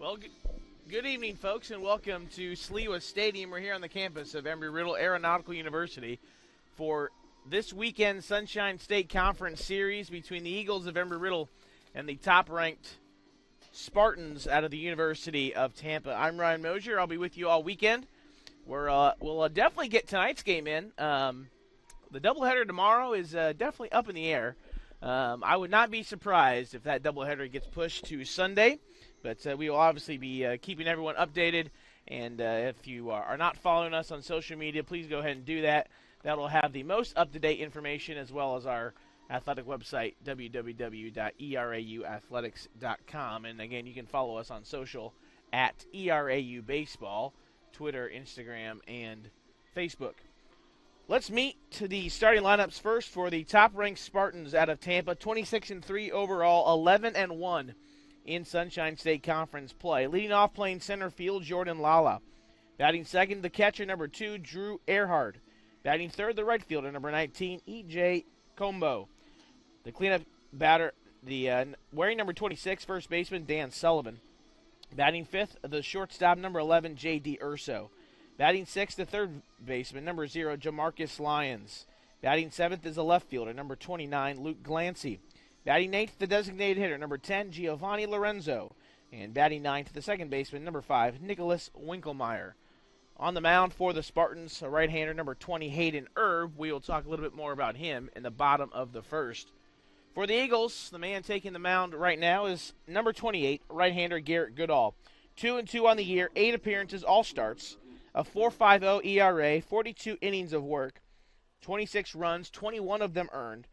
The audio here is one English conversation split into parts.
Well, good evening, folks, and welcome to Sliwa Stadium. We're here on the campus of Embry Riddle Aeronautical University for this weekend Sunshine State Conference Series between the Eagles of Embry Riddle and the top-ranked Spartans out of the University of Tampa. I'm Ryan Mosier. I'll be with you all weekend. We'll definitely get tonight's game in. The doubleheader tomorrow is definitely up in the air. I would not be surprised if that doubleheader gets pushed to Sunday. But we will obviously be keeping everyone updated. And if you are not following us on social media, please go ahead and do that. That will have the most up-to-date information as well as our athletic website, www.erauathletics.com. And, again, you can follow us on social at ERAU Baseball, Twitter, Instagram, and Facebook. Let's meet to the starting lineups first for the top-ranked Spartans out of Tampa, 26-3 overall, 11-1. In Sunshine State Conference play. Leading off playing center field, Jordan Lala. Batting second, the catcher, number 2, Drew Earhart. Batting third, the right fielder, number 19, E.J. Combo. The cleanup batter, wearing number 26, first baseman, Dan Sullivan. Batting fifth, the shortstop, number 11, J.D. Urso. Batting sixth, the third baseman, number 0, Jamarcus Lyons. Batting seventh is the left fielder, number 29, Luke Glancy. Batting eighth, the designated hitter, number 10, Giovanni Lorenzo. And batting ninth, the second baseman, number 5, Nicholas Winkelmeyer. On the mound for the Spartans, a right-hander, number 20, Hayden Erb. We will talk a little bit more about him in the bottom of the first. For the Eagles, the man taking the mound right now is number 28, right-hander Garrett Goodall. 2-2 on the year, 8 appearances, all starts, a 4.50 ERA, 42 innings of work, 26 runs, 21 of them earned.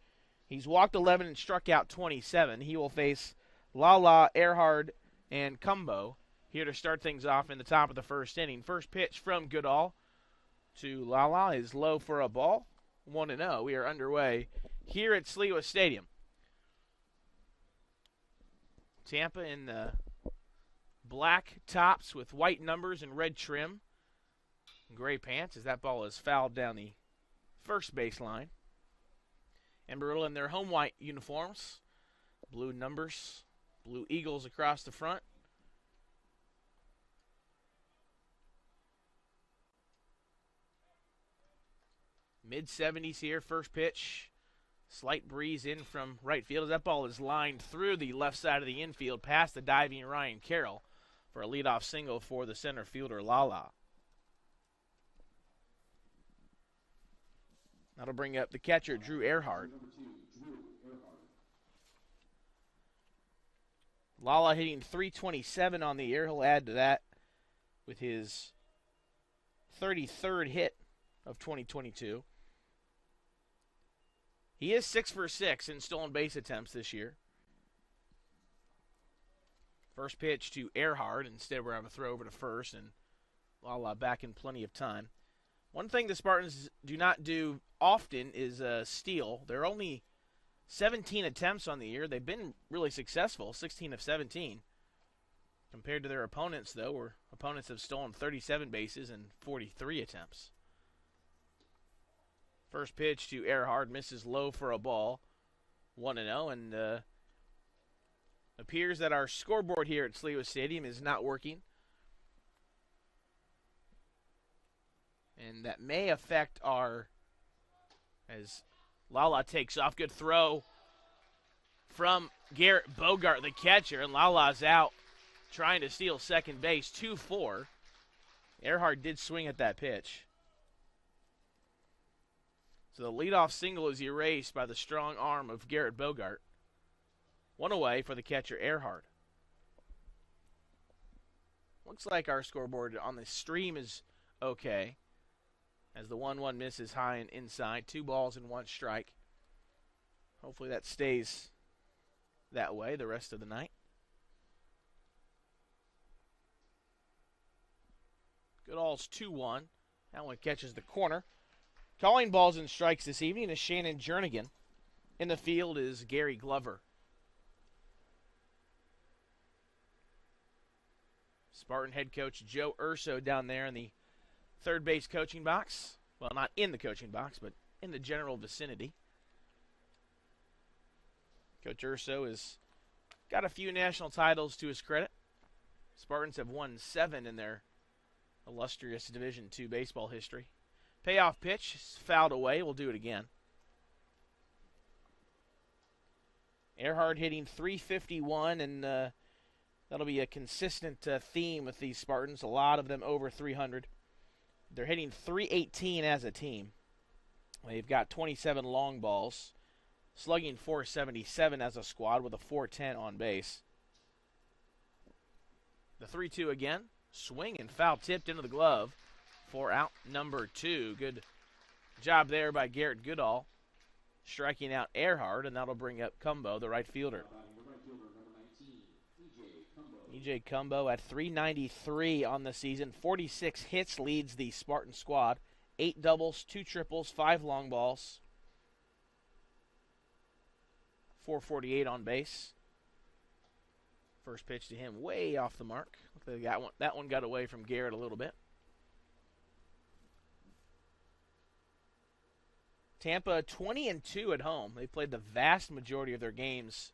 He's walked 11 and struck out 27. He will face Lala, Earhart, and Cumbo here to start things off in the top of the first inning. First pitch from Goodall to Lala is low for a ball. 1-0. We are underway here at Sliwa Stadium. Tampa in the black tops with white numbers and red trim. Gray pants as that ball is fouled down the first baseline. Embry Riddle in their home white uniforms. Blue numbers. Blue Eagles across the front. Mid-70s here. First pitch. Slight breeze in from right field as that ball is lined through the left side of the infield past the diving Ryan Carroll for a leadoff single for the center fielder Lala. That'll bring up the catcher, Drew Earhart. Lala hitting .327 on the year. He'll add to that with his 33rd hit of 2022. He is 6 for 6 in stolen base attempts this year. First pitch to Earhart. Instead, we're going to throw over to first, and Lala back in plenty of time. One thing the Spartans do not do often is steal. There are only 17 attempts on the year. They've been really successful, 16 of 17. Compared to their opponents, though, where opponents have stolen 37 bases and 43 attempts. First pitch to Earhart misses low for a ball, 1-0, and appears that our scoreboard here at Sliwa Stadium is not working. And that may affect as Lala takes off. Good throw from Garrett Bogart, the catcher, and Lala's out trying to steal second base, 2-4. Earhart did swing at that pitch. So the leadoff single is erased by the strong arm of Garrett Bogart. One away for the catcher, Earhart. Looks like our scoreboard on the stream is okay, as the 1-1 misses high and inside. 2 balls and 1 strike. Hopefully that stays that way the rest of the night. Goodall's 2-1. That one catches the corner. Calling balls and strikes this evening is Shannon Jernigan. In the field is Gary Glover. Spartan head coach Joe Urso down there in the third base coaching box. Well, not in the coaching box, but in the general vicinity. Coach Urso has got a few national titles to his credit. Spartans have won 7 in their illustrious Division II baseball history. Payoff pitch is fouled away. We'll do it again. Earhart hitting .351, and that'll be a consistent theme with these Spartans. A lot of them over 300. They're hitting .318 as a team. They've got 27 long balls, slugging .477 as a squad with a .410 on base. The 3-2 again. Swing and foul tipped into the glove for out number 2. Good job there by Garrett Goodall, striking out Earhart, and that'll bring up Cumbo, the right fielder. E.J. Cumbo at .393 on the season. 46 hits, leads the Spartan squad. 8 doubles, 2 triples, 5 long balls. .448 on base. First pitch to him way off the mark. That one got away from Garrett a little bit. Tampa 20-2 at home. They played the vast majority of their games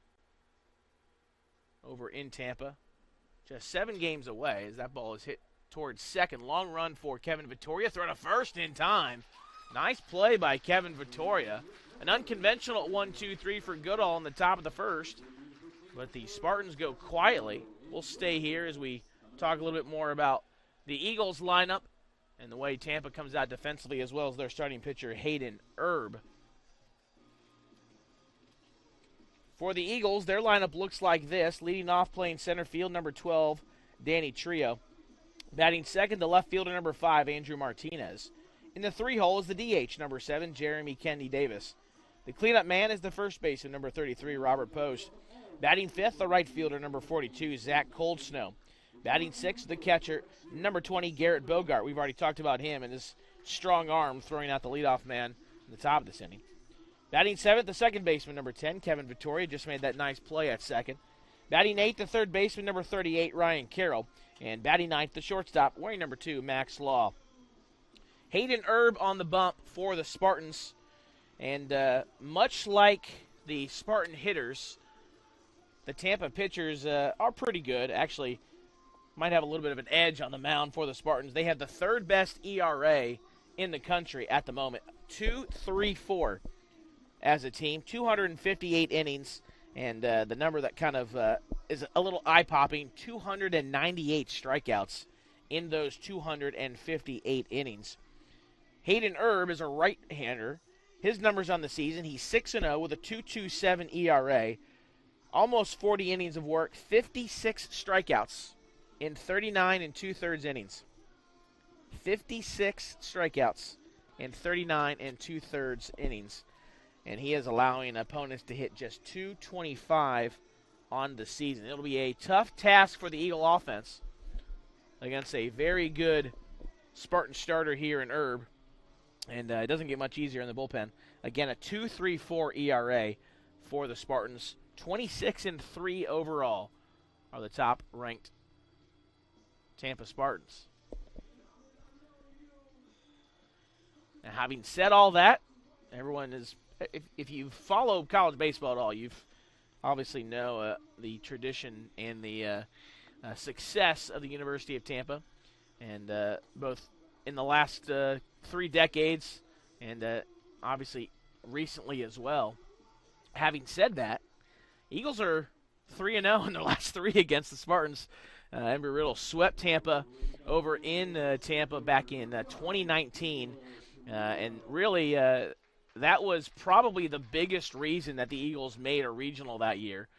over in Tampa. Just 7 games away as that ball is hit towards second. Long run for Kevin Vittoria. Throw to first in time. Nice play by Kevin Vittoria. An unconventional 1-2-3 for Goodall in the top of the first. But the Spartans go quietly. We'll stay here as we talk a little bit more about the Eagles lineup and the way Tampa comes out defensively, as well as their starting pitcher, Hayden Erb. For the Eagles, their lineup looks like this. Leading off playing center field, number 12, Danny Trio. Batting second, the left fielder, number 5, Andrew Martinez. In the 3-hole is the DH, number 7, Jeremy Kennedy Davis. The cleanup man is the first baseman, number 33, Robert Post. Batting fifth, the right fielder, number 42, Zach Coldsnow. Batting sixth, the catcher, number 20, Garrett Bogart. We've already talked about him and his strong arm throwing out the leadoff man in the top of this inning. Batting seventh, the second baseman, number 10, Kevin Vittoria. Just made that nice play at second. Batting eighth, the third baseman, number 38, Ryan Carroll. And batting ninth, the shortstop, wearing number 2, Max Law. Hayden Erb on the bump for the Spartans. And much like the Spartan hitters, the Tampa pitchers are pretty good. Actually, might have a little bit of an edge on the mound for the Spartans. They have the third best ERA in the country at the moment. 2.34 as a team. 258 innings. And the number that kind of is a little eye-popping, 298 strikeouts in those 258 innings. Hayden Erb is a right-hander. His numbers on the season, he's 6-0 with a 2.27 ERA. Almost 40 innings of work, 56 strikeouts in 39 2/3 innings. 56 strikeouts in 39 2/3 innings. And he is allowing opponents to hit just 225 on the season. It'll be a tough task for the Eagle offense against a very good Spartan starter here in Erb. And it doesn't get much easier in the bullpen. Again, a 2.34 ERA for the Spartans. 26-3 overall are the top-ranked Tampa Spartans. Now, having said all that, everyone is, if you follow college baseball at all, you've obviously know the tradition and the success of the University of Tampa, and both in the last 3 decades and obviously recently as well. Having said that, Eagles are 3-0 in their last 3 against the Spartans. Embry Riddle swept Tampa over in Tampa back in 2019. And really, that was probably the biggest reason that the Eagles made a regional that year.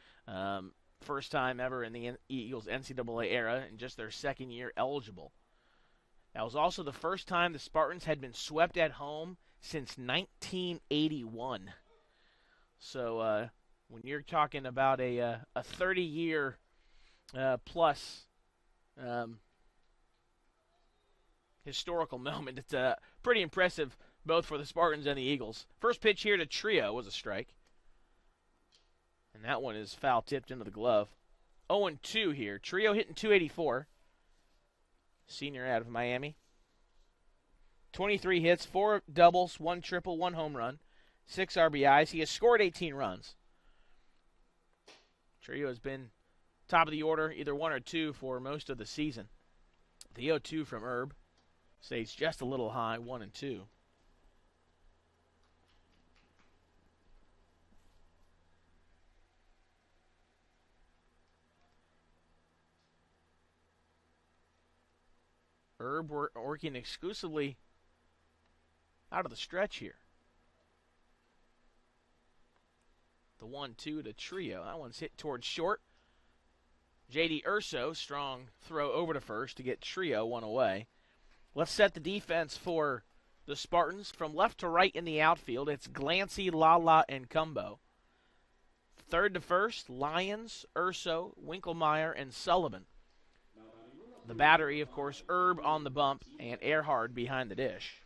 First time ever in the Eagles NCAA era, and just their second year eligible. That was also the first time the Spartans had been swept at home since 1981. So when you're talking about a 30-year plus historical moment, it's pretty impressive both for the Spartans and the Eagles. First pitch here to Trio was a strike. And that one is foul tipped into the glove. 0-2 here. Trio hitting .284. Senior out of Miami. 23 hits, 4 doubles, 1 triple, 1 home run, 6 RBIs. He has scored 18 runs. Trio has been top of the order, either 1 or 2 for most of the season. The 0-2 from Herb stays just a little high, 1 and 2. Herb working exclusively out of the stretch here. The 1-2 to Trio. That one's hit towards short. J.D. Urso, strong throw over to first to get Trio one away. Let's set the defense for the Spartans. From left to right in the outfield, it's Glancy, Lala, and Cumbo. Third to first, Lyons, Urso, Winkelmeyer, and Sullivan. The battery, of course, Herb on the bump and Earhard behind the dish.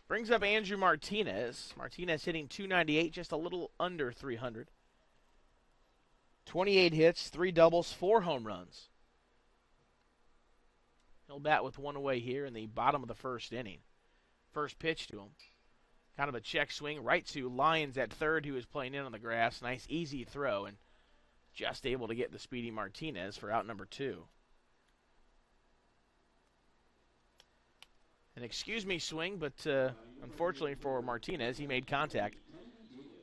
Brings up Andrew Martinez. Martinez hitting .298, just a little under 300. 28 hits, 3 doubles, 4 home runs. He'll bat with one away here in the bottom of the first inning. First pitch to him. Kind of a check swing right to Lyons at third, who is playing in on the grass. Nice, easy throw, and just able to get the speedy Martinez for out number 2. An excuse me swing, but unfortunately for Martinez, he made contact.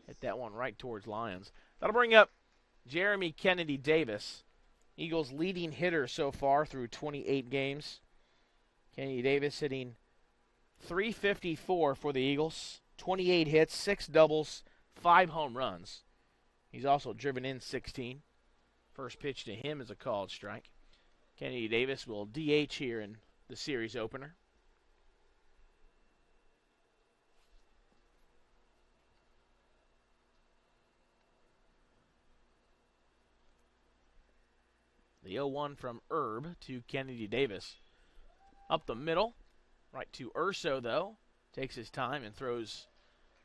Hit that one right towards Lyons. That'll bring up Jeremy Kennedy Davis, Eagles' leading hitter so far through 28 games. Kennedy Davis hitting .354 for the Eagles. 28 hits, 6 doubles, 5 home runs. He's also driven in 16. First pitch to him is a called strike. Kennedy Davis will DH here in the series opener. The 0-1 from Herb to Kennedy Davis. Up the middle, right to Urso, though. Takes his time and throws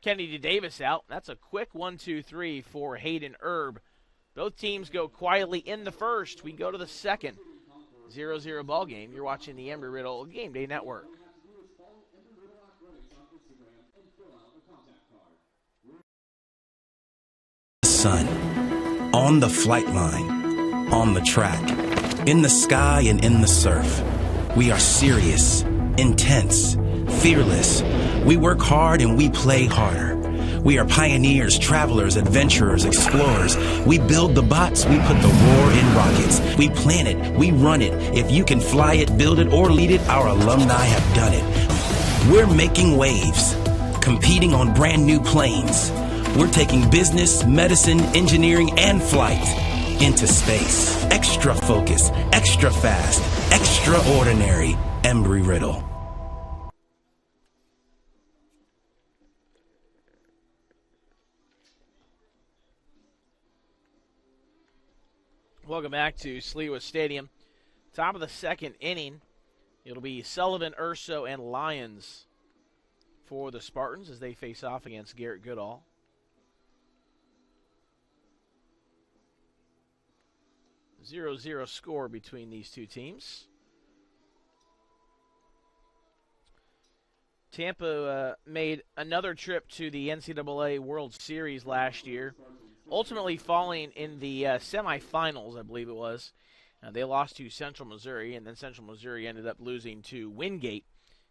Kennedy Davis out. That's a quick 1-2-3 for Hayden Herb. Both teams go quietly in the first. We go to the second. 0-0 ball game. You're watching the Embry Riddle Game Day Network. Sun, on the flight line, on the track, in the sky and in the surf. We are serious, intense, fearless. We work hard and we play harder. We are pioneers, travelers, adventurers, explorers. We build the bots, we put the roar in rockets. We plan it, we run it. If you can fly it, build it, or lead it, our alumni have done it. We're making waves, competing on brand new planes. We're taking business, medicine, engineering, and flight into space. Extra focus, extra fast, extraordinary. Embry Riddle. Welcome back to Sliwa Stadium. Top of the second inning. It'll be Sullivan, Urso, and Lyons for the Spartans as they face off against Garrett Goodall. .0-0 score between these two teams. Tampa made another trip to the NCAA World Series last year, ultimately falling in the semifinals, I believe it was. They lost to Central Missouri, and then Central Missouri ended up losing to Wingate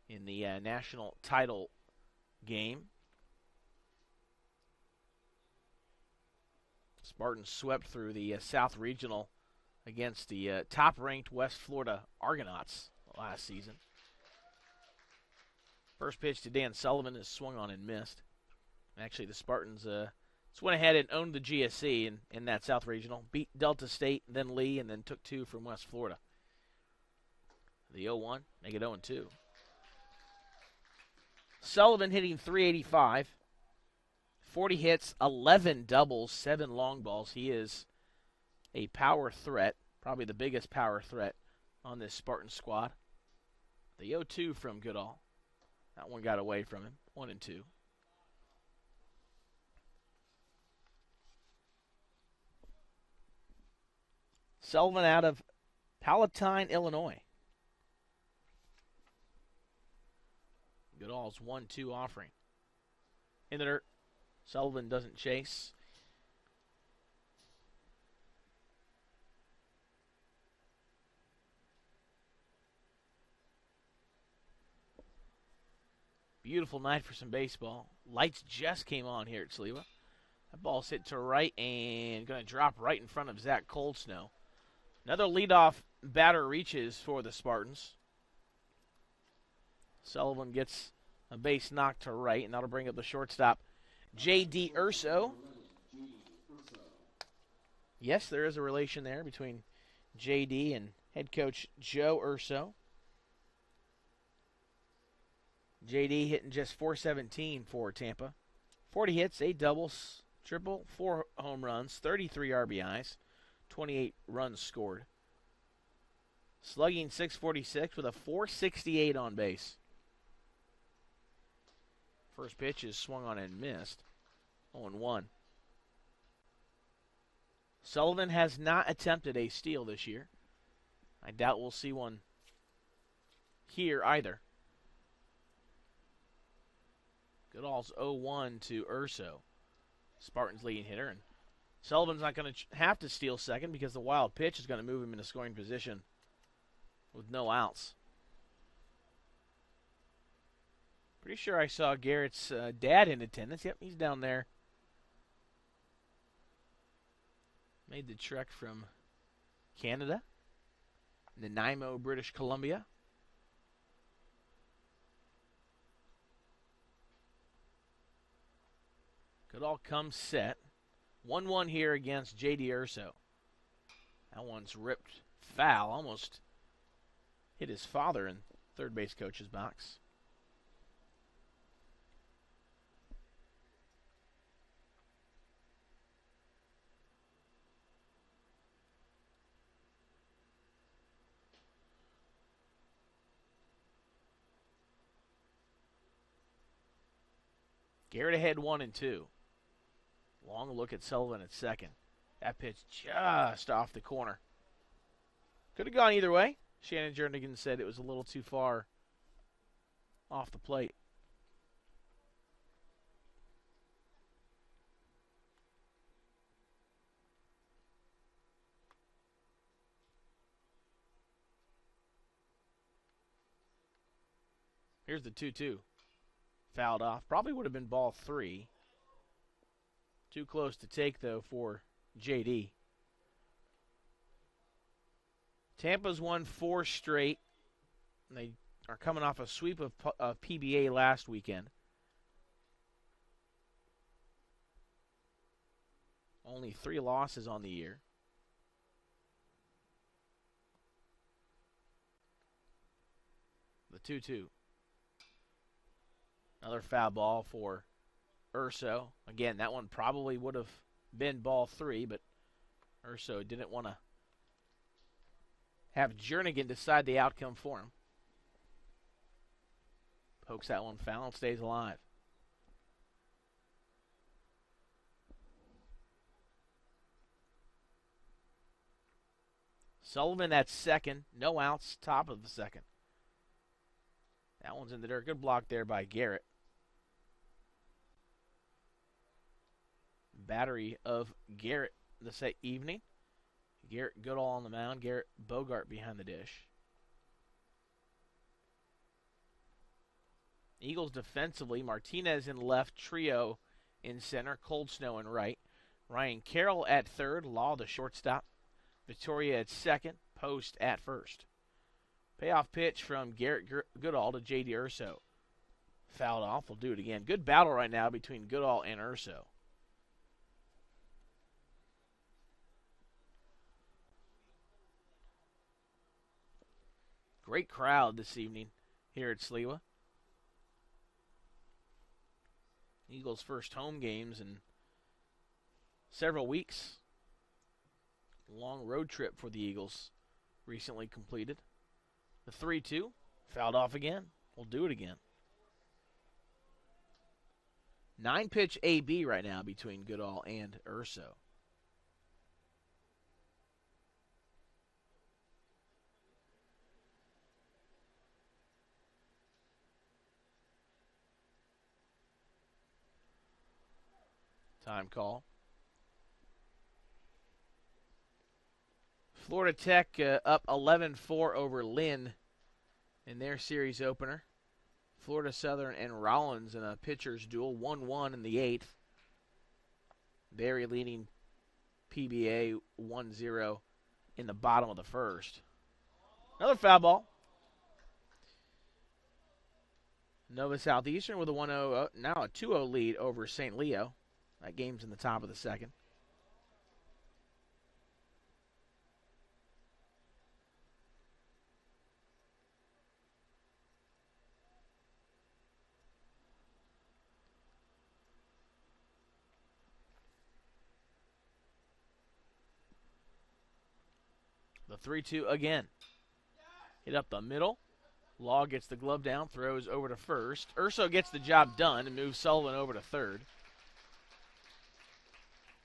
in the national title game. Spartans swept through the South Regional against the top-ranked West Florida Argonauts last season. First pitch to Dan Sullivan is swung on and missed. Actually, the Spartans just went ahead and owned the GSC in that South Regional, beat Delta State, then Lee, and then took 2 from West Florida. The 0-1, make it 0-2. Sullivan hitting .385, 40 hits, 11 doubles, 7 long balls. He is a power threat, probably the biggest power threat on this Spartan squad. The 0-2 from Goodall. That one got away from him, 1-2. Sullivan out of Palatine, Illinois. Goodall's 1-2 offering. In the dirt, Sullivan doesn't chase. Beautiful night for some baseball. Lights just came on here at Sliwa. That ball's hit to right and going to drop right in front of Zach Coldsnow. Another leadoff batter reaches for the Spartans. Sullivan gets a base knocked to right, and that'll bring up the shortstop, J.D. Urso. Yes, there is a relation there between J.D. and head coach Joe Urso. J.D. hitting just .417 for Tampa. 40 hits, 8 doubles, triple, 4 home runs, 33 RBIs, 28 runs scored. Slugging .646 with a .468 on base. First pitch is swung on and missed. 0-1. Sullivan has not attempted a steal this year. I doubt we'll see one here either. Goodall's 0-1 to Urso, Spartans' leading hitter. And Sullivan's not going to have to steal second because the wild pitch is going to move him into scoring position with no outs. Pretty sure I saw Garrett's dad in attendance. Yep, he's down there. Made the trek from Canada, Nanaimo, British Columbia. Goodall comes set. 1-1 here against J.D. Urso. That one's ripped foul. Almost hit his father in third base coach's box. Garrett ahead 1-2. Long look at Sullivan at second. That pitch just off the corner. Could have gone either way. Shannon Jernigan said it was a little too far off the plate. Here's the 2-2. Fouled off. Probably would have been ball 3. Too close to take, though, for J.D. Tampa's won 4 straight. They are coming off a sweep of PBA last weekend. Only 3 losses on the year. The 2-2. Another foul ball for Urso. Again, that one probably would have been ball 3, but Urso didn't want to have Jernigan decide the outcome for him. Pokes that one foul and stays alive. Sullivan at second. No outs, top of the second. That one's in the dirt. Good block there by Garrett. Battery of Garrett this evening. Garrett Goodall on the mound. Garrett Bogart behind the dish. Eagles defensively. Martinez in left. Trio in center. Coldsnow in right. Ryan Carroll at third. Law the shortstop. Vittoria at second. Post at first. Payoff pitch from Garrett Goodall to J.D. Urso. Fouled off. We'll do it again. Good battle right now between Goodall and Urso. Great crowd this evening here at Sliwa. Eagles' first home games in several weeks. Long road trip for the Eagles recently completed. The 3-2, fouled off again. We'll do it again. 9-pitch AB right now between Goodall and Urso. Time call. Florida Tech up 11-4 over Lynn in their series opener. Florida Southern and Rollins in a pitcher's duel, 1-1 in the 8th. Berry leading PBA 1-0 in the bottom of the 1st. Another foul ball. Nova Southeastern with a 1-0, now a 2-0 lead over St. Leo. That game's in the top of the 2nd. The 3-2 again. Hit up the middle. Law gets the glove down, throws over to first. Urso gets the job done and moves Sullivan over to third.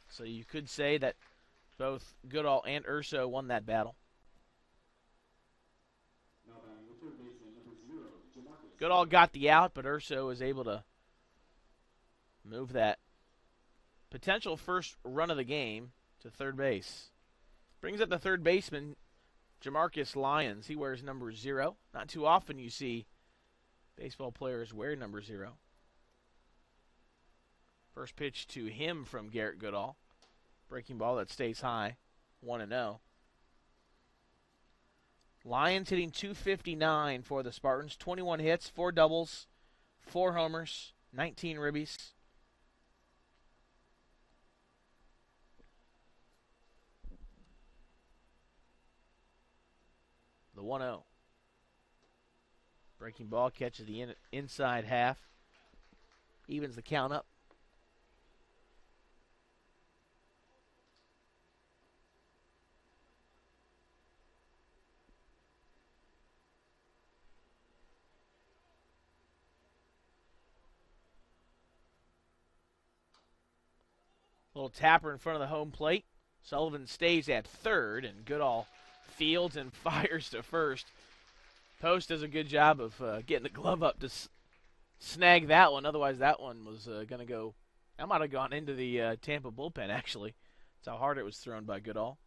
So you could say that both Goodall and Urso won that battle. Goodall got the out, but Urso was able to move that potential first run of the game to third base. Brings up the third baseman, Jamarcus Lyons. He wears number 0. Not too often you see baseball players wear number 0. First pitch to him from Garrett Goodall. Breaking ball that stays high, 1-0. Lyons hitting .259 for the Spartans. 21 hits, 4 doubles, 4 homers, 19 ribbies. The 1-0. Breaking ball catches the inside half. Evens the count up. Little tapper in front of the home plate. Sullivan stays at third, and Goodall fields and fires to first. Post does a good job of getting the glove up to snag that one. Otherwise, that one was going to go. That might have gone into the Tampa bullpen, actually. That's how hard it was thrown by Goodall.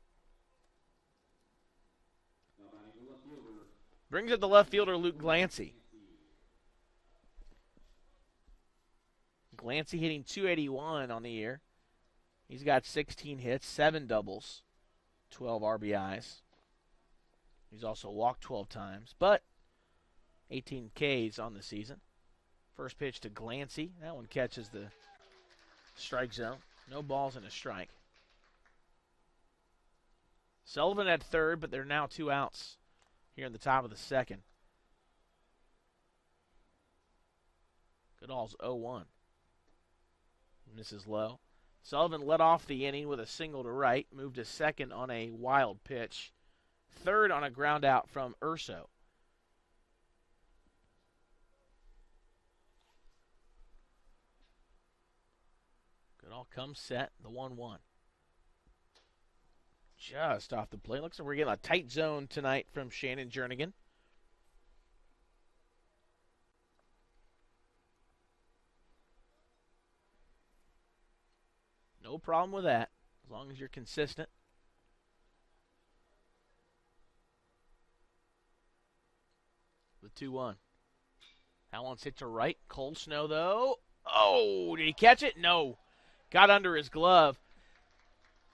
Brings up the left fielder, Luke Glancy. Glancy hitting .281 on the year. He's got 16 hits, 7 doubles, 12 RBIs. He's also walked 12 times, but 18 Ks on the season. First pitch to Glancy. That one catches the strike zone. No balls and a strike. Sullivan at third, but there are now 2 outs here in the top of the 2nd. Goodall's 0-1. Misses low. Sullivan led off the inning with a single to right, moved to second on a wild pitch, third on a ground out from Urso. Goodall comes set, the 1-1. Just off the plate. Looks like we're getting a tight zone tonight from Shannon Jernigan. No problem with that, as long as you're consistent. The 2-1. That one's hit to right. Cold Snow, though. Oh, did he catch it? No. Got under his glove.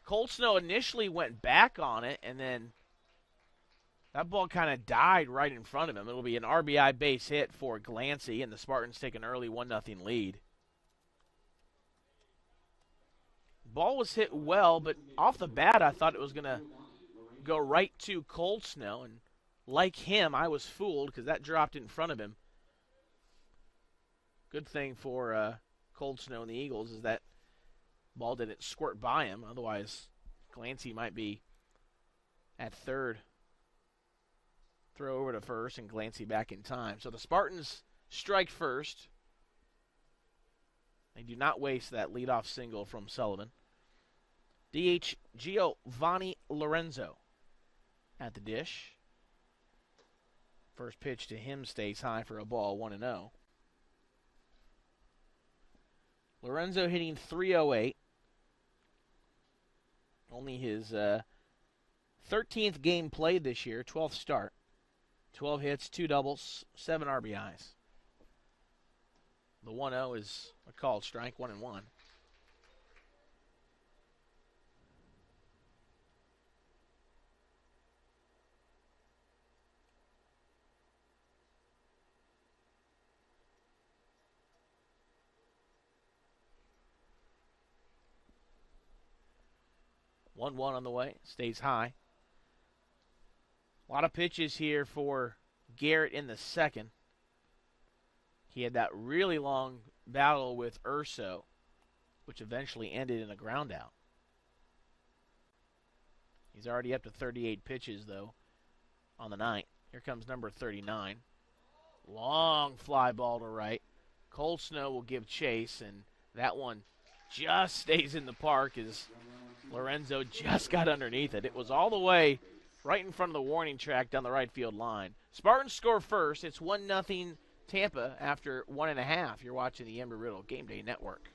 Cold Snow initially went back on it, and then that ball kind of died right in front of him. It'll be an RBI base hit for Glancy, and the Spartans take an early 1-0 lead. Ball was hit well, but off the bat, I thought it was going to go right to Cold Snow. And like him, I was fooled because that dropped in front of him. Good thing for Cold Snow and the Eagles is that ball didn't squirt by him. Otherwise, Glancy might be at third. Throw over to first, and Glancy back in time. So the Spartans strike first. They do not waste that leadoff single from Sullivan. DH Giovanni Lorenzo at the dish. First pitch to him stays high for a ball, 1-0. Lorenzo hitting .308. Only his 13th game played this year, 12th start. 12 hits, 2 doubles, 7 RBIs. The 1-0 is a called strike, 1-1. One on the way, stays high. A lot of pitches here for Garrett in the second. He had that really long battle with Urso, which eventually ended in a ground out. He's already up to 38 pitches, though, on the night. Here comes number 39. Long fly ball to right. Cold Snow will give chase, and that one just stays in the park as Lorenzo just got underneath it. It was all the way right in front of the warning track down the right field line. Spartans score first. It's 1-0 Tampa after 1.5. You're watching the Embry Riddle Game Day Network.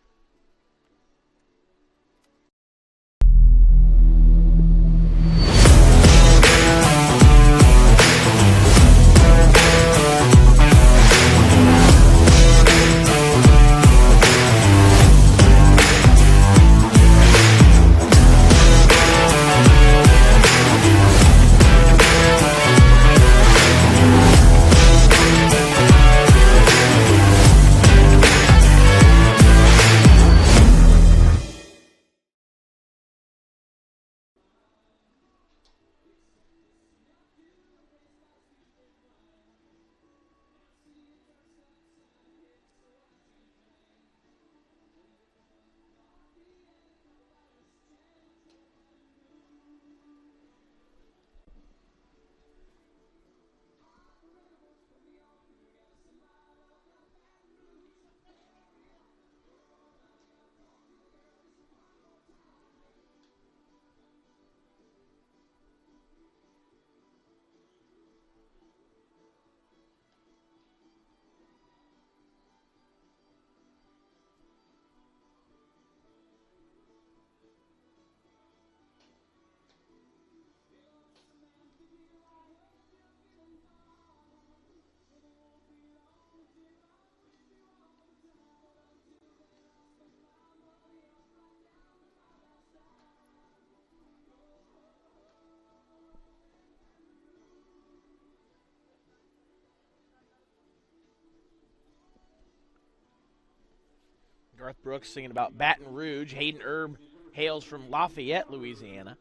Garth Brooks singing about Baton Rouge. Hayden Erb hails from Lafayette, Louisiana.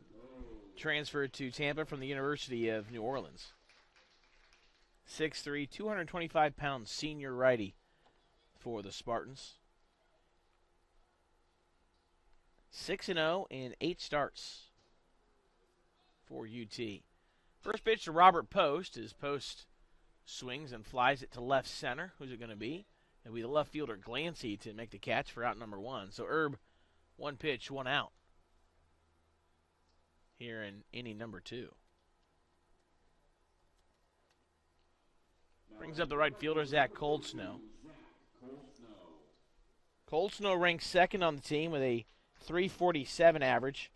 Transferred to Tampa from the University of New Orleans. 6'3", 225-pound senior righty for the Spartans. 6-0 in 8 starts for UT. First pitch to Robert Post. His Post swings and flies it to left center. Who's it going to be? It'll be the left fielder Glancy to make the catch for out number 1. So Erb, 1 pitch, 1 out here in inning number 2. Brings up the right fielder, Zach Cold Snow. Cold Snow ranks second on the team with a .347 average.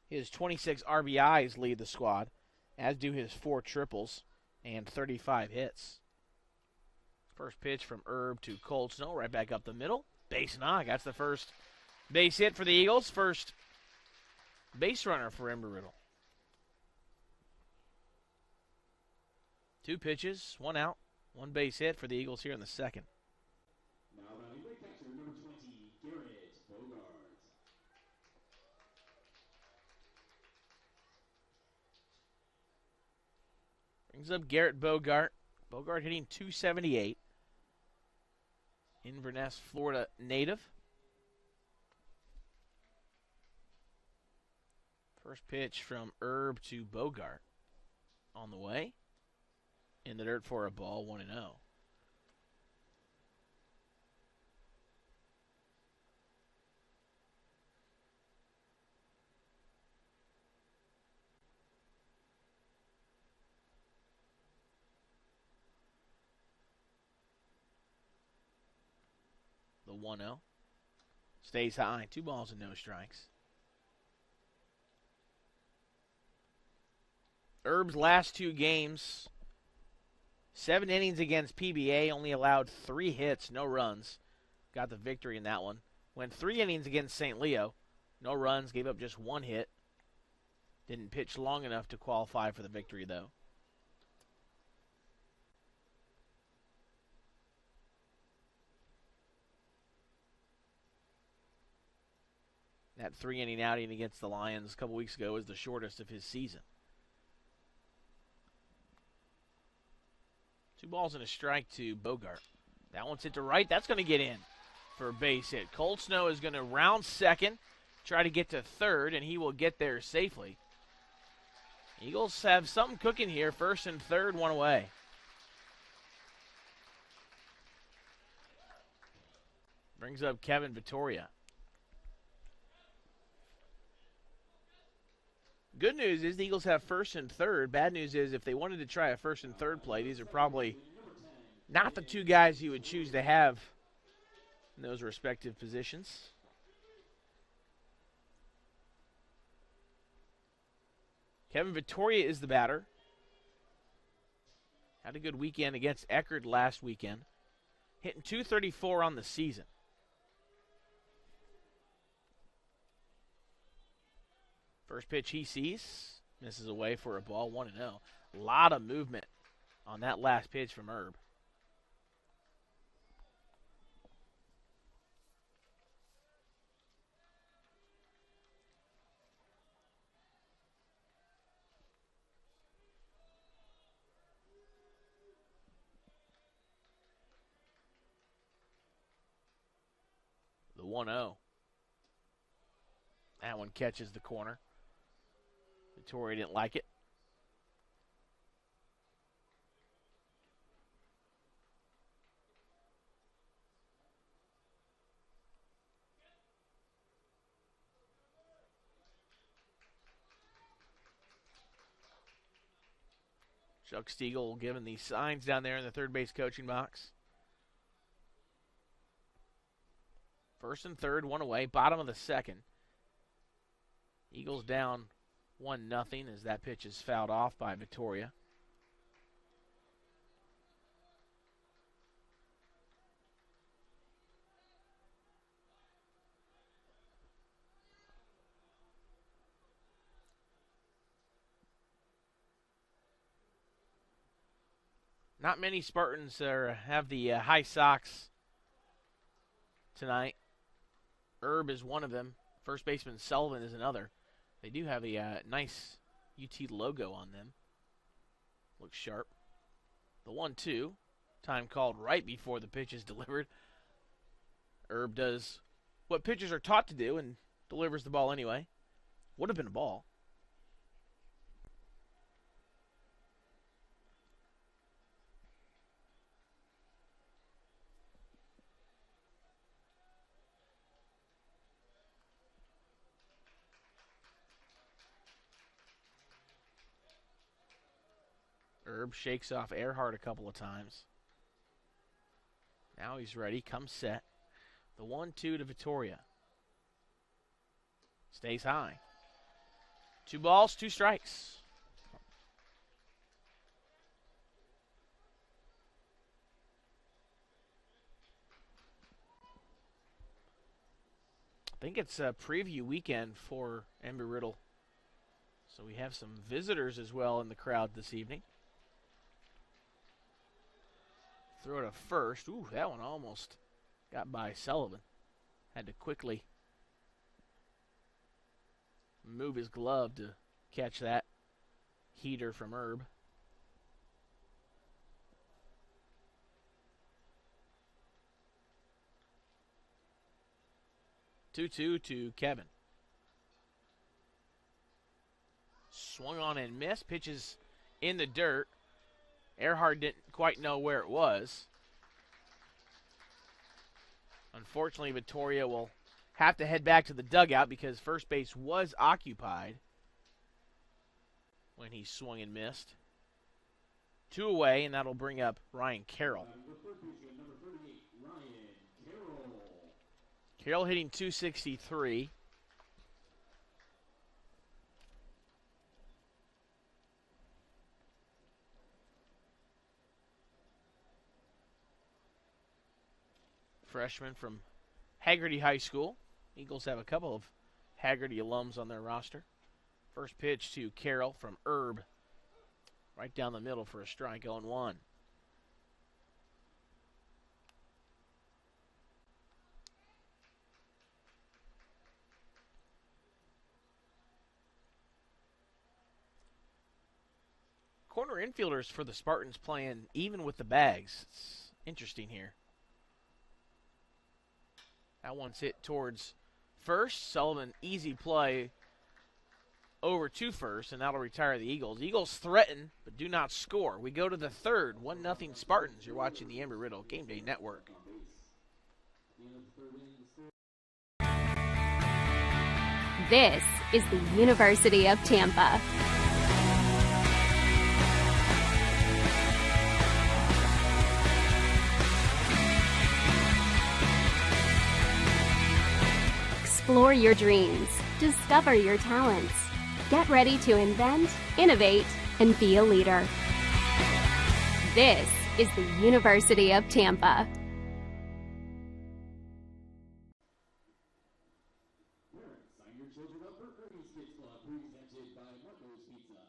His 26 RBIs lead the squad, as do his 4 triples and 35 hits. First pitch from Erb to Cold Snow, right back up the middle. Base knock. That's the first base hit for the Eagles. First base runner for Embry Riddle. 2 pitches, 1 out, 1 base hit for the Eagles here in the second. Now batting right catcher, number 20, Garrett Bogart. Brings up Garrett Bogart. Bogart hitting .278. Inverness, Florida native. First pitch from Erb to Bogart on the way. In the dirt for a ball, 1-0. The 1-0 stays high. 2 balls and no strikes. Erb's last 2 games, 7 innings against PBA, only allowed 3 hits, no runs. got the victory in that one. Went 3 innings against St. Leo. No runs, gave up just 1 hit. Didn't pitch long enough to qualify for the victory, though. That 3-inning outing against the Lions a couple weeks ago was the shortest of his season. 2 balls and a strike to Bogart. That one's hit to right. That's going to get in for a base hit. Cold Snow is going to round second, try to get to third, and he will get there safely. Eagles have something cooking here. First and third, 1 away. Brings up Kevin Vittoria. Good news is the Eagles have first and third. Bad news is if they wanted to try a first and third play, these are probably not the 2 guys you would choose to have in those respective positions. Kevin Vittoria is the batter. Had a good weekend against Eckerd last weekend. Hitting .234 on the season. First pitch he sees, misses away for a ball, 1-0. A lot of movement on that last pitch from Herb. The 1-0. That one catches the corner. Vittoria didn't like it. Chuck Stiegel giving the signs down there in the third base coaching box. First and third, 1 away, bottom of the second. Eagles down 1-0 as that pitch is fouled off by Vittoria. Not many Spartans have the high socks tonight. Herb is one of them. First baseman Sullivan is another. They do have a nice UT logo on them. Looks sharp. The 1-2. Time called right before the pitch is delivered. Herb does what pitchers are taught to do and delivers the ball anyway. Would have been a ball. Herb shakes off Earhart a couple of times. Now he's ready. Comes set. The 1-2 to Vittoria. Stays high. 2 balls, 2 strikes. I think it's a preview weekend for Embry Riddle. So we have some visitors as well in the crowd this evening. Throw to first. Ooh, that one almost got by Sullivan. Had to quickly move his glove to catch that heater from Herb. Two to Kevin. Swung on and missed. Pitches in the dirt. Earhart didn't quite know where it was. Unfortunately, Vittoria will have to head back to the dugout because first base was occupied when he swung and missed. 2 away, and that'll bring up Ryan Carroll. Carroll hitting .263. freshman from Haggerty High School. Eagles have a couple of Haggerty alums on their roster. First pitch to Carroll from Herb. Right down the middle for a strike, 0-1. Corner infielders for the Spartans playing even with the bags. It's interesting here. That one's hit towards first. Sullivan, easy play over to first, and that'll retire the Eagles. Eagles threaten, but do not score. We go to the third, 1-0 Spartans. You're watching the Embry Riddle Game Day Network. This is the University of Tampa. Explore your dreams. Discover your talents. Get ready to invent, innovate, and be a leader. This is the University of Tampa. Parents, sign your children up for Ernie's Kids Club, presented by Marco's Pizza.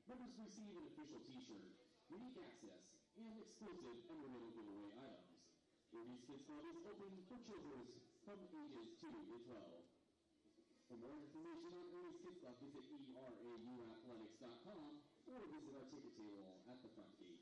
Members receive an official t-shirt, unique access, and exclusive Embry giveaway items. Ernie's Kids Club is open for children from ages 2 to 12. For more information on Ernie's Kids Club, visit erauathletics.com or visit our ticket table at the front gate.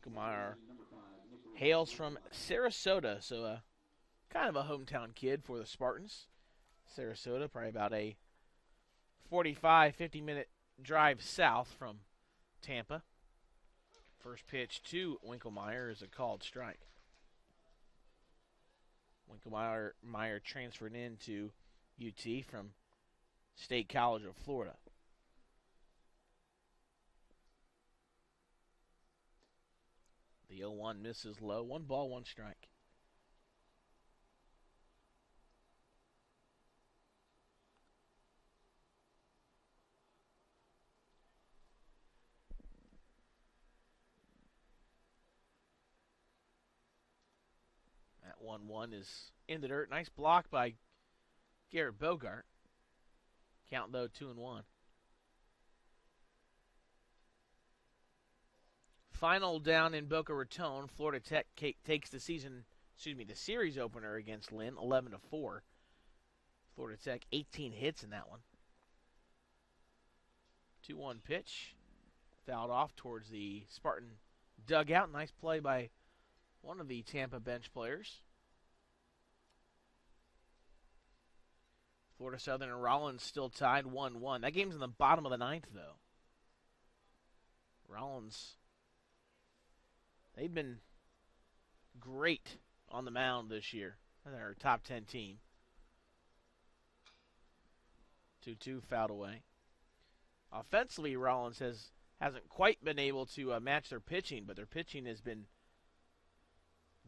Winkelmeyer hails from Sarasota, so kind of a hometown kid for the Spartans. Sarasota, probably about a 45, 50-minute drive south from Tampa. First pitch to Winkelmeyer is a called strike. Winkelmeyer transferred into UT from State College of Florida. The 0-1 misses low. 1 ball, 1 strike. That 1-1 is in the dirt. Nice block by Garrett Bogart. Count, though, 2-1. Final down in Boca Raton. Florida Tech takes the series opener against Lynn, 11-4. Florida Tech, 18 hits in that one. 2-1 pitch. Fouled off towards the Spartan dugout. Nice play by one of the Tampa bench players. Florida Southern and Rollins still tied 1-1. That game's in the bottom of the ninth, though. Rollins, they've been great on the mound this year. They're a top 10 team. 2-2 fouled away. Offensively, Rollins hasn't quite been able to match their pitching, but their pitching has been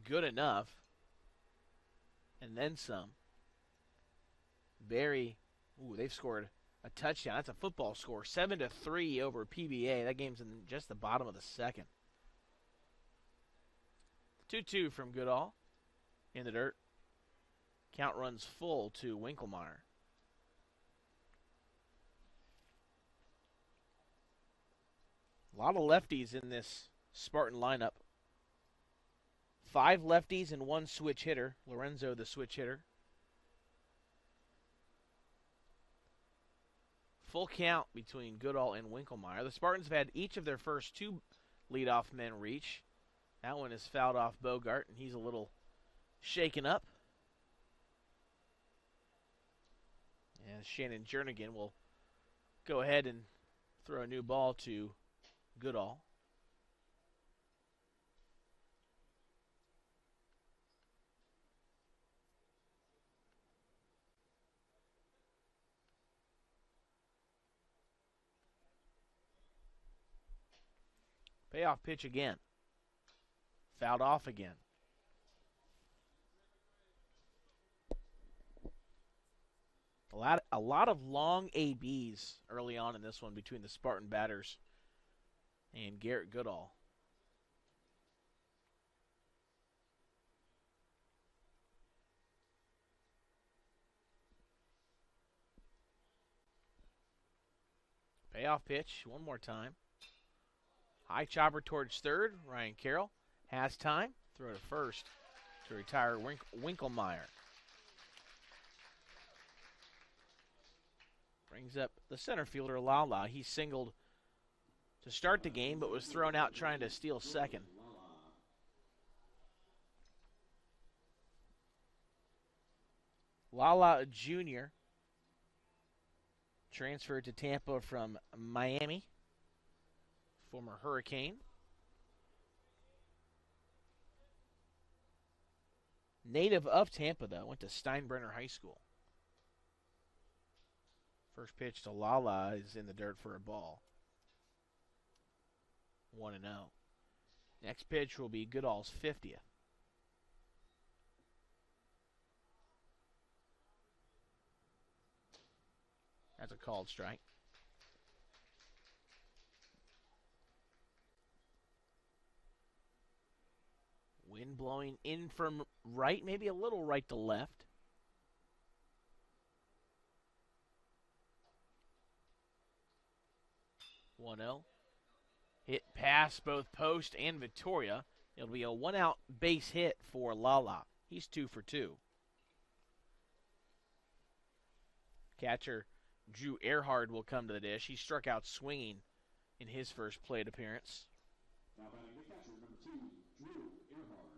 good enough. And then some. Barry, they've scored a touchdown. That's a football score. 7-3 over PBA. That game's in just the bottom of the second. 2-2 from Goodall in the dirt. Count runs full to Winkelmeyer. A lot of lefties in this Spartan lineup. 5 lefties and 1 switch hitter. Lorenzo, the switch hitter. Full count between Goodall and Winkelmeyer. The Spartans have had each of their first 2 leadoff men reach. That one is fouled off Bogart, and he's a little shaken up. And Shannon Jernigan will go ahead and throw a new ball to Goodall. Payoff pitch again. Fouled off again. A lot of long ABs early on in this one between the Spartan batters and Garrett Goodall. Payoff pitch one more time. High chopper towards third. Ryan Carroll has time. Throw to first to retire Winkelmeyer. Brings up the center fielder, Lala. He singled to start the game, but was thrown out trying to steal second. Lala Jr. transferred to Tampa from Miami. Former Hurricane. Native of Tampa, though. Went to Steinbrenner High School. First pitch to Lala is in the dirt for a ball. 1-0. Next pitch will be Goodall's 50th. That's a called strike. Wind blowing in from right, maybe a little right to left. One-0. Hit past both Post and Victoria. It'll be a one-out base hit for Lala. He's 2 for 2. Catcher Drew Earhart will come to the dish. He struck out swinging in his first plate appearance. Now batting the catcher, number 2, Drew Earhart.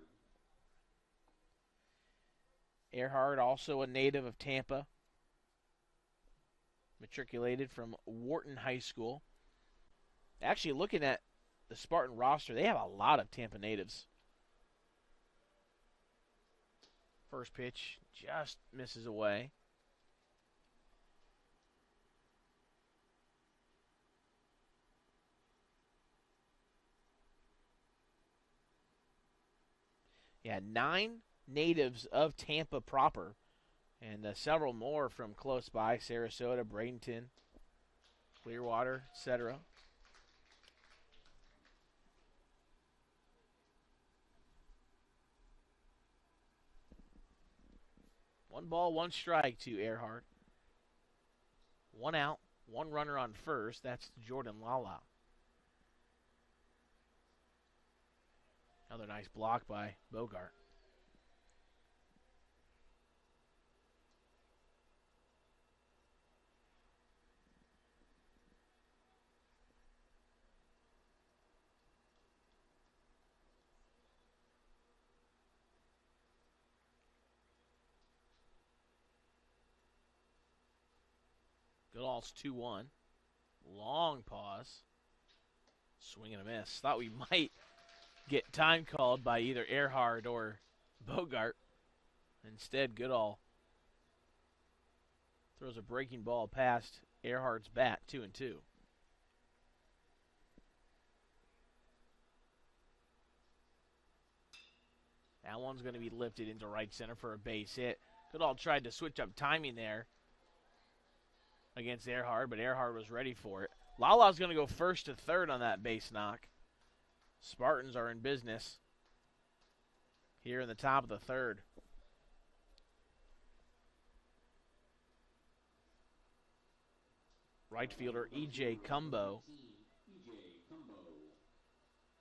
Earhart, also a native of Tampa. Matriculated from Wharton High School. Actually, looking at the Spartan roster, they have a lot of Tampa natives. First pitch just misses away. Yeah, 9 natives of Tampa proper, and several more from close by, Sarasota, Bradenton, Clearwater, etc. One ball, one strike to Earhart. 1 out, 1 runner on first. That's Jordan Lala. Another nice block by Bogart. Goodall's 2-1. Long pause. Swing and a miss. Thought we might get time called by either Earhart or Bogart. Instead, Goodall throws a breaking ball past Earhart's bat, 2-2. That one's going to be lifted into right center for a base hit. Goodall tried to switch up timing there against Earhart, but Earhart was ready for it. Lala's going to go first to third on that base knock. Spartans are in business here in the top of the third. Right fielder E.J. Cumbo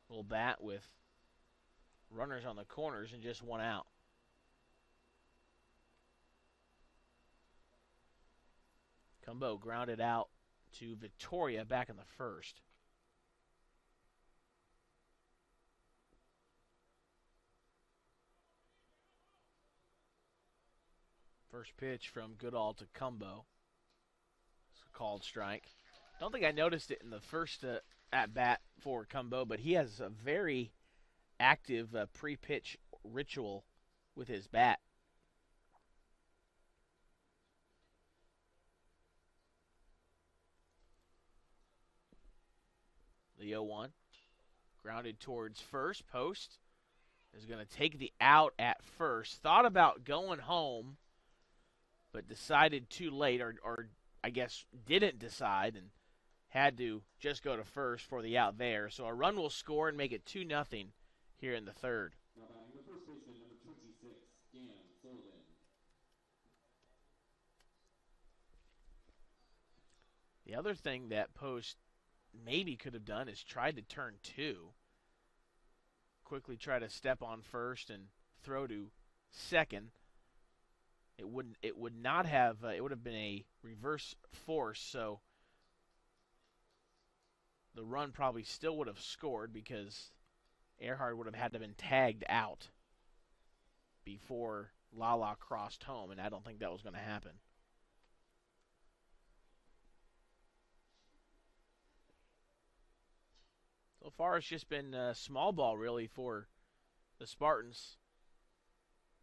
Little bat with runners on the corners and just one out. Cumbo grounded out to Victoria back in the first. First pitch from Goodall to Cumbo. It's a called strike. Don't think I noticed it in the first at-bat for Cumbo, but he has a very active pre-pitch ritual with his bat. The 0-1. Grounded towards first. Post is going to take the out at first. Thought about going home, but decided too late, or I guess didn't decide, and had to just go to first for the out there. So a run will score and make it 2-0 here in the third. Now batting the first baseman, number 26, Dan Sullivan. The other thing that Post maybe could have done is tried to turn two. Quickly try to step on first and throw to second. It would not have. It would have been a reverse force, so the run probably still would have scored because Earhart would have had to have been tagged out before Lala crossed home, and I don't think that was going to happen. So far, it's just been small ball, really, for the Spartans.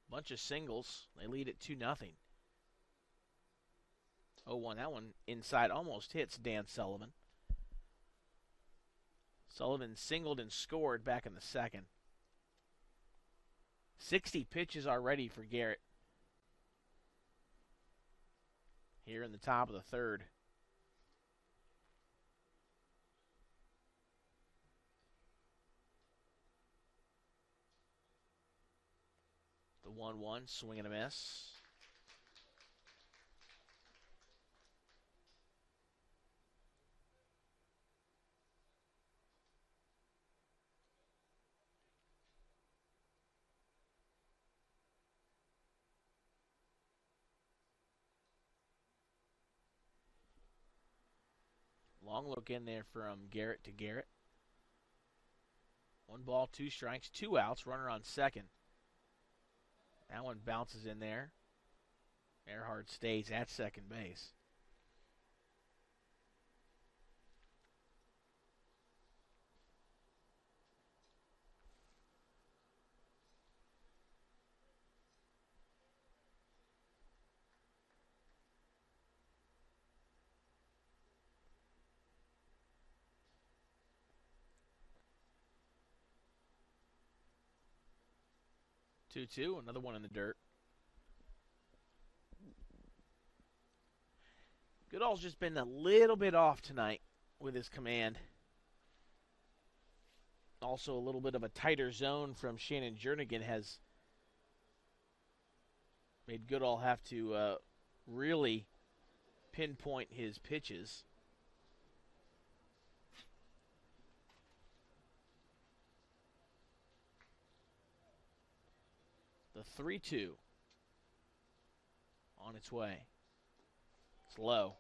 Bunch of singles. They lead at 2-0. 0-1. That one inside almost hits Dan Sullivan. Sullivan singled and scored back in the second. 60 pitches already for Garrett. Here in the top of the third. The 1-1, swing and a miss. Long look in there from Garrett to Garrett. 1 ball, 2 strikes, 2 outs, runner on second. That one bounces in there. Earhart stays at second base. Two, another one in the dirt. Goodall's just been a little bit off tonight with his command. Also, a little bit of a tighter zone from Shannon Jernigan has made Goodall have to really pinpoint his pitches. The 3-2 on its way. It's low.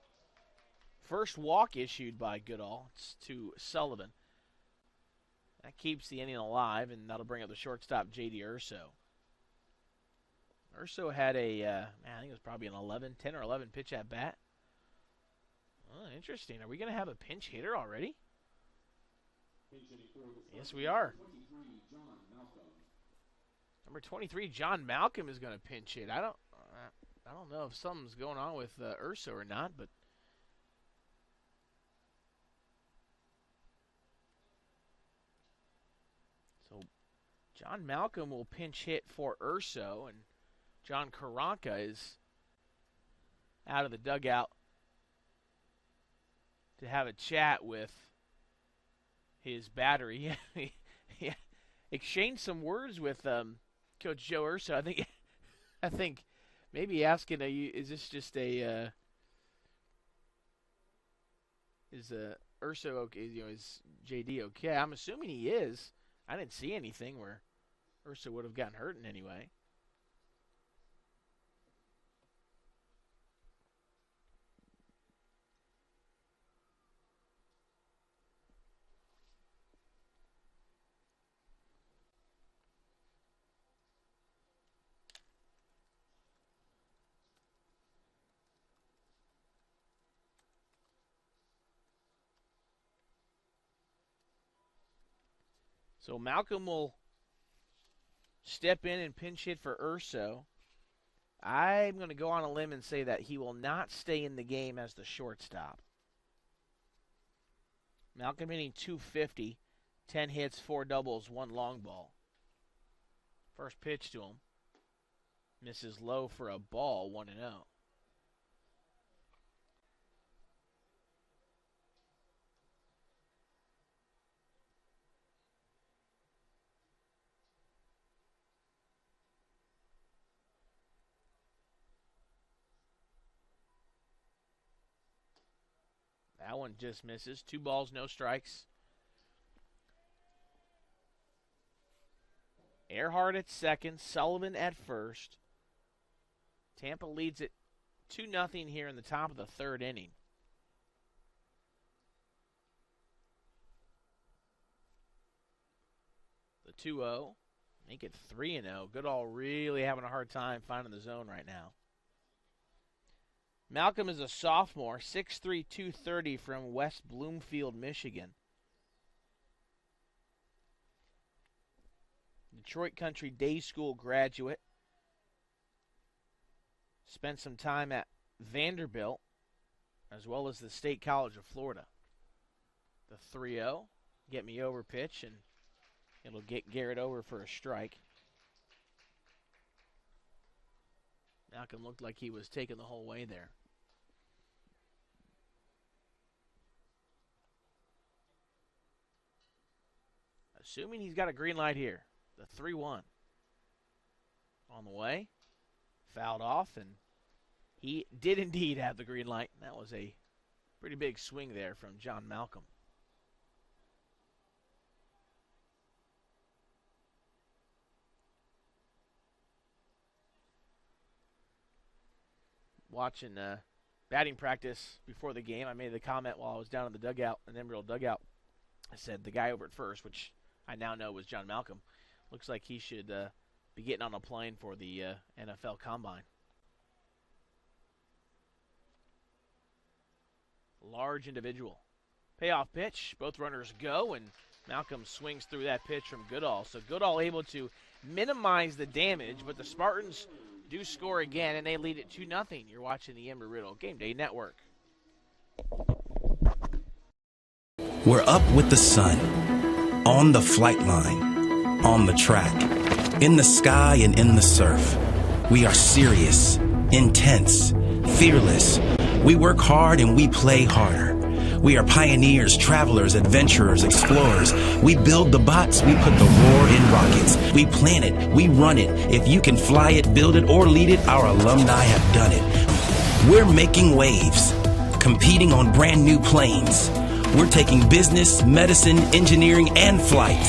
First walk issued by Goodall. It's to Sullivan. That keeps the inning alive, and that'll bring up the shortstop, J.D. Urso. Urso had a, I think it was probably an 10 or 11 pitch at bat. Oh, interesting. Are we going to have a pinch hitter already? Yes, we are. Number 23, John Malcolm is going to pinch hit. I don't know if something's going on with Urso or not, but so John Malcolm will pinch hit for Urso, and John Karanka is out of the dugout to have a chat with his battery. He exchanged some words with Coach Joe Urso. I think maybe asking, is this just a is Urso, is JD okay? I'm assuming he is. I didn't see anything where Urso would have gotten hurt in any way. So Malcolm will step in and pinch hit for Urso. I'm going to go on a limb and say that he will not stay in the game as the shortstop. Malcolm hitting .250, 10 hits, 4 doubles, 1 long ball. First pitch to him. Misses low for a ball, 1-0. That one just misses. 2 balls, no strikes. Earhart at second, Sullivan at first. Tampa leads it 2-0 here in the top of the 3rd inning. The 2-0. Make it 3-0. Goodall really having a hard time finding the zone right now. Malcolm is a sophomore, 6'3", 230 from West Bloomfield, Michigan. Detroit Country Day School graduate. Spent some time at Vanderbilt, as well as the State College of Florida. The 3-0. Get me over pitch, and it'll get Garrett over for a strike. Malcolm looked like he was taking the whole way there. Assuming he's got a green light here. The 3-1. On the way. Fouled off, and he did indeed have the green light. That was a pretty big swing there from John Malcolm. Watching batting practice before the game, I made the comment while I was down in the dugout, an Embry dugout. I said the guy over at first, which I now know was John Malcolm, looks like he should be getting on a plane for the NFL Combine. Large individual. Payoff pitch. Both runners go, and Malcolm swings through that pitch from Goodall. So Goodall able to minimize the damage, but the Spartans do score again, and they lead it 2-0. You're watching the Embry Riddle Game Day Network. We're up with the sun, on the flight line, on the track, in the sky and in the surf. We are serious, intense, fearless. We work hard and we play harder. We are pioneers, travelers, adventurers, explorers. We build the bots, we put the roar in rockets. We plan it, we run it. If you can fly it, build it, or lead it, our alumni have done it. We're making waves, competing on brand new planes. We're taking business, medicine, engineering, and flight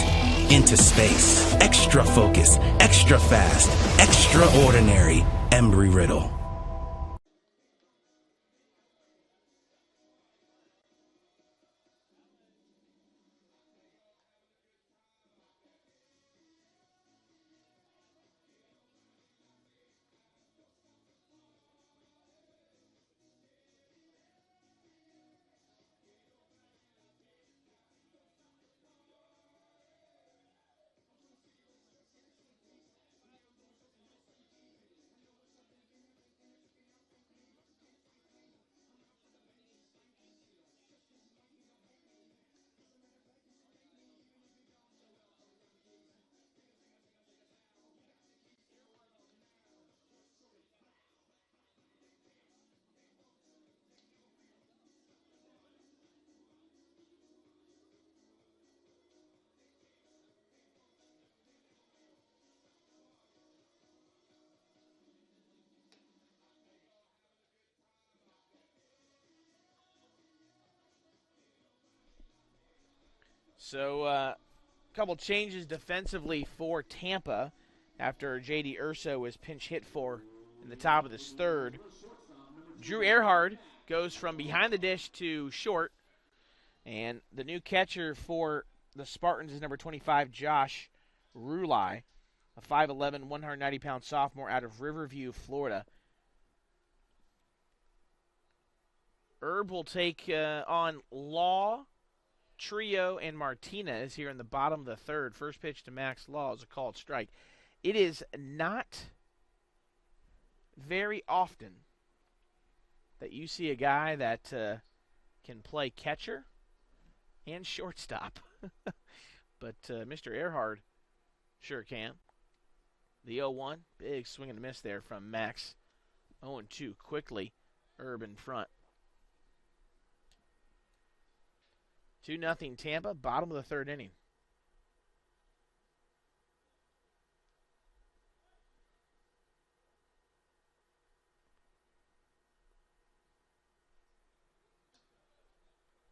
into space. Extra focus, extra fast, extraordinary. Embry Riddle. So a couple changes defensively for Tampa after J.D. Urso was pinch hit for in the top of this third. Drew Earhart goes from behind the dish to short, and the new catcher for the Spartans is number 25, Josh Rulai, a 5'11", 190-pound sophomore out of Riverview, Florida. Herb will take on Law, Trio, and Martinez here in the bottom of the third. First pitch to Max Law is a called strike. It is not very often that you see a guy that can play catcher and shortstop. But Mr. Earhart sure can. The 0-1, big swing and a miss there from Max. 0-2 quickly, Herb in front. 2-0 Tampa, bottom of the third inning.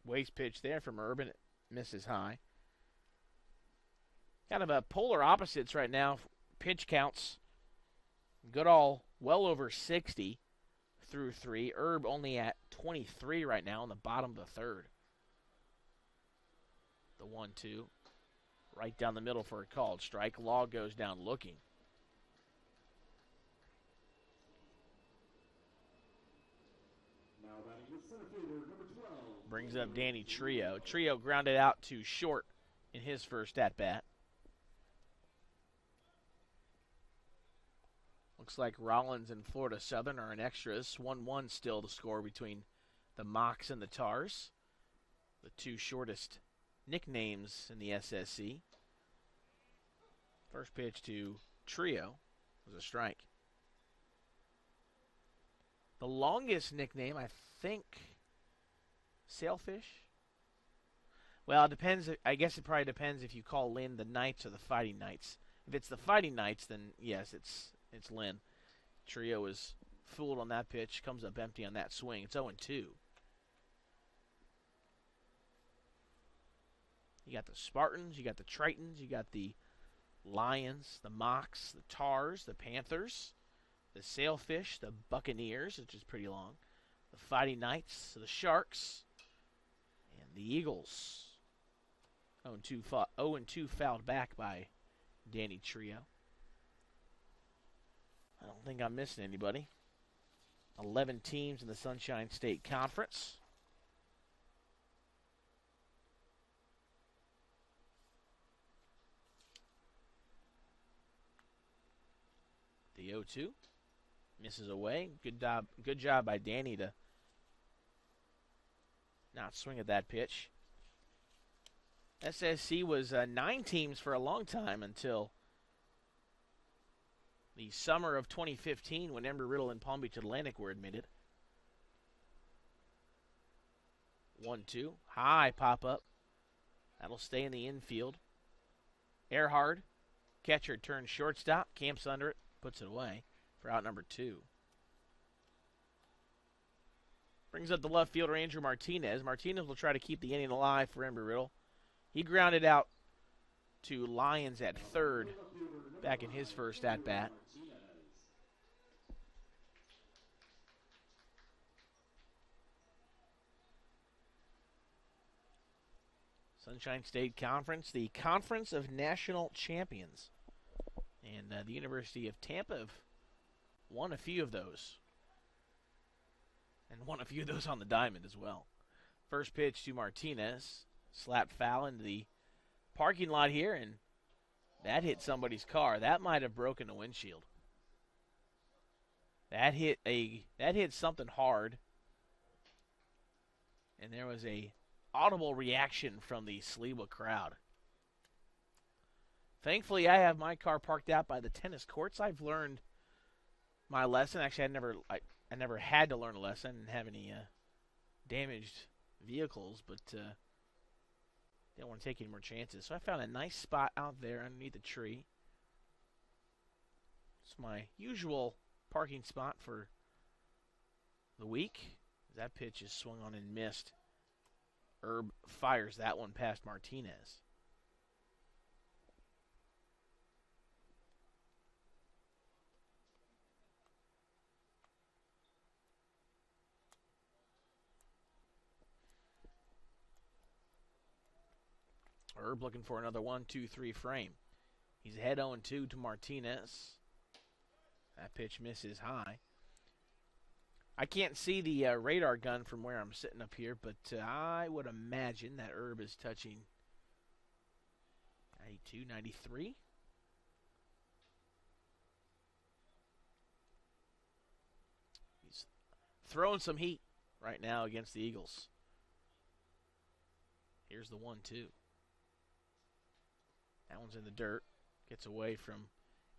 Waste pitch there from Urban. It misses high. Kind of a polar opposites right now. Pitch counts. Goodall well over 60 through 3. Herb only at 23 right now in the bottom of the third. The 1-2. Right down the middle for a called strike. Law goes down looking. Now batting with center fielder number 12. Brings up Danny Trio. Trio grounded out to short in his first at-bat. Looks like Rollins and Florida Southern are in extras. 1-1 still the score between the Mocs and the Tars. The two shortest nicknames in the SSC. First pitch to Trio was a strike. The longest nickname, I think, Sailfish? Well, it depends. I guess it probably depends if you call Lynn the Knights or the Fighting Knights. If it's the Fighting Knights, then yes, it's Lynn. Trio is fooled on that pitch. Comes up empty on that swing. It's 0-2. You got the Spartans. You got the Tritons. You got the Lions, the Mocs, the Tars, the Panthers, the Sailfish, the Buccaneers, which is pretty long, the Fighting Knights, the Sharks, and the Eagles. 0-2 fouled back by Danny Trio. I don't think I'm missing anybody. 11 teams in the Sunshine State Conference. The 0-2 misses away. Good job by Danny to not swing at that pitch. SSC was 9 teams for a long time until the summer of 2015 when Embry, Riddle, and Palm Beach Atlantic were admitted. 1-2. High pop-up. That'll stay in the infield. Earhart, catcher turns shortstop, camps under it, puts it away for out number 2. Brings up the left fielder, Andrew Martinez. Martinez will try to keep the inning alive for Embry Riddle. He grounded out to Lyons at third back in his first at-bat. Sunshine State Conference, the Conference of National Champions. And the University of Tampa have won a few of those. And won a few of those on the diamond as well. First pitch to Martinez. Slapped foul into the parking lot here, and that hit somebody's car. That might have broken the windshield. That hit something hard. And there was a audible reaction from the Sliwa crowd. Thankfully, I have my car parked out by the tennis courts. I've learned my lesson. Actually, I never had to learn a lesson and have any damaged vehicles, but didn't want to take any more chances. So I found a nice spot out there underneath a tree. It's my usual parking spot for the week. That pitch is swung on and missed. Herb fires that one past Martinez. Herb looking for another 1-2-3 frame. He's ahead 0-2 to Martinez. That pitch misses high. I can't see the radar gun from where I'm sitting up here, but I would imagine that Herb is touching 92, 93. He's throwing some heat right now against the Eagles. Here's the 1-2. That one's in the dirt. Gets away from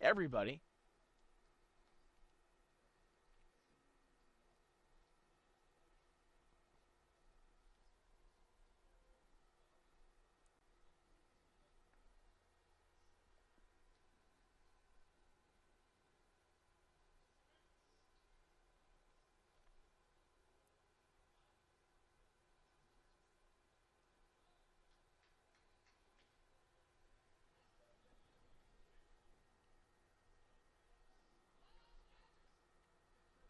everybody.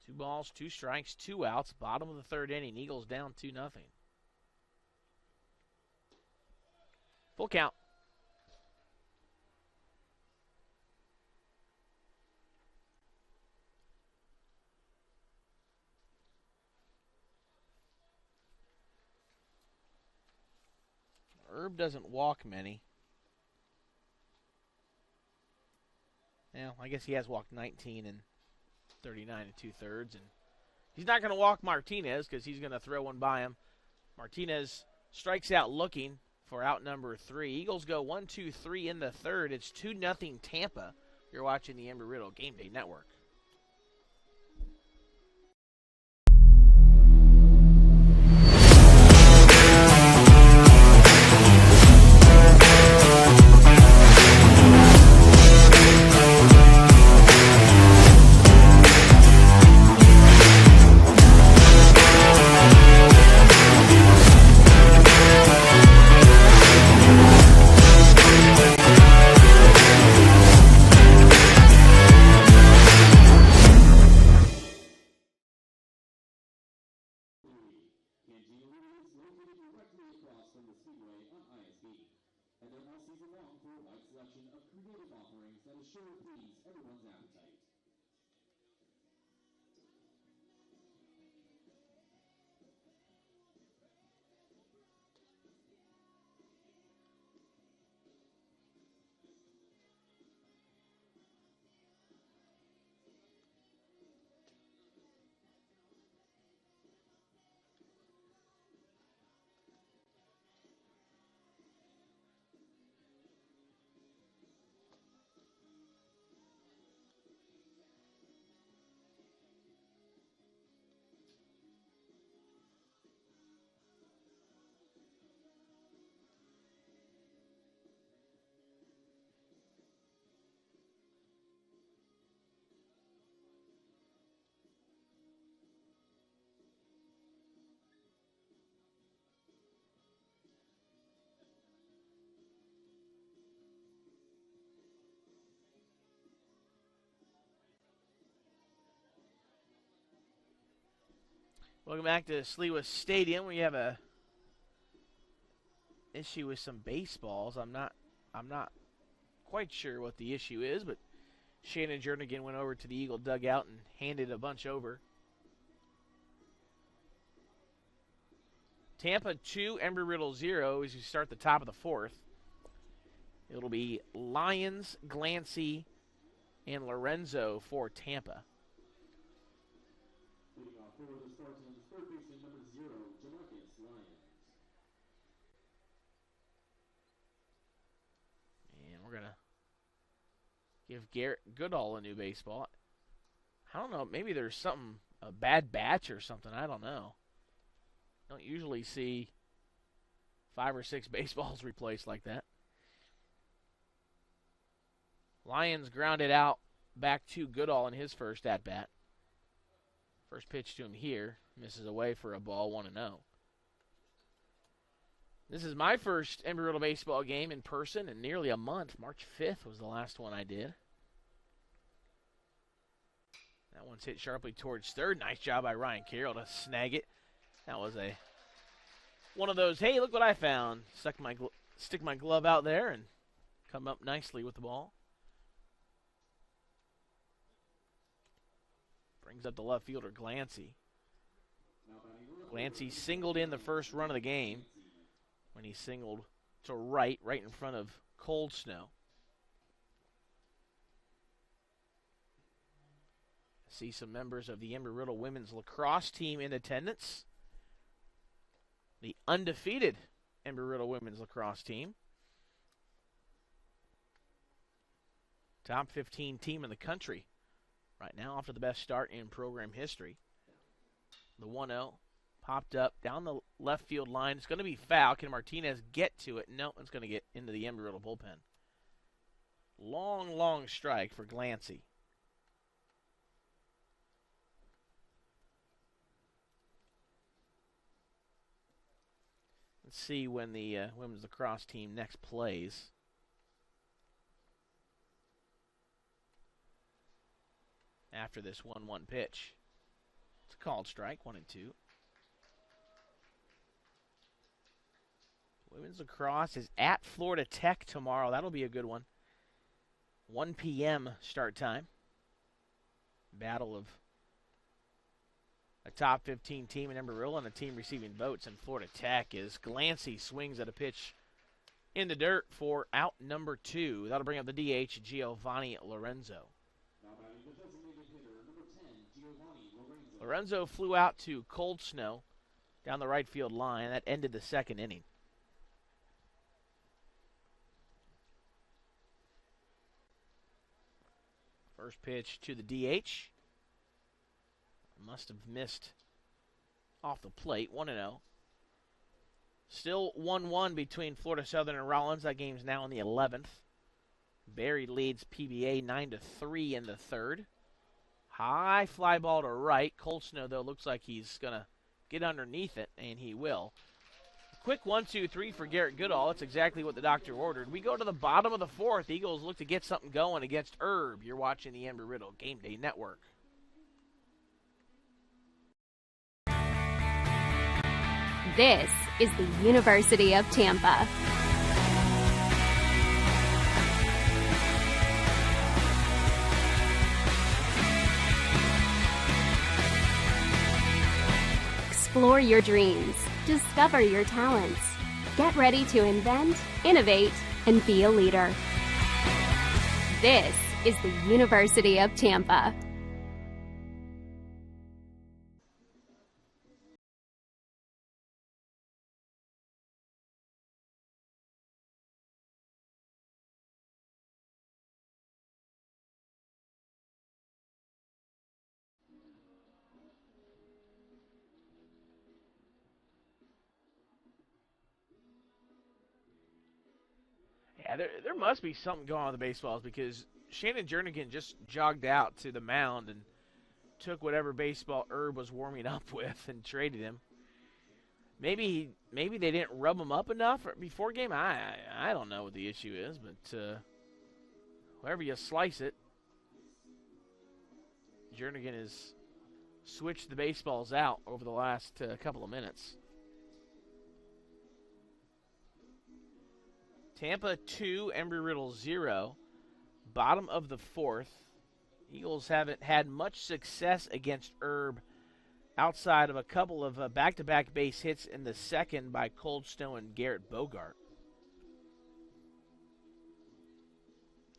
Two balls, 2 strikes, 2 outs. Bottom of the third inning. Eagles down 2-0. Full count. Herb doesn't walk many. Well, I guess he has walked 19 and 39 2/3, and he's not going to walk Martinez because he's going to throw one by him. Martinez strikes out looking for out number 3. Eagles go 1-2-3 in the third. It's 2-0 Tampa. You're watching the Embry Riddle Game Day Network. And they're all season long for a wide selection of creative offerings that is sure to please everyone's appetite. Welcome back to Sliwa Stadium. We have a issue with some baseballs. I'm not quite sure what the issue is, but Shannon Jernigan went over to the Eagle dugout and handed a bunch over. Tampa 2, Embry Riddle 0 as you start the top of the fourth. It'll be Lyons, Glancy, and Lorenzo for Tampa. Leading off for the Spartans, third baseman number 0, Jamarcus Lyons. And we're going to give Garrett Goodall a new baseball. I don't know, maybe there's something, a bad batch or something, I don't know. Don't usually see 5 or 6 baseballs replaced like that. Lyons grounded out back to Goodall in his first at-bat. First pitch to him here. Misses away for a ball, 1-0. This is my first Embry Riddle baseball game in person in nearly a month. March 5th was the last one I did. That one's hit sharply towards third. Nice job by Ryan Carroll to snag it. That was one of those, hey, look what I found. Stuck my stick my glove out there and come up nicely with the ball. Brings up the left fielder, Glancy. Glancy singled in the first run of the game when he singled to right in front of Cold Snow. See some members of the Embry Riddle women's lacrosse team in attendance. The undefeated Embry Riddle women's lacrosse team. Top 15 team in the country right now, off to the best start in program history. The 1-0 popped up down the left field line. It's going to be foul. Can Martinez get to it? No, it's going to get into the Embry Riddle bullpen. Long strike for Glancy. Let's see when the women's lacrosse team next plays. After this 1-1 pitch. It's a called strike, 1-2. Women's lacrosse is at Florida Tech tomorrow. That'll be a good one. 1 p.m. start time. Battle of a top 15 team in Embry Riddle and a team receiving votes. And Florida Tech is Glancy swings at a pitch in the dirt for out number 2. That'll bring up the DH, Giovanni Lorenzo. Lorenzo flew out to Cold Snow down the right field line. That ended the second inning. First pitch to the DH. Must have missed off the plate. 1-0. Still 1-1 between Florida Southern and Rollins. That game's now in the 11th. Barry leads PBA 9-3 in the third. High fly ball to right. Cold Snow, though, looks like he's going to get underneath it, and he will. Quick 1-2-3 for Garrett Goodall. That's exactly what the doctor ordered. We go to the bottom of the fourth. Eagles look to get something going against Herb. You're watching the Embry Riddle Game Day Network. This is the University of Tampa. Explore your dreams. Discover your talents. Get ready to invent, innovate, and be a leader. This is the University of Tampa. Yeah, there must be something going on with the baseballs because Shannon Jernigan just jogged out to the mound and took whatever baseball Herb was warming up with and traded him. Maybe they didn't rub him up enough before game. I don't know what the issue is, but however you slice it, Jernigan has switched the baseballs out over the last couple of minutes. Tampa 2, Embry Riddle 0. Bottom of the fourth. Eagles haven't had much success against Herb outside of a couple of back-to-back base hits in the second by Cold Snow and Garrett Bogart.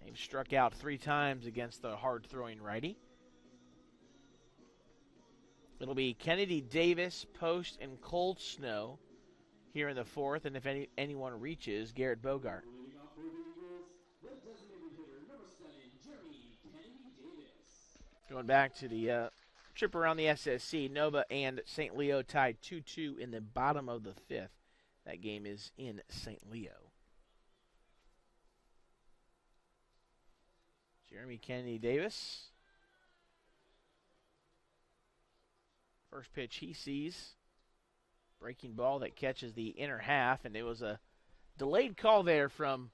They've struck out 3 times against the hard-throwing righty. It'll be Kennedy Davis, Post, and Cold Snow here in the fourth, and if anyone reaches, Garrett Bogart. Going back to the trip around the SSC, Nova and St. Leo tied 2-2 in the bottom of the fifth. That game is in St. Leo. Jeremy Kennedy Davis. First pitch he sees. Breaking ball that catches the inner half, and it was a delayed call there from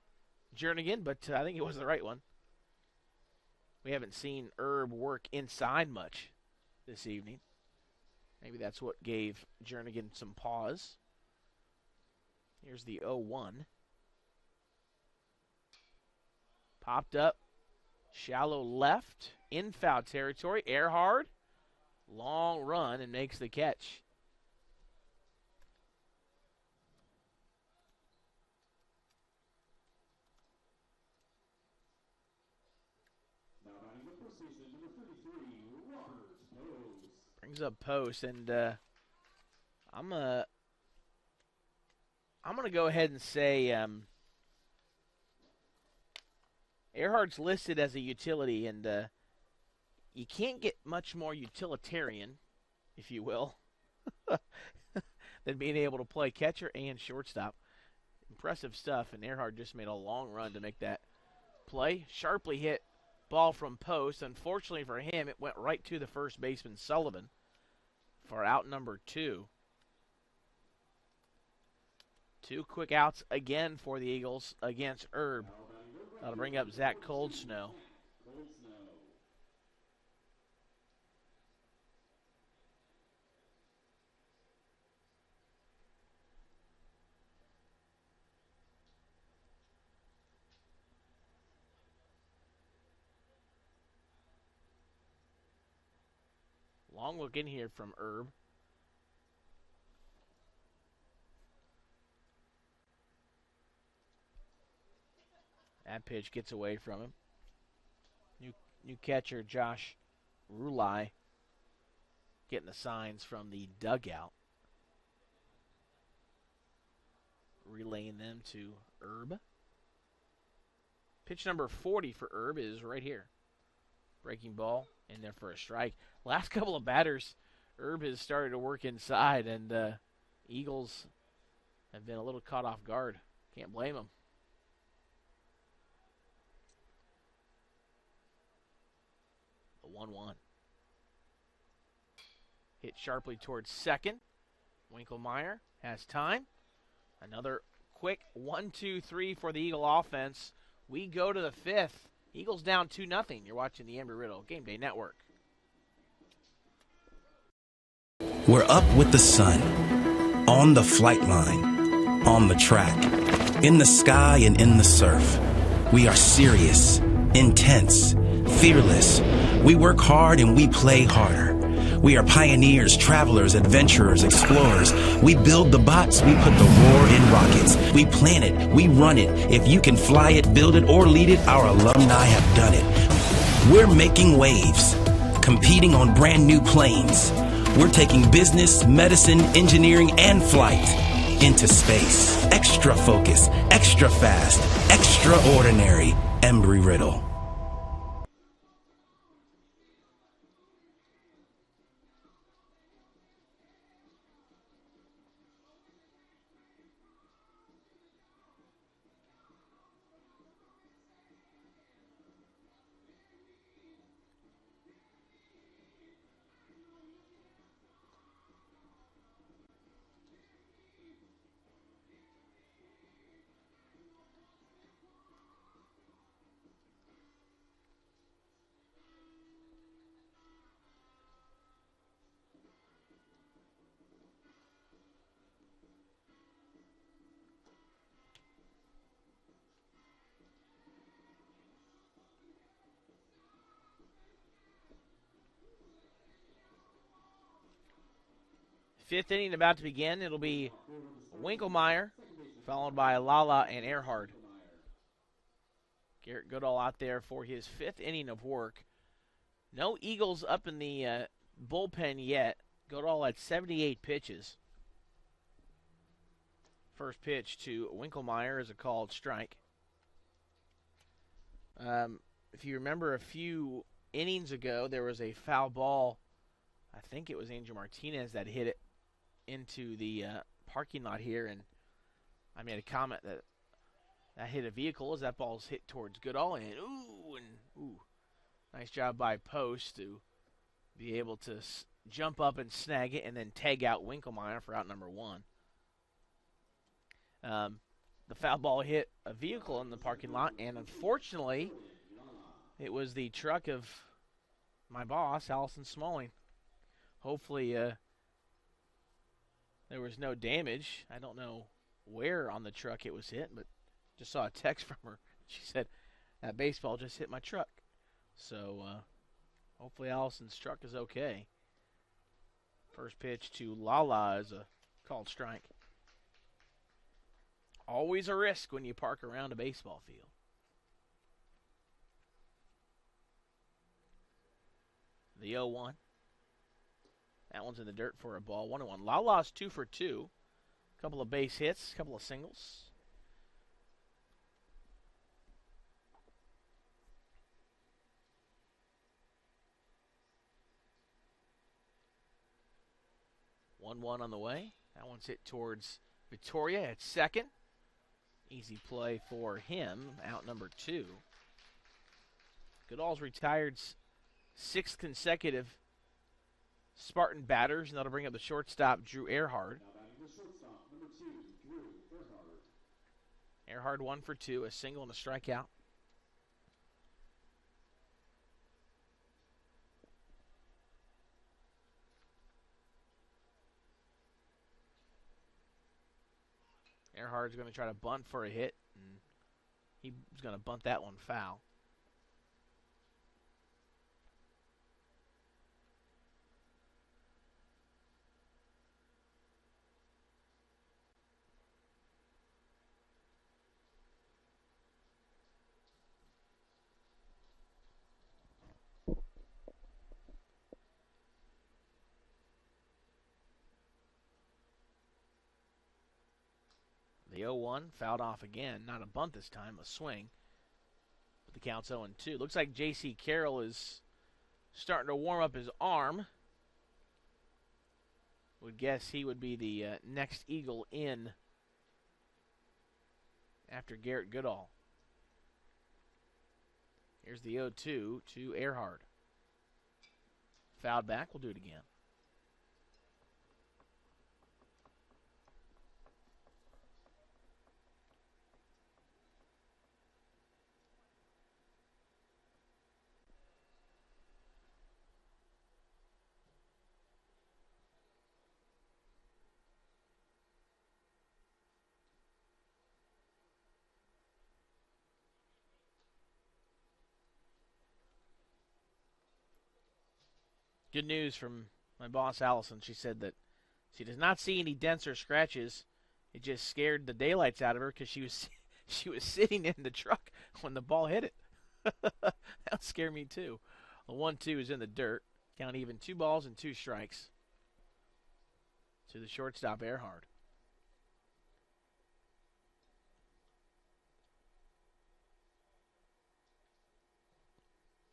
Jernigan, but I think it was the right one. We haven't seen Herb work inside much this evening. Maybe that's what gave Jernigan some pause. Here's the 0-1. Popped up, shallow left, in foul territory. Earhard, long run, and makes the catch. Brings up Post, and I'm gonna go ahead and say Earhart's listed as a utility, and you can't get much more utilitarian, if you will, than being able to play catcher and shortstop. Impressive stuff, and Earhart just made a long run to make that play. Sharply hit ball from Post. Unfortunately for him, it went right to the first baseman, Sullivan, for out number 2. 2 quick outs again for the Eagles against Herb. That'll bring up Zach Coldsnow. Long look in here from Herb. That pitch gets away from him. New catcher Josh Rulai getting the signs from the dugout. Relaying them to Herb. Pitch number 40 for Herb is right here. Breaking ball in there for a strike. Last couple of batters, Herb has started to work inside, and Eagles have been a little caught off guard. Can't blame them. The 1-1. Hit sharply towards second. Winkelmeyer has time. Another quick 1-2-3 for the Eagle offense. We go to the 5th. Eagles down 2-0. You're watching the Embry Riddle Game Day Network. We're up with the sun, on the flight line, on the track, in the sky and in the surf. We are serious, intense, fearless. We work hard and we play harder. We are pioneers, travelers, adventurers, explorers. We build the bots, we put the war in rockets. We plan it, we run it. If you can fly it, build it, or lead it, our alumni have done it. We're making waves, competing on brand new planes. We're taking business, medicine, engineering, and flight into space. Extra focus, extra fast, extraordinary. Embry Riddle. Fifth inning about to begin. It'll be Winkelmeyer, followed by Lala and Earhard. Garrett Goodall out there for his 5th inning of work. No Eagles up in the bullpen yet. Goodall at 78 pitches. First pitch to Winkelmeyer is a called strike. If you remember a few innings ago, there was a foul ball. I think it was Angel Martinez that hit it into the parking lot here, and I made a comment that hit a vehicle as that ball's hit towards Goodall, and ooh, nice job by Post to be able to jump up and snag it and then tag out Winkelmeyer for out number 1. The foul ball hit a vehicle in the parking lot, and unfortunately, it was the truck of my boss, Allison Smalling. Hopefully, there was no damage. I don't know where on the truck it was hit, but just saw a text from her. She said, That baseball just hit my truck. So hopefully Allison's truck is okay. First pitch to Lala is a called strike. Always a risk when you park around a baseball field. The 0-1. That one's in the dirt for a ball. 1-1. Lala's 2 for 2. A couple of base hits, a couple of singles. One on the way. That one's hit towards Victoria at second. Easy play for him. Out number 2. Goodall's retired 6th consecutive Spartan batters, and that'll bring up the shortstop, Drew Earhart. Now batting the shortstop, number 2, Drew Earhart. Earhart 1 for 2, a single and a strikeout. Earhart's going to try to bunt for a hit, and he's going to bunt that one foul. The 0-1 fouled off again. Not a bunt this time, a swing. But the count's 0-2. Looks like J.C. Carroll is starting to warm up his arm. Would guess he would be the next Eagle in after Garrett Goodall. Here's the 0-2 to Earhart. Fouled back. We'll do it again. Good news from my boss, Allison. She said that she does not see any dents or scratches. It just scared the daylights out of her because she was sitting in the truck when the ball hit it. That scared me too. The 1-2 is in the dirt. Count even, 2 balls and 2 strikes to the shortstop, Earhart.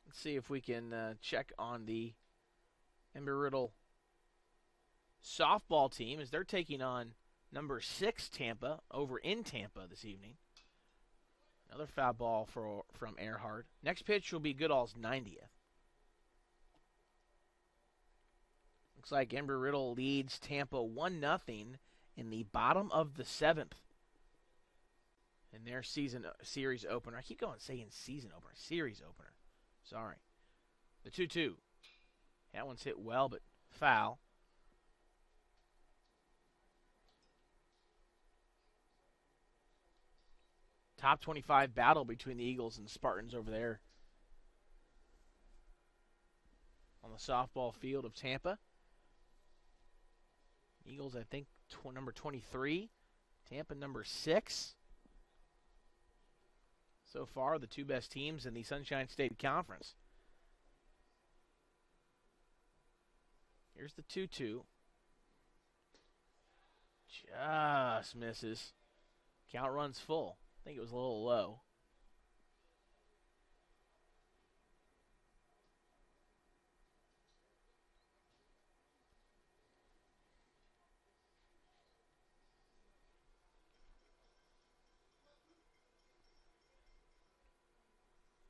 Let's see if we can check on the Embry Riddle softball team as they're taking on number 6 Tampa over in Tampa this evening. Another foul ball from Earhart. Next pitch will be Goodall's 90th. Looks like Embry Riddle leads Tampa 1-0 in the bottom of the 7th in their series opener. I keep going saying season opener, series opener. Sorry. The 2-2. That one's hit well, but foul. Top 25 battle between the Eagles and Spartans over there on the softball field of Tampa. Eagles, I think, number 23. Tampa, number 6. So far, the 2 best teams in the Sunshine State Conference. Here's the 2-2. Just misses. Count runs full. I think it was a little low.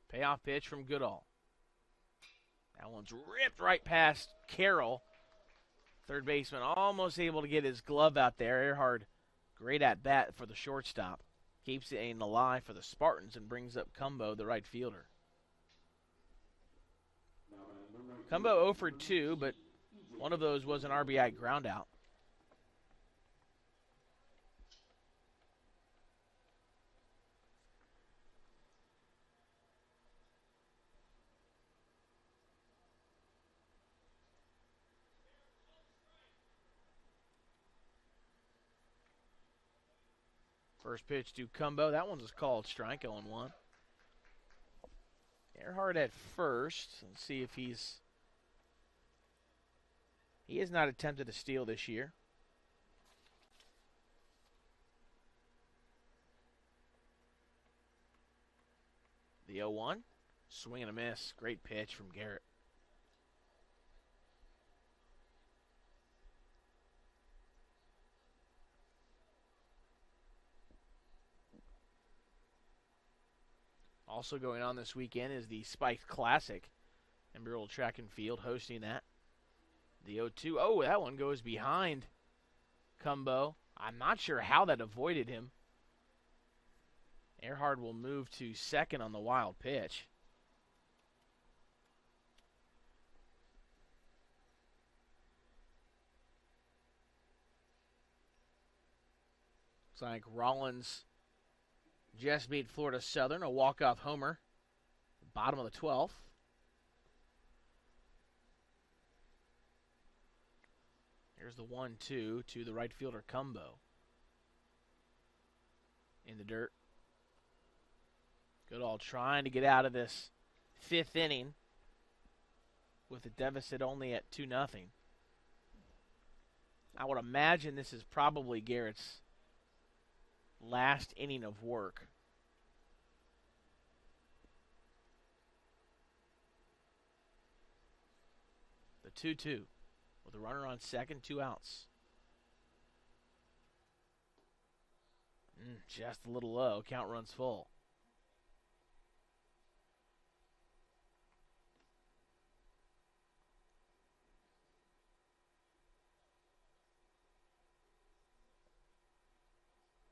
Payoff pitch from Goodall. That one's ripped right past Carroll. Third baseman almost able to get his glove out there. Earhart, great at bat for the shortstop. Keeps it in the lie for the Spartans and brings up Cumbo, the right fielder. Cumbo 0 for 2, but one of those was an RBI groundout. First pitch to Cumbo. That one's called strike, 0-1. Earhart at first. Let's see if he has not attempted a steal this year. The 0-1. Swing and a miss. Great pitch from Garrett. Also going on this weekend is the Spiked Classic. Embry Track and Field hosting that. The 0-2. Oh, that one goes behind Cumbo. I'm not sure how that avoided him. Earhart will move to second on the wild pitch. Looks like Rollins just beat Florida Southern, a walk-off homer. Bottom of the 12th. Here's the 1-2 to the right fielder, Cumbo. In the dirt. Goodall trying to get out of this 5th inning with the deficit only at 2-0. I would imagine this is probably Garrett's last inning of work. The 2-2 with a runner on second, 2 outs. Just a little low. Count runs full.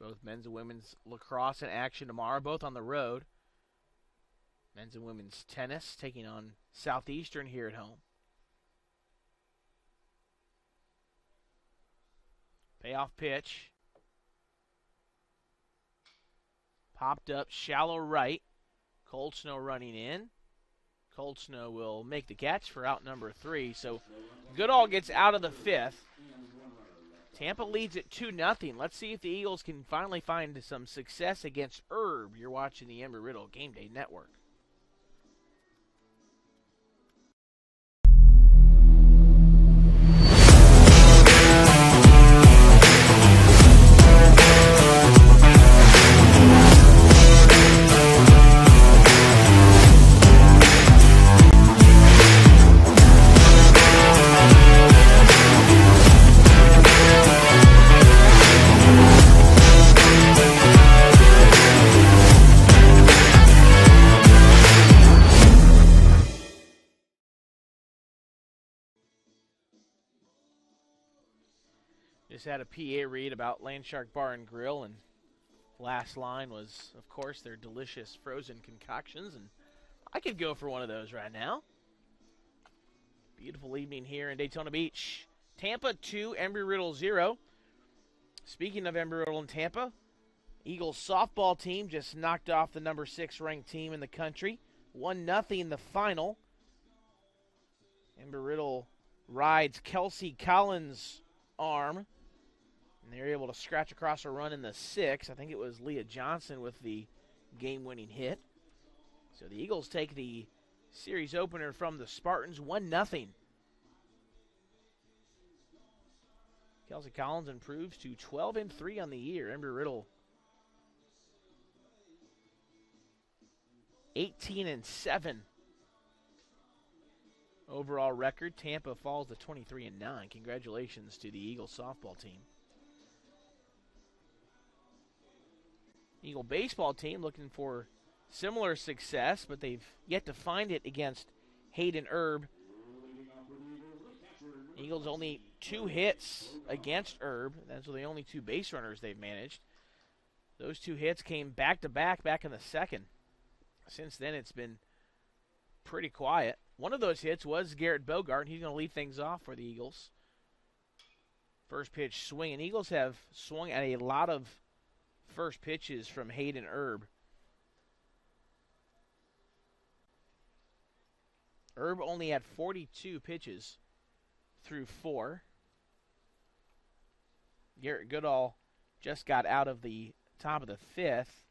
Both men's and women's lacrosse in action tomorrow, both on the road. Men's and women's tennis taking on Southeastern here at home. Payoff pitch. Popped up, shallow right. Cold Snow running in. Cold Snow will make the catch for out number 3. So Goodall gets out of the 5th. Tampa leads at 2-0. Let's see if the Eagles can finally find some success against Herb. You're watching the Embry Riddle Game Day Network. Just had a PA read about Landshark Bar and Grill, and last line was, of course, their delicious frozen concoctions, and I could go for one of those right now. Beautiful evening here in Daytona Beach. Tampa 2, Embry Riddle 0. Speaking of Embry Riddle and Tampa, Eagles softball team just knocked off the number 6 ranked team in the country. 1-0 the final. Embry Riddle rides Kelsey Collins' arm. And they were able to scratch across a run in the 6th. I think it was Leah Johnson with the game-winning hit. So the Eagles take the series opener from the Spartans, 1-0. Kelsey Collins improves to 12-3 on the year. Embry Riddle 18-7. Overall record, Tampa falls to 23-9. Congratulations to the Eagles softball team. Eagle baseball team looking for similar success, but they've yet to find it against Hayden Herb. Eagles only 2 hits against Herb. Those are the only 2 base runners they've managed. Those 2 hits came back-to-back back in the 2nd. Since then, it's been pretty quiet. One of those hits was Garrett Bogart, and he's going to lead things off for the Eagles. First pitch swing, and Eagles have swung at a lot of first pitches from Hayden Herb. Herb only had 42 pitches through 4. Garrett Goodall just got out of the top of the fifth.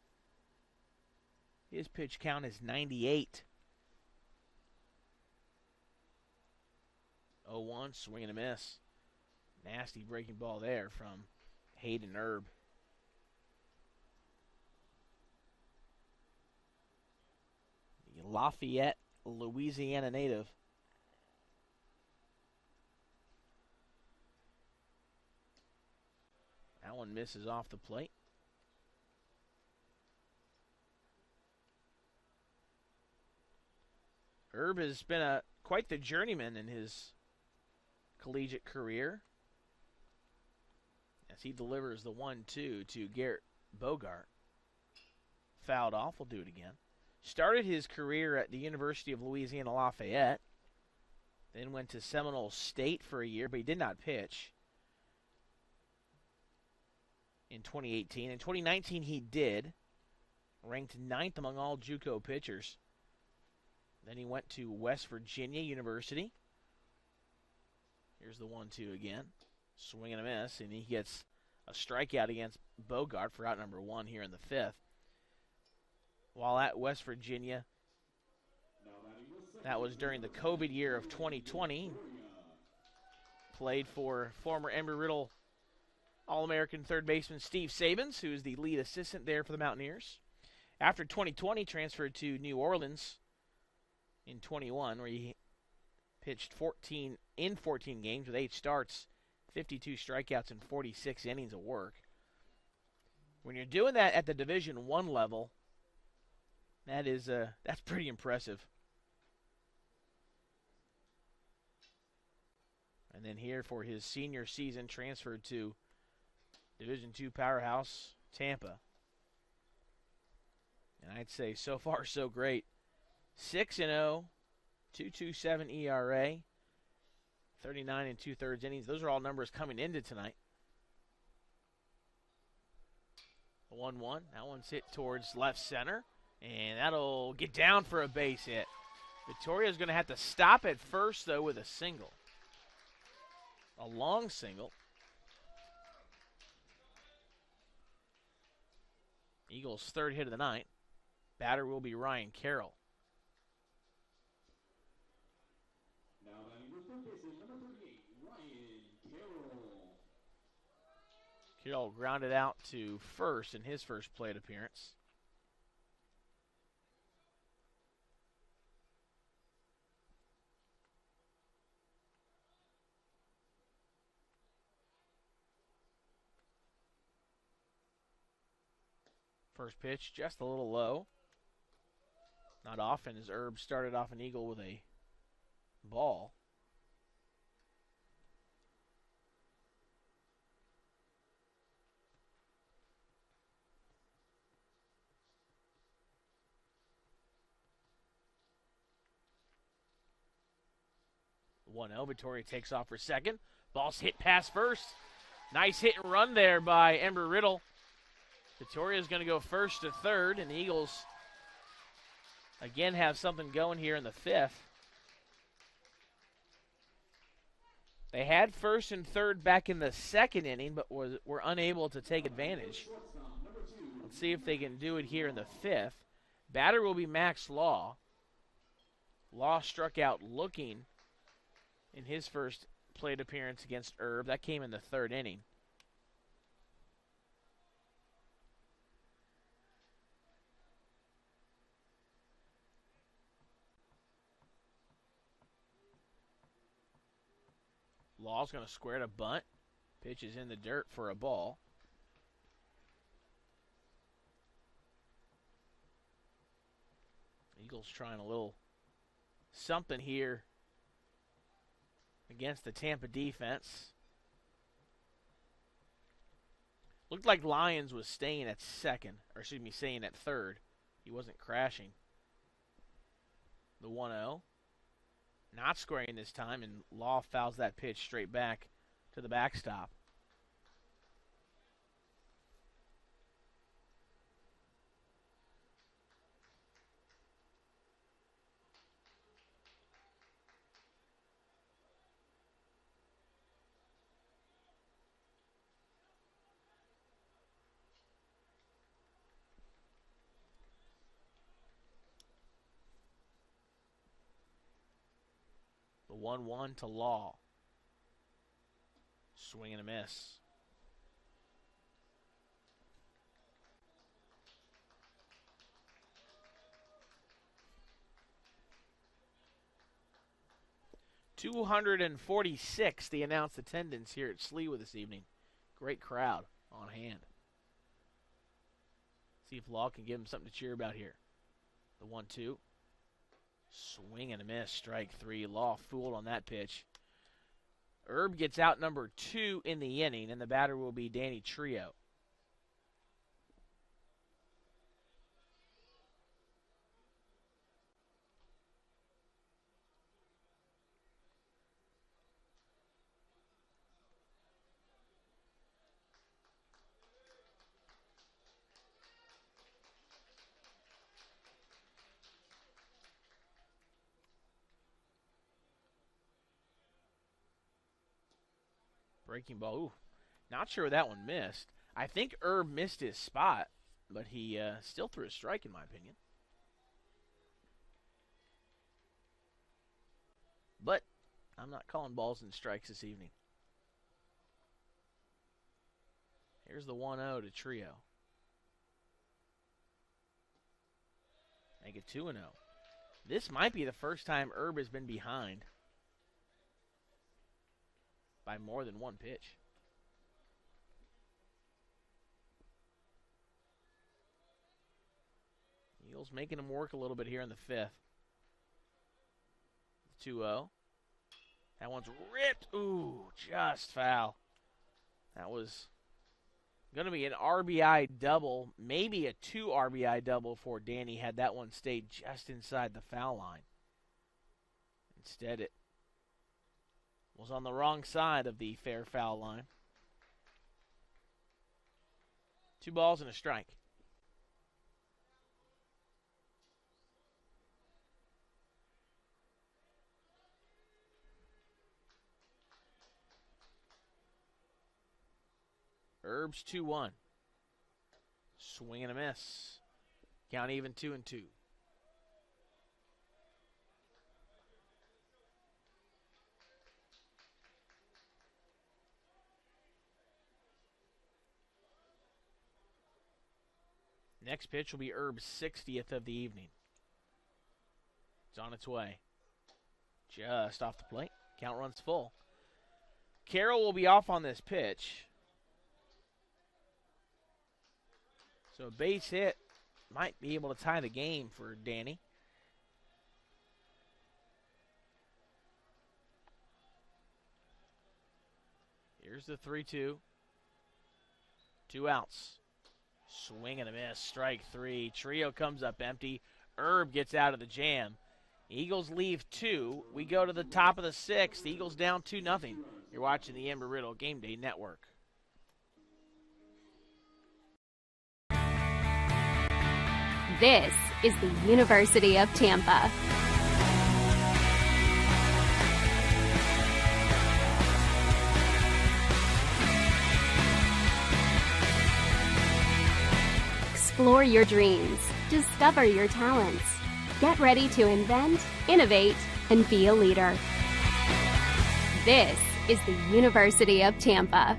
His pitch count is 98. 0-1, swing and a miss. Nasty breaking ball there from Hayden Erb. The Lafayette, Louisiana native. That one misses off the plate. Erb has been quite the journeyman in his collegiate career as he delivers the 1-2 to Garrett Bogart. Fouled off. We'll do it again. Started his career at the University of Louisiana Lafayette. Then went to Seminole State for a year, but he did not pitch in 2018. In 2019, he did. Ranked 9th among all JUCO pitchers. Then he went to West Virginia University. Here's the 1-2 again. Swing and a miss, and he gets a strikeout against Bogart for out number 1 here in the 5th. While at West Virginia, that was during the COVID year of 2020. Played for former Embry Riddle All-American third baseman Steve Sabins, who is the lead assistant there for the Mountaineers. After 2020, transferred to New Orleans in 21, where he pitched 14 games with 8 starts, 52 strikeouts, and 46 innings of work. When you're doing that at the Division I level, that's pretty impressive. And then here for his senior season, transferred to Division II powerhouse Tampa. And I'd say so far so great. 6-0, 2.27 ERA, 39 2/3 innings. Those are all numbers coming into tonight. 1-1. That one's hit towards left center, and that'll get down for a base hit. Victoria's going to have to stop at first, though, with a single. A long single. Eagles' third hit of the night. Batter will be Ryan Carroll. Now batting with third baseman number 38, Ryan Carroll. Carroll grounded out to first in his first plate appearance. First pitch just a little low. Not often as Erb started off an Eagle with a ball. One Victoria takes off for second. Ball's hit past first. Nice hit and run there by Embry Riddle. Victoria's going to go first to third, and the Eagles again have something going here in the 5th. They had first and third back in the 2nd inning, but were unable to take advantage. Let's see if they can do it here in the 5th. Batter will be Max Law. Law struck out looking in his first plate appearance against Erb. That came in the 3rd inning. Law's going to square to bunt. Pitch is in the dirt for a ball. Eagles trying a little something here against the Tampa defense. Looked like Lyons was staying at staying at third. He wasn't crashing. The 1-0. Not squaring this time, and Law fouls that pitch straight back to the backstop. 1-1 to Law. Swing and a miss. .246 the announced attendance here at Sliwa this evening. Great crowd on hand. See if Law can give him something to cheer about here. The 1-2. Swing and a miss. Strike 3. Law fooled on that pitch. Herb gets out number 2 in the inning, and the batter will be Danny Trio. Breaking ball. Ooh, not sure that one missed. I think Herb missed his spot, but he still threw a strike in my opinion. But I'm not calling balls and strikes this evening. Here's the 1-0 to Trio. Make it 2-0. This might be the first time Herb has been behind by more than one pitch. Eagles making him work a little bit here in the 5th. 2-0. That one's ripped. Ooh, just foul. That was going to be an RBI double, maybe a 2 RBI double for Danny had that one stayed just inside the foul line. Instead, it was on the wrong side of the fair foul line. 2 balls and a strike. Herb's 2-1. Swing and a miss. Count even 2-2. Next pitch will be Herb's 60th of the evening. It's on its way. Just off the plate. Count runs full. Carroll will be off on this pitch. So a base hit might be able to tie the game for Danny. Here's the 3-2. 2 outs. Swing and a miss. Strike 3. Trio comes up empty. Herb gets out of the jam. Eagles leave 2. We go to the top of the 6th. Eagles down 2-0. You're watching the Embry Riddle Game Day Network. This is the University of Tampa. Explore your dreams. Discover your talents. Get ready to invent, innovate, and be a leader. This is the University of Tampa.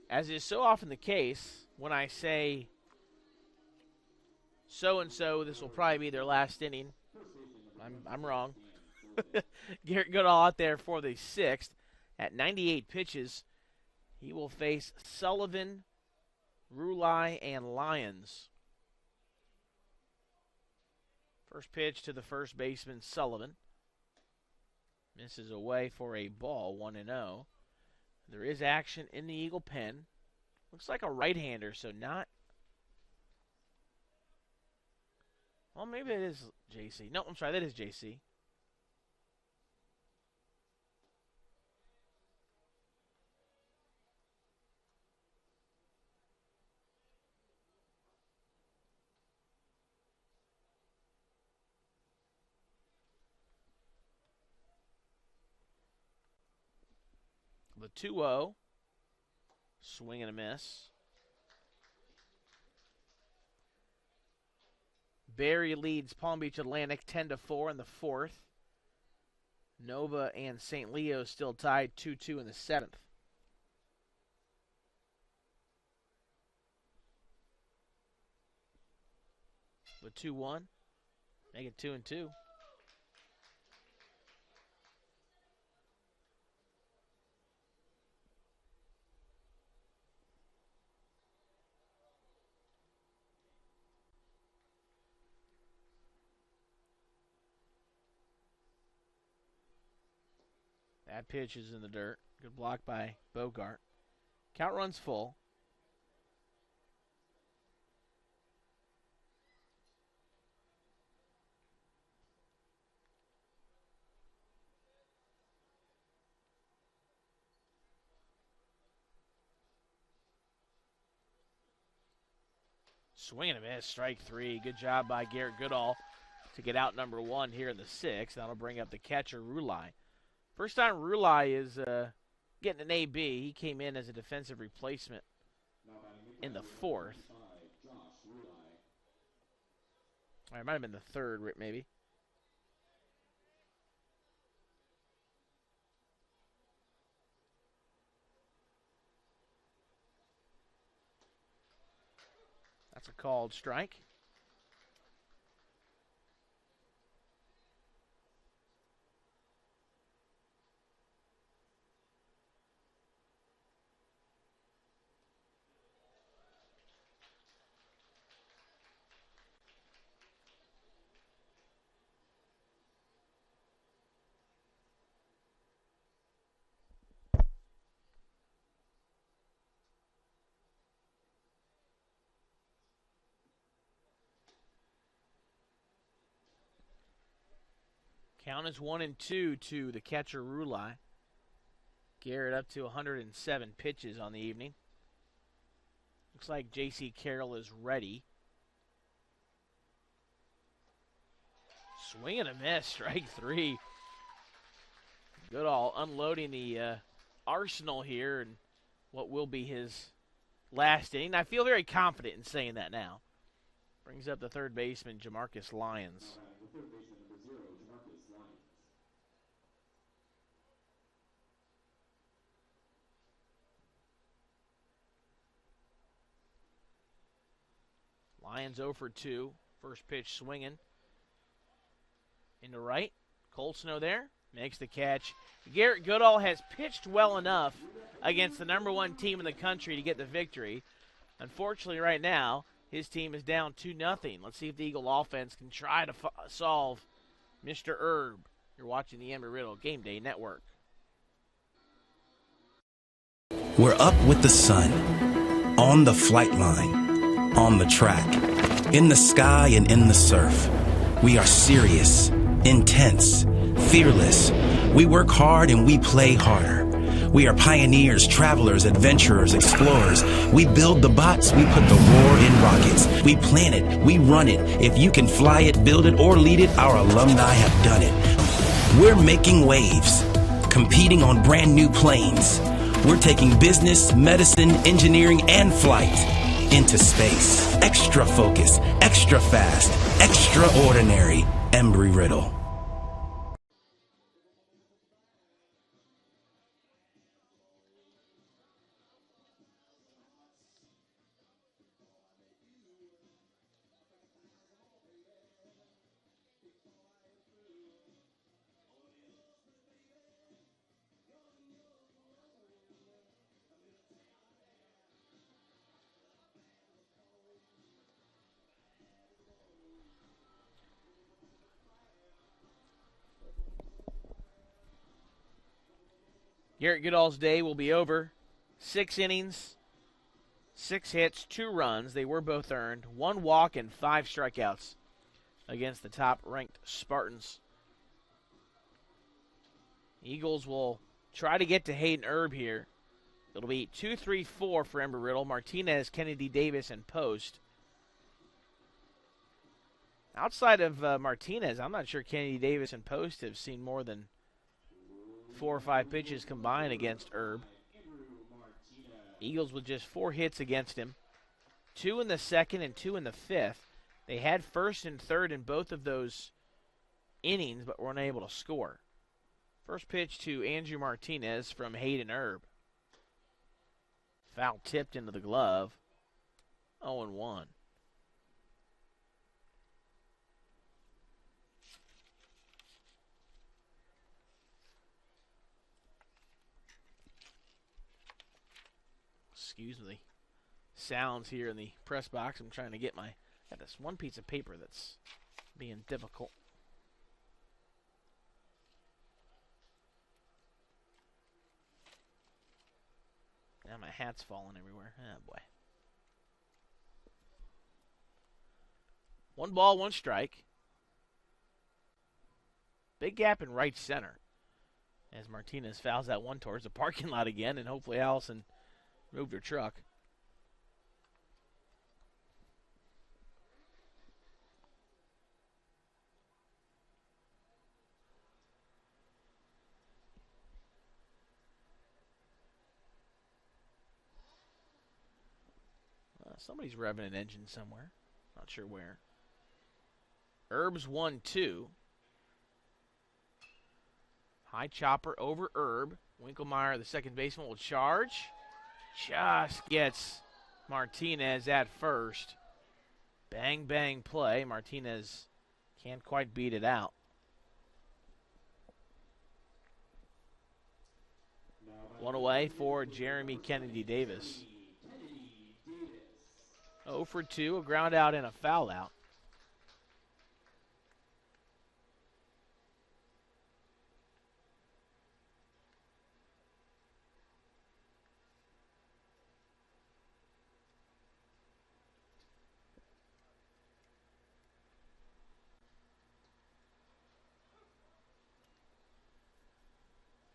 As is so often the case, when I say so-and-so, this will probably be their last inning, I'm wrong. Garrett Goodall out there for the 6th. At 98 pitches, he will face Sullivan, Rulai, and Lyons. First pitch to the first baseman, Sullivan. Misses away for a ball, 1-0. There is action in the Eagle pen. Looks like a right-hander, so not... Well, maybe it is JC. No, I'm sorry, that is JC. The 2-0. Swing and a miss. Barry leads Palm Beach Atlantic 10-4 in the fourth. Nova and St. Leo still tied 2-2 in the seventh. The 2-1. Make it 2-2. That pitch is in the dirt. Good block by Bogart. Count runs full. Swing and a miss, strike three. Good job by Garrett Goodall to get out number one here in the sixth. That'll bring up the catcher, Rulai. First time Rulai is getting an AB. He came in as a defensive replacement in the fourth. Or it might have been the third, maybe. That's a called strike. Count is 1-2 to the catcher, Rulai. Garrett up to 107 pitches on the evening. Looks like J.C. Carroll is ready. Swing and a miss, strike three. Goodall unloading the arsenal here and what will be his last inning. I feel very confident in saying that now. Brings up the third baseman, Jamarcus Lyons. Lyons 0 for 2. First pitch swinging. Into right. Cole Snow there. Makes the catch. Garrett Goodall has pitched well enough against the number one team in the country to get the victory. Unfortunately, right now, his team is down 2-0. Let's see if the Eagle offense can try to solve Mr. Herb. You're watching the Embry Riddle Game Day Network. We're up with the sun, on the flight line, on the track, in the sky and in the surf. We are serious, intense, fearless. We work hard and we play harder. We are pioneers, travelers, adventurers, explorers. We build the bots, we put the war in rockets. We plan it, we run it. If you can fly it, build it, or lead it, our alumni have done it. We're making waves, competing on brand new planes. We're taking business, medicine, engineering, and flight into space. Extra focus, extra fast, extraordinary. Embry Riddle. Garrett Goodall's day will be over. 6 innings, 6 hits, 2 runs. They were both earned. 1 walk and 5 strikeouts against the top-ranked Spartans. Eagles will try to get to Hayden Erb here. It'll be 2-3-4 for Embry Riddle. Martinez, Kennedy Davis, and Post. Outside of Martinez, I'm not sure Kennedy Davis and Post have seen more than 4 or 5 pitches combined against Erb. Eagles with just 4 hits against him. 2 in the second and 2 in the fifth. They had first and third in both of those innings, but were unable to score. First pitch to Andrew Martinez from Hayden Erb. Foul tipped into the glove. 0-1. Excuse me. Sounds here in the press box. I'm trying to get my... I got this one piece of paper that's being difficult. Now my hat's falling everywhere. Oh, boy. 1 ball, 1 strike. Big gap in right center. As Martinez fouls that one towards the parking lot again, and hopefully Allison moved her truck. Somebody's revving an engine somewhere. Not sure where. Erb's 1-2. High chopper over Erb. Winkelmeyer, the second baseman, will charge. Just gets Martinez at first. Bang, bang play. Martinez can't quite beat it out. One away for Jeremy Kennedy Davis. 0 for 2, a ground out and a foul out.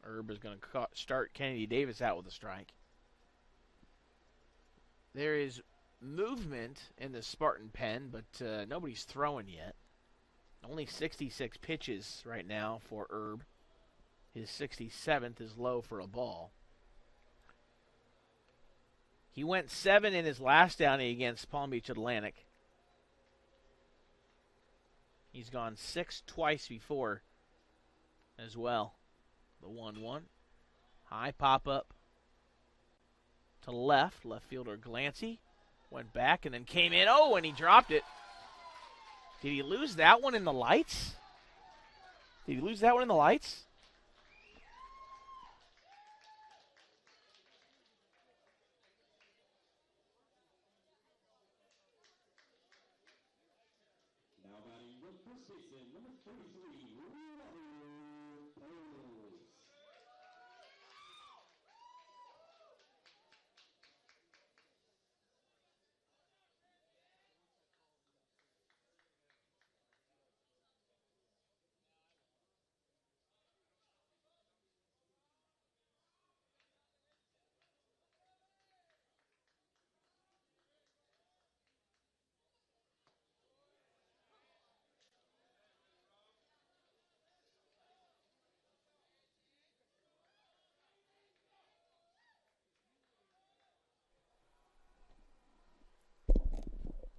Erb is going to start Kennedy Davis out with a strike. There is movement in the Spartan pen, but nobody's throwing yet. Only 66 pitches right now for Erb. His 67th is low for a ball. He went 7 in his last outing against Palm Beach Atlantic. He's gone 6 twice before as well. The 1-1. High pop-up to left. Left fielder Glancy went back and then came in. Oh, and he dropped it. Did he lose that one in the lights? Did he lose that one in the lights? Now batting with first baseman, number 33,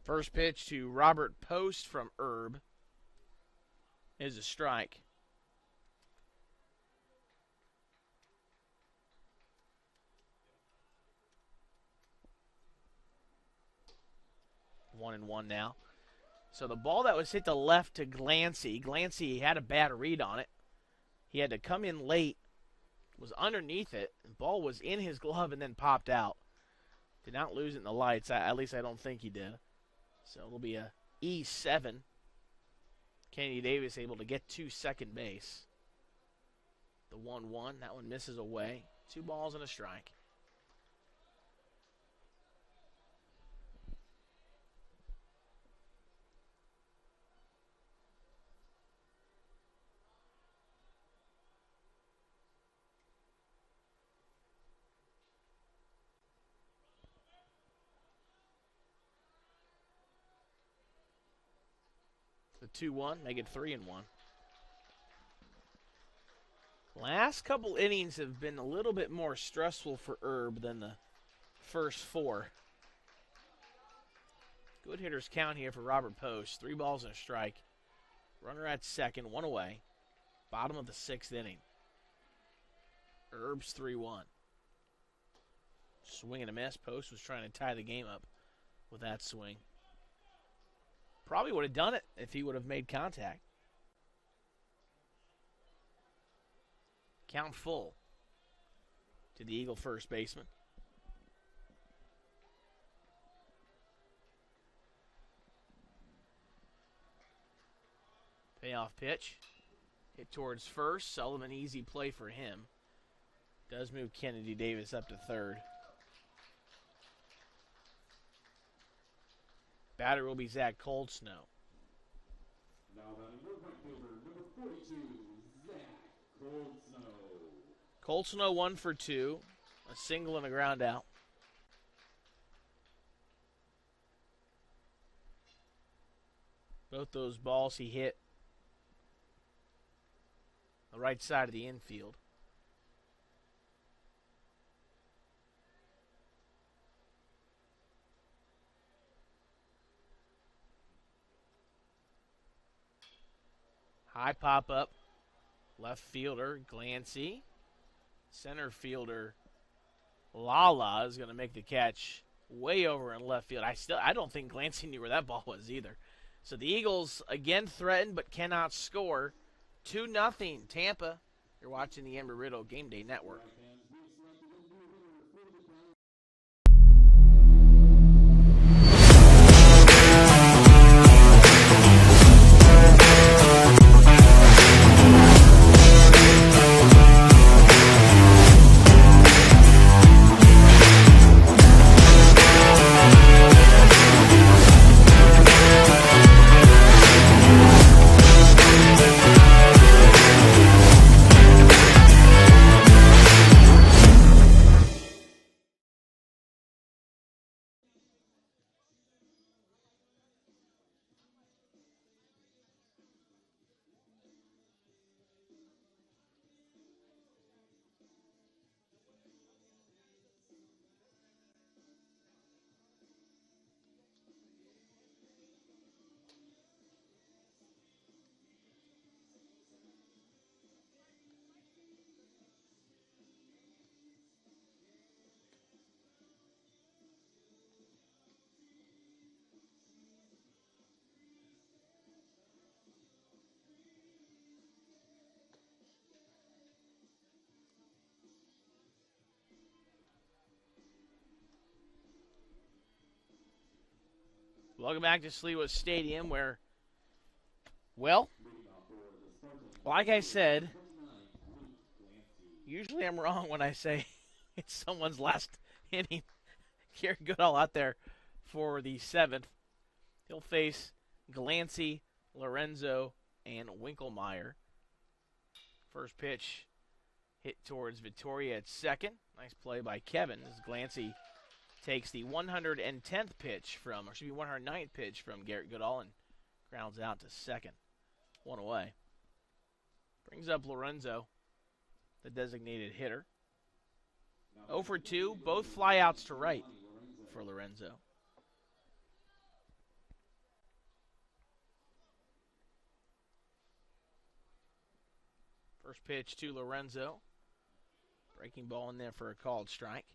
First pitch to Robert Post from Erb is a strike. One and one now. So the ball that was hit to left to Glancy. Glancy had a bad read on it. He had to come in late, was underneath it. The ball was in his glove and then popped out. Did not lose it in the lights. At least I don't think he did. So it'll be a E7. Kennedy Davis able to get to second base. The 1-1. That one misses away. 2 balls and a strike. The 2-1, make it 3-1. Last couple innings have been a little bit more stressful for Herb than the first 4. Good hitter's count here for Robert Post. 3 balls and a strike. Runner at second, 1 away. Bottom of the 6th inning. Herb's 3-1. Swing and a miss. Post was trying to tie the game up with that swing. Probably would have done it if he would have made contact. Count full to the Eagle first baseman. Payoff pitch. Hit towards first. Sullivan, easy play for him. Does move Kennedy Davis up to third. Batter will be Zach Coldsnow. Now batting third right fielder, number 42, Zach Coldsnow. Coldsnow 1 for 2. A single and a ground out. Both those balls he hit the right side of the infield. High pop up. Left fielder, Glancy. Center fielder, Lala is going to make the catch way over in left field. I don't think Glancy knew where that ball was either. So the Eagles again threatened but cannot score. 2-0 Tampa. You're watching the Embry Riddle Game Day Network. Welcome back to Sliwa Stadium where, well, like I said, usually I'm wrong when I say it's someone's last inning. Garrett Goodall out there for the 7th. He'll face Glancy, Lorenzo, and Winkelmeyer. First pitch hit towards Vittoria at second. Nice play by Kevin as Glancy takes the 110th pitch from, or should be 109th pitch from Garrett Goodall and grounds out to second. 1 away. Brings up Lorenzo, the designated hitter. 0 for 2, both flyouts to right for Lorenzo. First pitch to Lorenzo. Breaking ball in there for a called strike.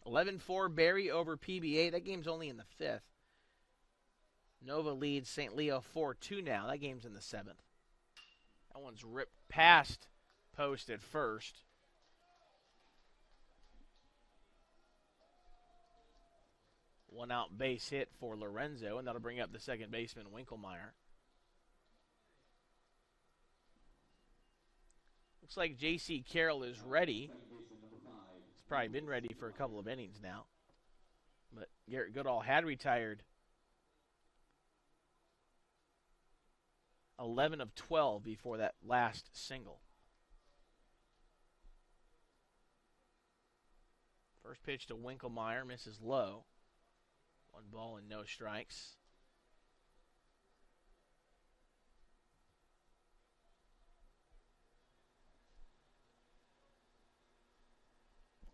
11-4 Barry over PBA. That game's only in the 5th. Nova leads St. Leo 4-2 now. That game's in the 7th. That one's ripped past Post at first. One out base hit for Lorenzo, and that'll bring up the second baseman, Winkelmeyer. Looks like J.C. Carroll is ready. He's probably been ready for a couple of innings now. But Garrett Goodall had retired 11 of 12 before that last single. First pitch to Winkelmeyer, misses low. 1 ball and no strikes.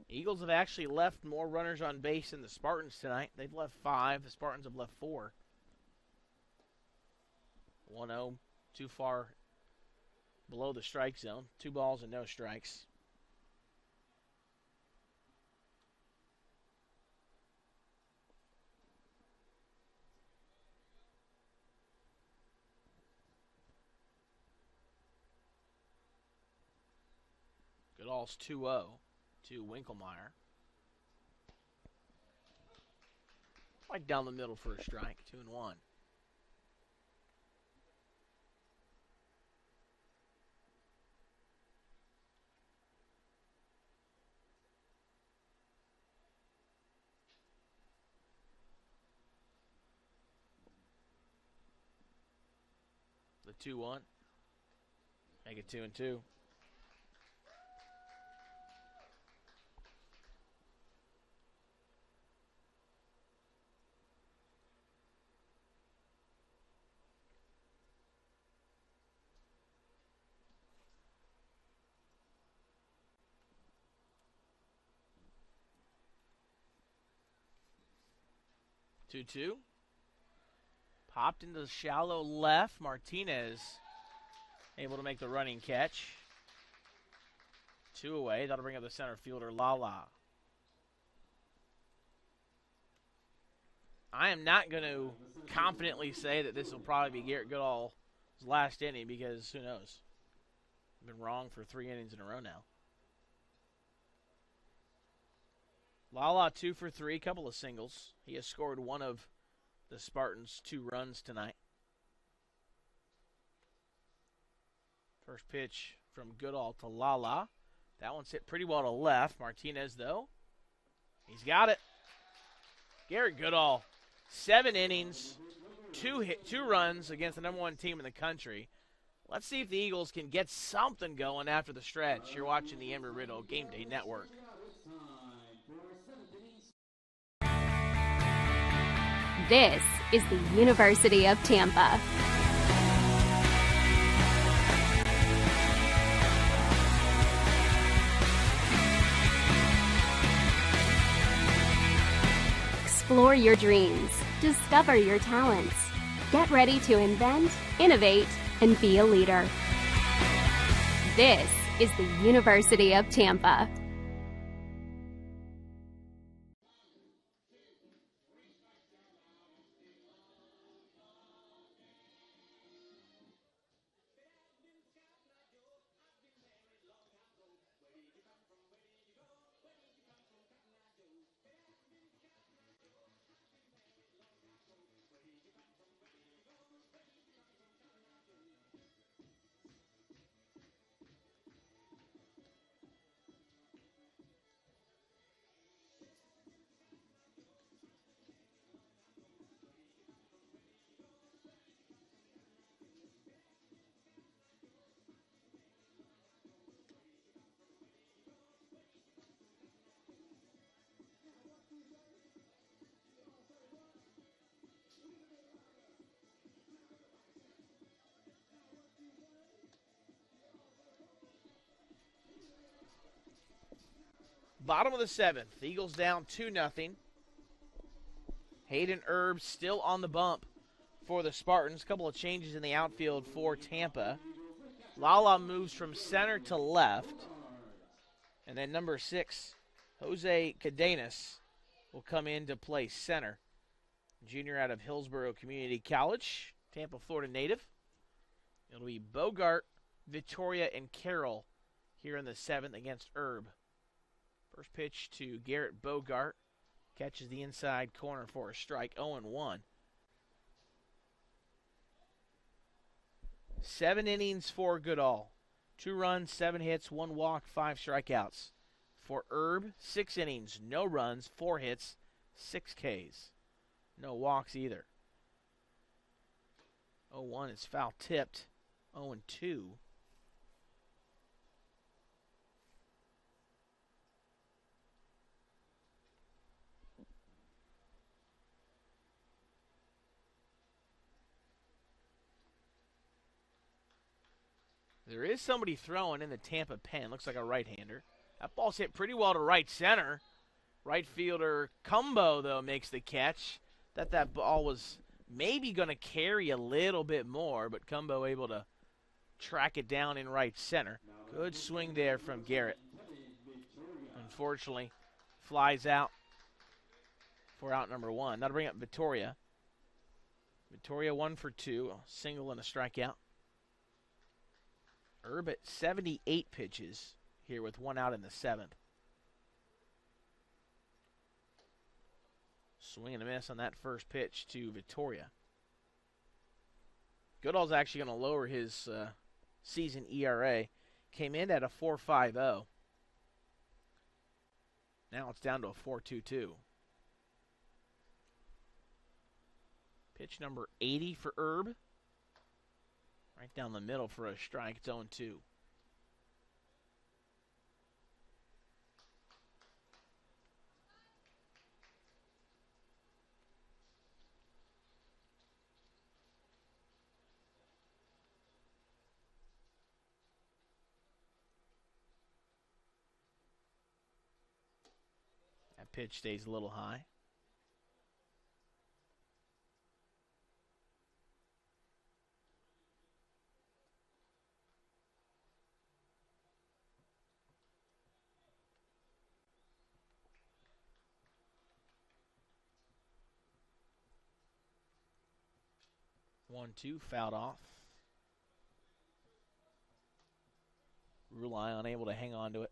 Eagles have actually left more runners on base than the Spartans tonight. They've left 5. The Spartans have left 4. 1-0, too far below the strike zone. 2 balls and no strikes. Goodall's 2-0 to Winkelmeyer. Right down the middle for a strike, 2-1. The 2-1. Make it 2-2. Two. Popped into the shallow left. Martinez able to make the running catch. 2 away. That'll bring up the center fielder, Lala. I am not going to confidently say that this will probably be Garrett Goodall's last inning because who knows? I've been wrong for 3 innings in a row now. Lala 2 for 3, couple of singles. He has scored one of the Spartans' 2 runs tonight. First pitch from Goodall to Lala. That one's hit pretty well to left. Martinez, though, he's got it. Garrett Goodall, 7 innings, 2 runs against the number 1 team in the country. Let's see if the Eagles can get something going after the stretch. You're watching the Embry Riddle Game Day Network. This is the University of Tampa. Explore your dreams. Discover your talents. Get ready to invent, innovate, and be a leader. This is the University of Tampa. Bottom of the 7th. Eagles down 2-0. Hayden Erb still on the bump for the Spartans. A couple of changes in the outfield for Tampa. Lala moves from center to left. And then number 6, Jose Cadenas, will come in to play center. Junior out of Hillsborough Community College, Tampa, Florida native. It'll be Bogart, Victoria, and Carroll here in the 7th against Erb. First pitch to Garrett Bogart. Catches the inside corner for a strike, 0-1. 7 innings for Goodall. 2 runs, 7 hits, 1 walk, 5 strikeouts. For Herb, 6 innings, no runs, 4 hits, 6 Ks. No walks either. 0-1 is foul tipped. 0-2. There is somebody throwing in the Tampa pen. Looks like a right-hander. That ball's hit pretty well to right center. Right fielder Cumbo, though, makes the catch. That ball was maybe going to carry a little bit more, but Cumbo able to track it down in right center. Good swing there from Garrett. Unfortunately, flies out for out number 1. That'll bring up Vittoria. Vittoria 1 for 2, a single and a strikeout. Herb at 78 pitches here with 1 out in the 7th. Swing and a miss on that first pitch to Vittoria. Goodall's actually going to lower his season ERA. Came in at a 4.50. Now it's down to a 4.22. Pitch number 80 for Herb. Right down the middle for a strike. It's 0-2. That pitch stays a little high. One, two, fouled off. Rulai unable to hang on to it.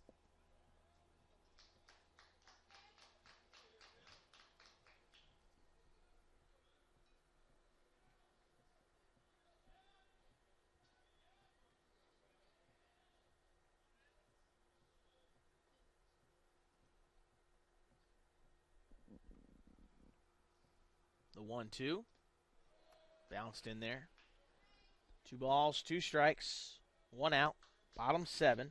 The 1-2. Bounced in there. 2 balls, 2 strikes, 1 out. Bottom 7.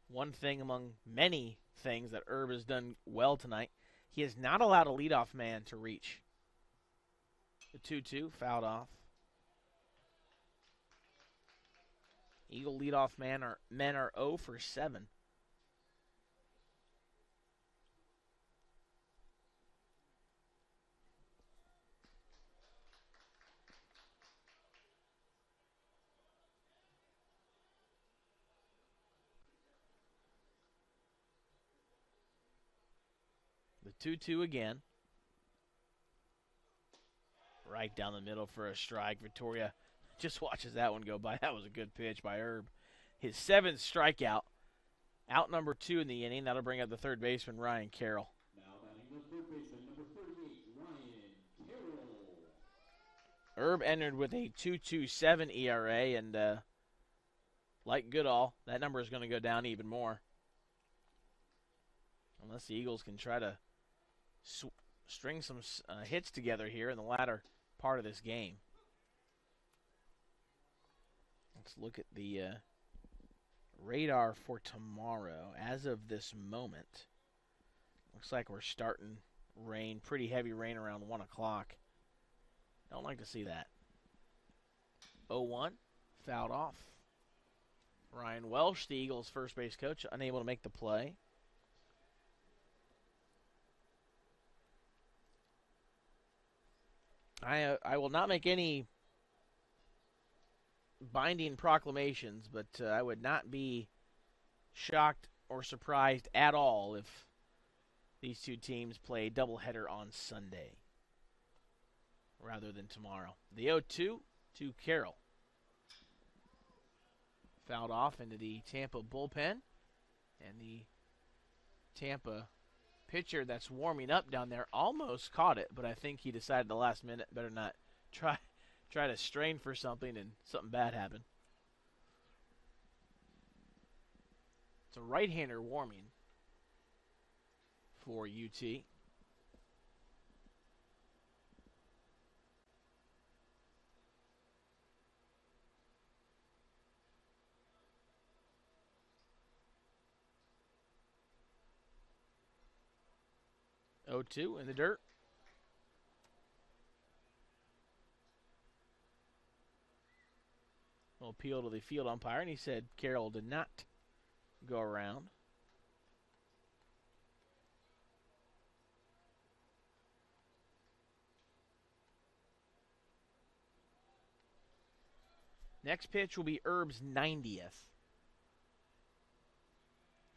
One thing among many things that Herb has done well tonight, he has not allowed a leadoff man to reach. The 2-2 fouled off. Eagle leadoff men are 0 for 7. The 2-2 again. Right down the middle for a strike. Vittoria just watches that one go by. That was a good pitch by Herb. His 7th strikeout. Out number 2 in the inning. That'll bring up the third baseman, Ryan Carroll. Now batting the third baseman, number 38, Ryan Carroll. Herb entered with a 2.27 ERA, and like Goodall, that number is going to go down even more. Unless the Eagles can try to string some hits together here in the latter part of this game. Let's look at the radar for tomorrow. As of this moment, looks like we're starting rain, pretty heavy rain around 1 o'clock. Don't like to see that. 0-1, fouled off. Ryan Welsh, the Eagles' first base coach, unable to make the play. I will not make any binding proclamations, but I would not be shocked or surprised at all if these two teams play a doubleheader on Sunday rather than tomorrow. The 0-2 to Carroll. Fouled off into the Tampa bullpen, and the Tampa pitcher that's warming up down there almost caught it, but I think he decided the last minute better not try to strain for something and something bad happened. It's a right-hander warming for UT. Oh, 2 in the dirt. We'll appeal to the field umpire, and he said Carroll did not go around. Next pitch will be Herb's 90th.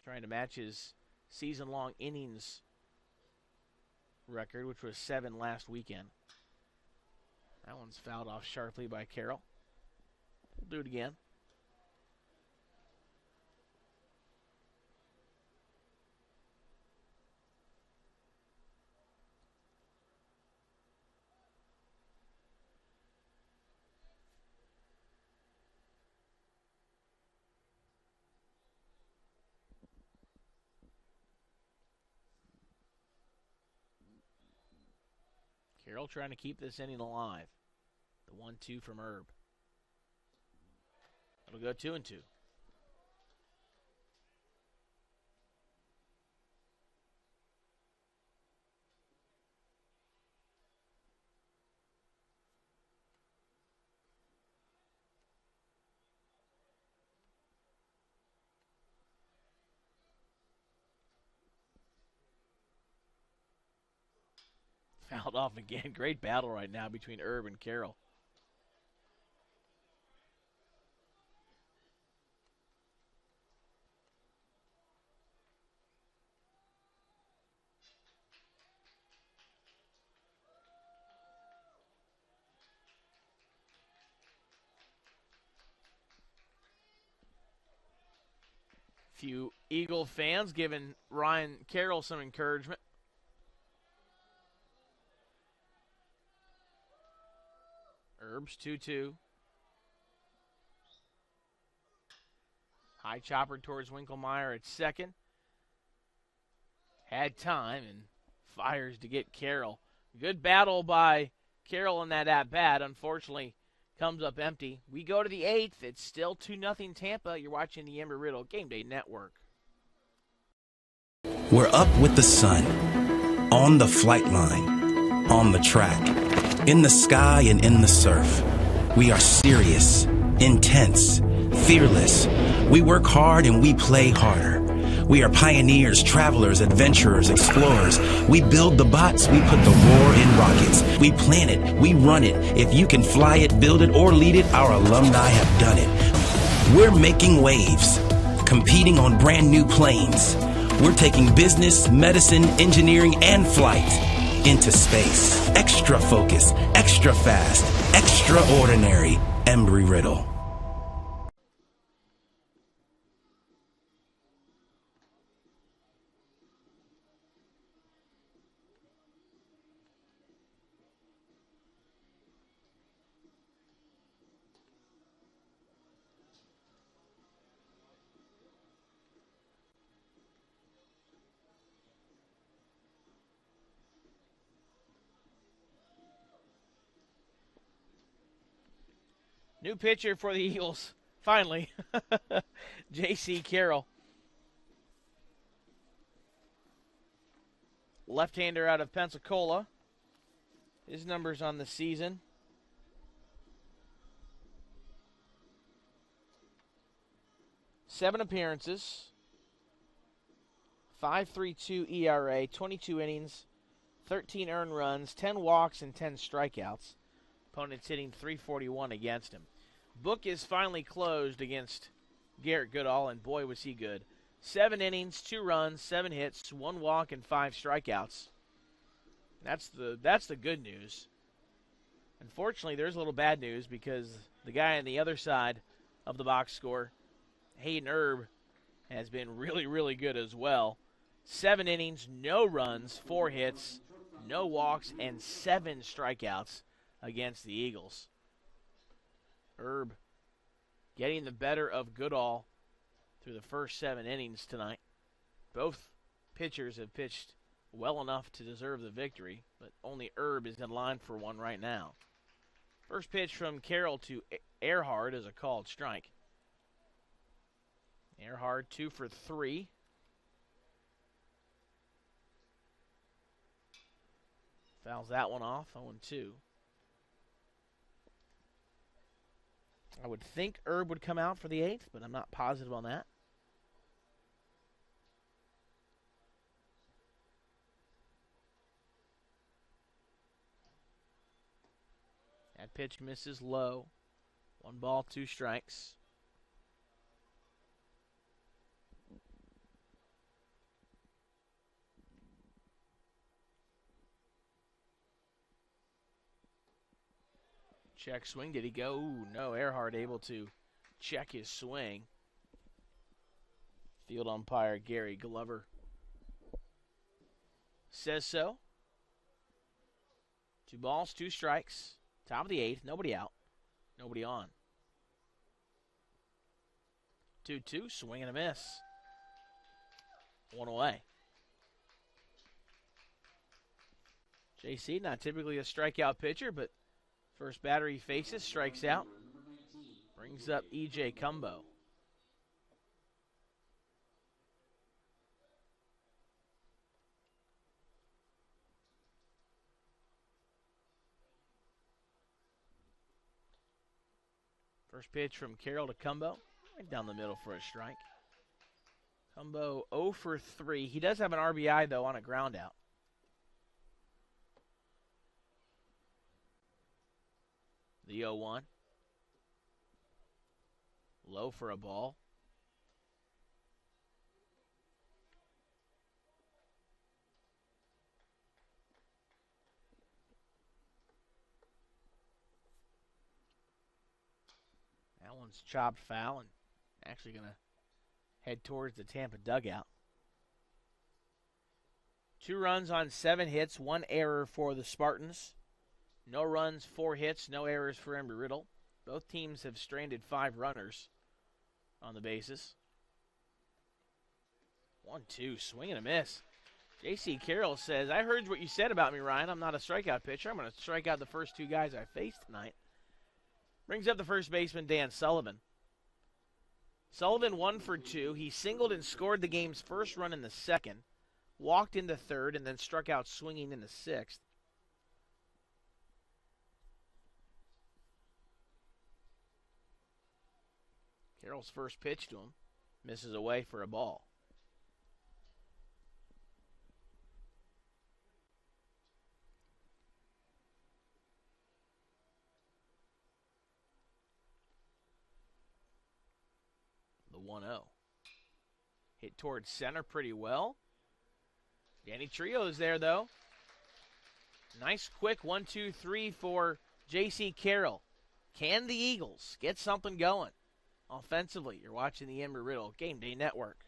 Trying to match his season-long innings record, which was 7 last weekend. That one's fouled off sharply by Carroll. We'll do it again. Carroll trying to keep this inning alive. The 1-2 from Herb. It'll go 2-2. Fouled off again. Great battle right now between Herb and Carroll. Few Eagle fans giving Ryan Carroll some encouragement. Herb's 2-2. High chopper towards Winkelmeyer at second. Had time and fires to get Carroll. Good battle by Carroll in that at-bat. Unfortunately, comes up empty. We go to the 8th. It's still 2-0 Tampa. You're watching the Embry Riddle Game Day Network. We're up with the sun, on the flight line, on the track, in the sky and in the surf. We are serious, intense, fearless. We work hard and we play harder. We are pioneers, travelers, adventurers, explorers. We build the bots, we put the roar in rockets. We plan it, we run it. If you can fly it, build it, or lead it, our alumni have done it. We're making waves, competing on brand new planes. We're taking business, medicine, engineering, and flight into space. Extra focus, extra fast, extraordinary. Embry Riddle. New pitcher for the Eagles, finally, J.C. Carroll. Left-hander out of Pensacola. His numbers on the season: 7 appearances, 5.32 ERA, 22 innings, 13 earned runs, 10 walks, and 10 strikeouts. Opponents hitting .341 against him. Book is finally closed against Garrett Goodall, and boy was he good. 7 innings, 2 runs, 7 hits, 1 walk, and 5 strikeouts. That's the good news. Unfortunately, there's a little bad news because the guy on the other side of the box score, Hayden Herb, has been really, really good as well. 7 innings, no runs, 4 hits, no walks, and 7 strikeouts against the Eagles. Herb getting the better of Goodall through the first 7 innings tonight. Both pitchers have pitched well enough to deserve the victory, but only Herb is in line for one right now. First pitch from Carroll to Earhart is a called strike. Earhart 2 for 3. Fouls that one off, 0-2. I would think Herb would come out for the 8th, but I'm not positive on that. That pitch misses low. 1 ball, 2 strikes. Check swing. Did he go? Ooh, no. Earhart able to check his swing. Field umpire Gary Glover says so. 2 balls, 2 strikes. Top of the 8th. Nobody out. Nobody on. 2-2. Swing and a miss. 1 away. JC, not typically a strikeout pitcher, but first batter he faces, strikes out. Brings up E.J. Cumbo. First pitch from Carroll to Cumbo. Right down the middle for a strike. Cumbo 0 for 3. He does have an RBI, though, on a ground out. The 0-1. Low for a ball. That one's chopped foul and actually going to head towards the Tampa dugout. 2 runs on 7 hits, 1 error for the Spartans. No runs, 4 hits, no errors for Embry Riddle. Both teams have stranded 5 runners on the bases. 1-2, swing and a miss. J.C. Carroll says, I heard what you said about me, Ryan. I'm not a strikeout pitcher. I'm going to strike out the first 2 guys I faced tonight. Brings up the first baseman, Dan Sullivan. Sullivan 1 for 2. He singled and scored the game's first run in the 2nd, walked in the 3rd, and then struck out swinging in the 6th. Carroll's first pitch to him misses away for a ball. The 1-0. Hit towards center pretty well. Danny Trio's there, though. Nice quick 1-2-3 for J.C. Carroll. Can the Eagles get something going offensively? You're watching the Embry Riddle Game Day Network.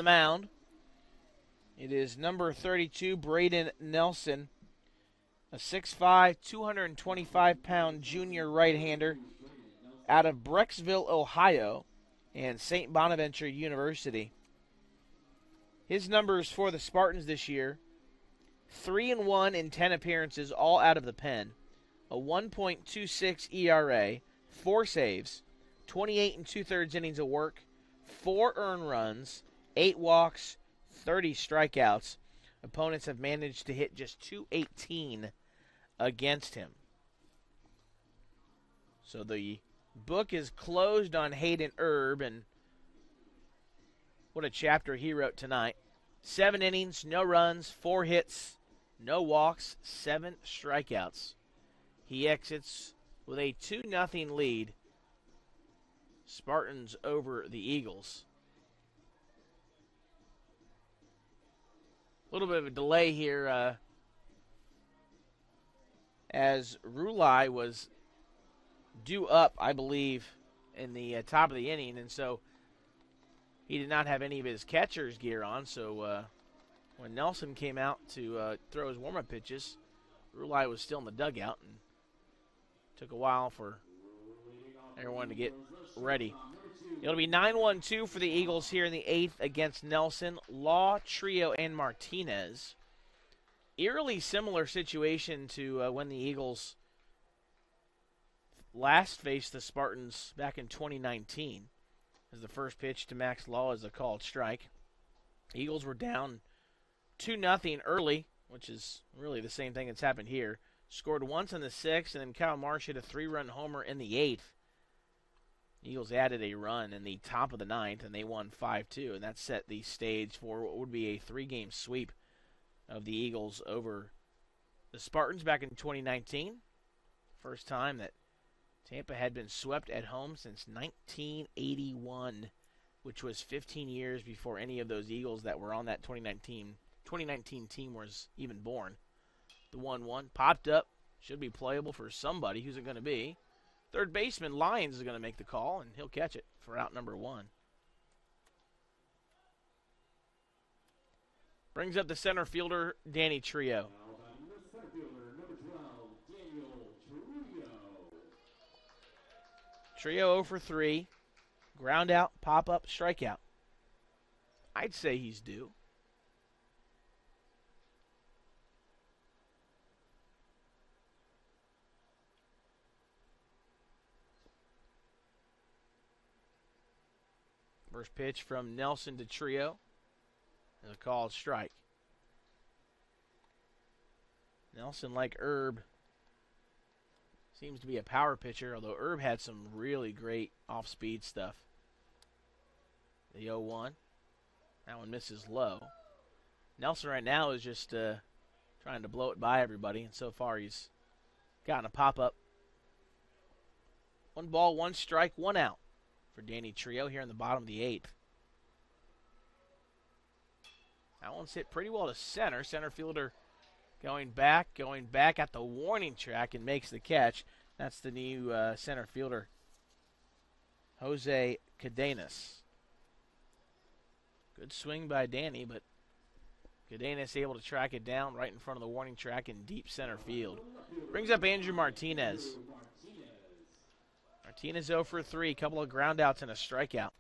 the mound. It is number 32, Braden Nelson, a 6'5", 225-pound junior right-hander out of Brecksville, Ohio, and St. Bonaventure University. His numbers for the Spartans this year: 3-1 in 10 appearances, all out of the pen, a 1.26 ERA, 4 saves, 28 2/3 innings of work, 4 earned runs, 8 walks, 30 strikeouts. Opponents have managed to hit just .218 against him. So the book is closed on Hayden Erb, and what a chapter he wrote tonight. 7 innings, no runs, 4 hits, no walks, 7 strikeouts. He exits with a 2-0 lead. Spartans over the Eagles. A little bit of a delay here as Rulai was due up, I believe, in the top of the inning, and so he did not have any of his catcher's gear on. So when Nelson came out to throw his warm-up pitches, Rulai was still in the dugout, and took a while for everyone to get ready. It'll be 9-1-2 for the Eagles here in the 8th against Nelson, Law, Trio, and Martinez. Eerily similar situation to when the Eagles last faced the Spartans back in 2019. As the first pitch to Max Law is a called strike. Eagles were down 2-0 early, which is really the same thing that's happened here. Scored once in the 6th, and then Kyle Marsh hit a 3-run homer in the 8th. Eagles added a run in the top of the 9th, and they won 5-2, and that set the stage for what would be a 3-game sweep of the Eagles over the Spartans back in 2019. First time that Tampa had been swept at home since 1981, which was 15 years before any of those Eagles that were on that 2019 team was even born. The 1-1 popped up, should be playable for somebody. Who's it going to be? Third baseman Lyons is going to make the call, and he'll catch it for out number 1. Brings up the center fielder, Danny Trio. Trio 0 for 3. Ground out, pop up, strikeout. I'd say he's due. First pitch from Nelson to Trio is a called strike. Nelson, like Erb, seems to be a power pitcher, although Erb had some really great off-speed stuff. The 0-1. That one misses low. Nelson right now is just trying to blow it by everybody, and so far he's gotten a pop-up. 1 ball, 1 strike, 1 out for Danny Trio here in the bottom of the 8th. That one's hit pretty well to center. Center fielder going back at the warning track and makes the catch. That's the new center fielder, Jose Cadenas. Good swing by Danny, but Cadenas able to track it down right in front of the warning track in deep center field. Brings up Andrew Martinez. Martinez 0 for 3, a couple of groundouts and a strikeout.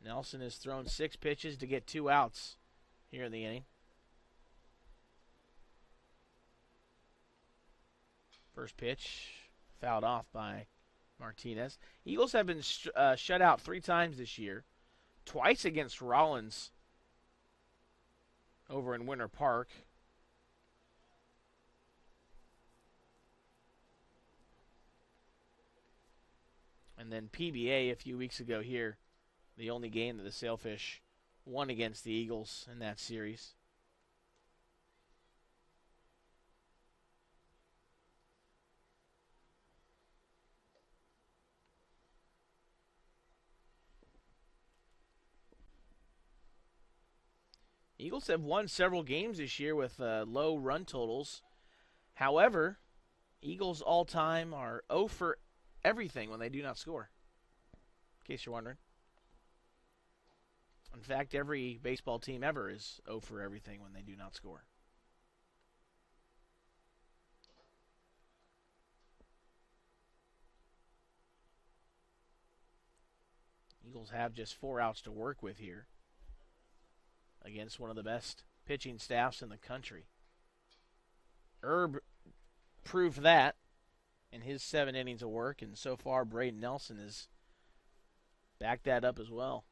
Nelson has thrown 6 pitches to get 2 outs here in the inning. First pitch fouled off by Martinez. Eagles have been shut out 3 times this year. Twice against Rollins over in Winter Park. And then PBA a few weeks ago here, the only game that the Sailfish won against the Eagles in that series. Eagles have won several games this year with low run totals. However, Eagles all-time are 0 for everything when they do not score. in case you're wondering. In fact, every baseball team ever is 0 for everything when they do not score. Eagles have just 4 outs to work with here against one of the best pitching staffs in the country. Herb proved that in his 7 innings of work, and so far Braden Nelson has backed that up as well.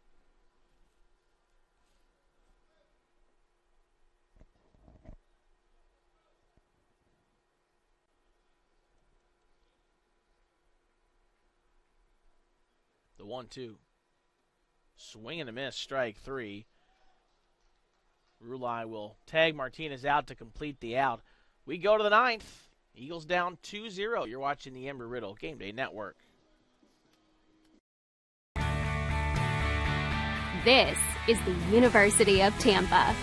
The 1-2. Swing and a miss, strike 3. Rulai will tag Martinez out to complete the out. We go to the 9th. Eagles down 2-0. You're watching the Embry Riddle Game Day Network. This is the University of Tampa.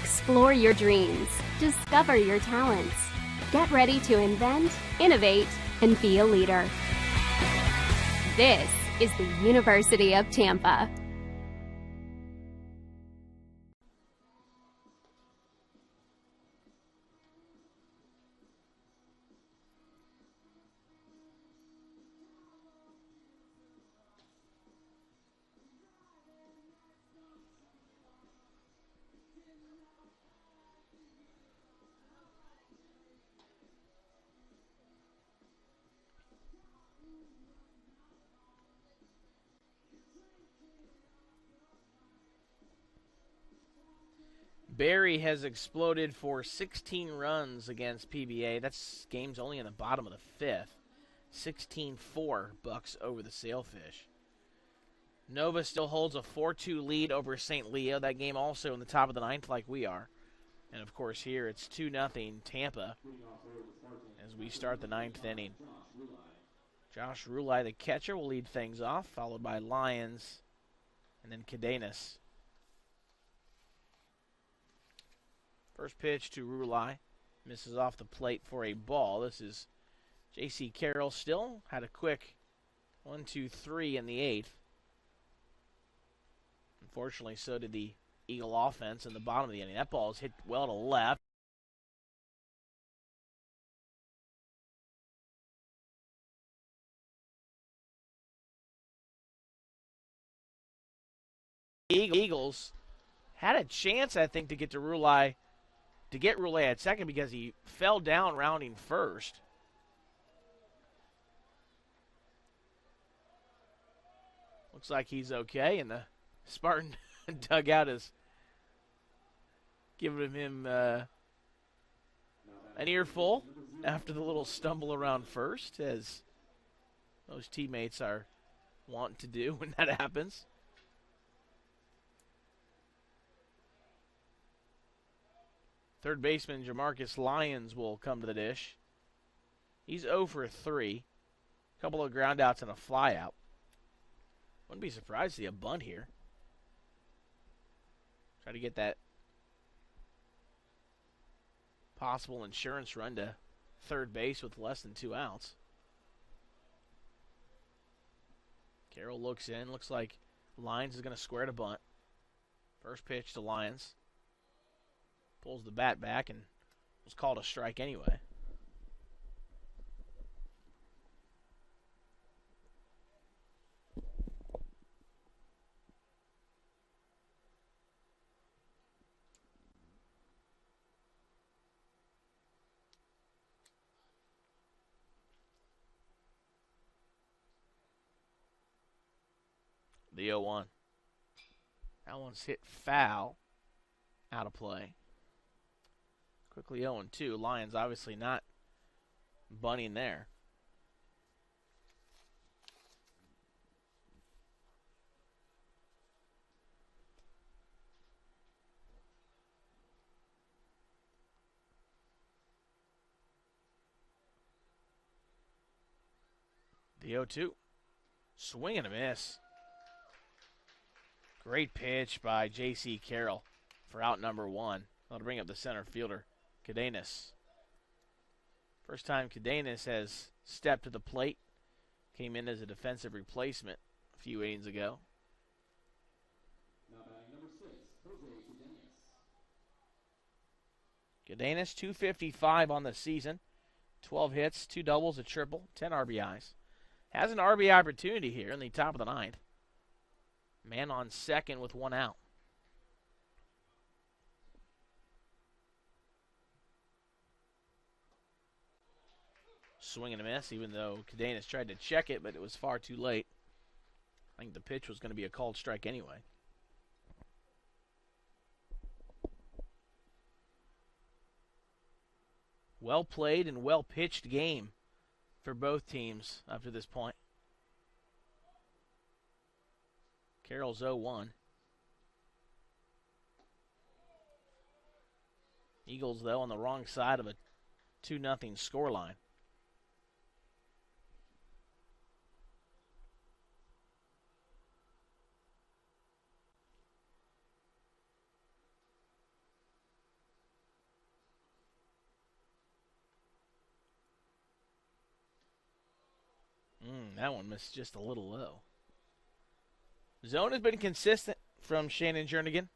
Explore your dreams. Discover your talents. Get ready to invent, innovate, and be a leader. This is the University of Tampa. Barry has exploded for 16 runs against PBA. That's games only in the bottom of the 5th. 16-4 Bucks over the Sailfish. Nova still holds a 4-2 lead over St. Leo. That game also in the top of the 9th like we are. And, of course, here it's 2-0 Tampa as we start the 9th inning. Josh Rulai, the catcher, will lead things off, followed by Lyons and then Cadenas. First pitch to Rulai. Misses off the plate for a ball. This is J.C. Carroll still. Had a quick 1-2-3 in the 8th. Unfortunately, so did the Eagle offense in the bottom of the inning. That ball is hit well to left. Eagles had a chance, I think, to get to Rulai. To get Rulai at second because he fell down rounding first. Looks like he's okay, and the Spartan dugout is giving him an earful after the little stumble around first, as most teammates are wont to do when that happens. Third baseman Jamarcus Lyons will come to the dish. He's 0 for 3. A couple of groundouts and a flyout. Wouldn't be surprised to see a bunt here. Try to get that possible insurance run to third base with less than 2 outs. Carroll looks in. Looks like Lyons is going to square to bunt. First pitch to Lyons. Pulls the bat back and was called a strike anyway. The 0-1. That one's hit foul. Out of play. Quickly 0-2. Lions obviously not bunting there. The 0-2. Swing and a miss. Great pitch by J.C. Carroll. for out number 1. That'll bring up the center fielder, Cadenas. First time Cadenas has stepped to the plate. Came in as a defensive replacement a few innings ago. Now batting number 6, Jose Cadenas. Cadenas, 255 on the season. 12 hits, 2 doubles, a triple, 10 RBIs. Has an RBI opportunity here in the top of the 9th. Man on second with 1 out. Swing and a miss, even though Cadenas tried to check it, but it was far too late. I think the pitch was going to be a called strike anyway. Well played and well pitched game for both teams up to this point. Carroll's 0-1. Eagles, though, on the wrong side of a 2-0 scoreline. That one missed just a little low. Zone has been consistent from Shannon Jernigan.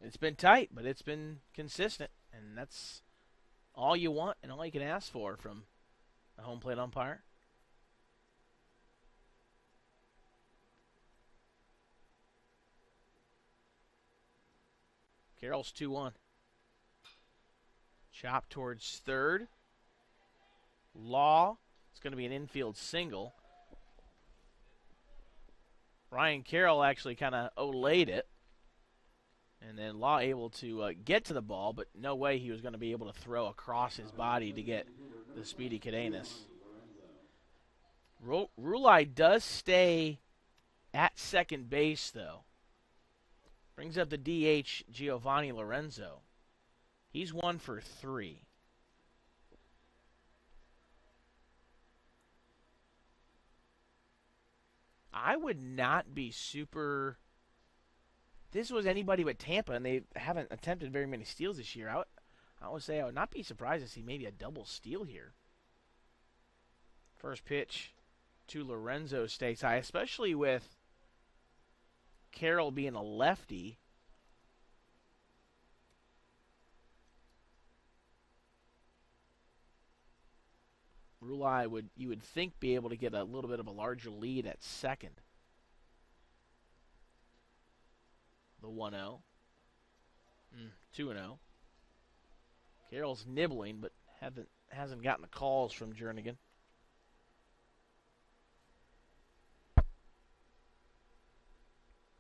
It's been tight, but it's been consistent, and that's all you want and all you can ask for from a home plate umpire. Carroll's 2-1. Chop towards third. Law. It's going to be an infield single. Ryan Carroll actually kind of olayed it. And then Law able to get to the ball, but no way he was going to be able to throw across his body to get the speedy Cadenas. Rulai does stay at second base, though. Brings up the DH, Giovanni Lorenzo. He's 1 for 3. I would not be super... This was anybody but Tampa, and they haven't attempted very many steals this year. I would say I would not be surprised to see maybe a double steal here. First pitch to Lorenzo stays high, especially with Carroll being a lefty. Rulai you would think, be able to get a little bit of a larger lead at second. The 1-0. 2-0. Carroll's nibbling, but hasn't gotten the calls from Jernigan.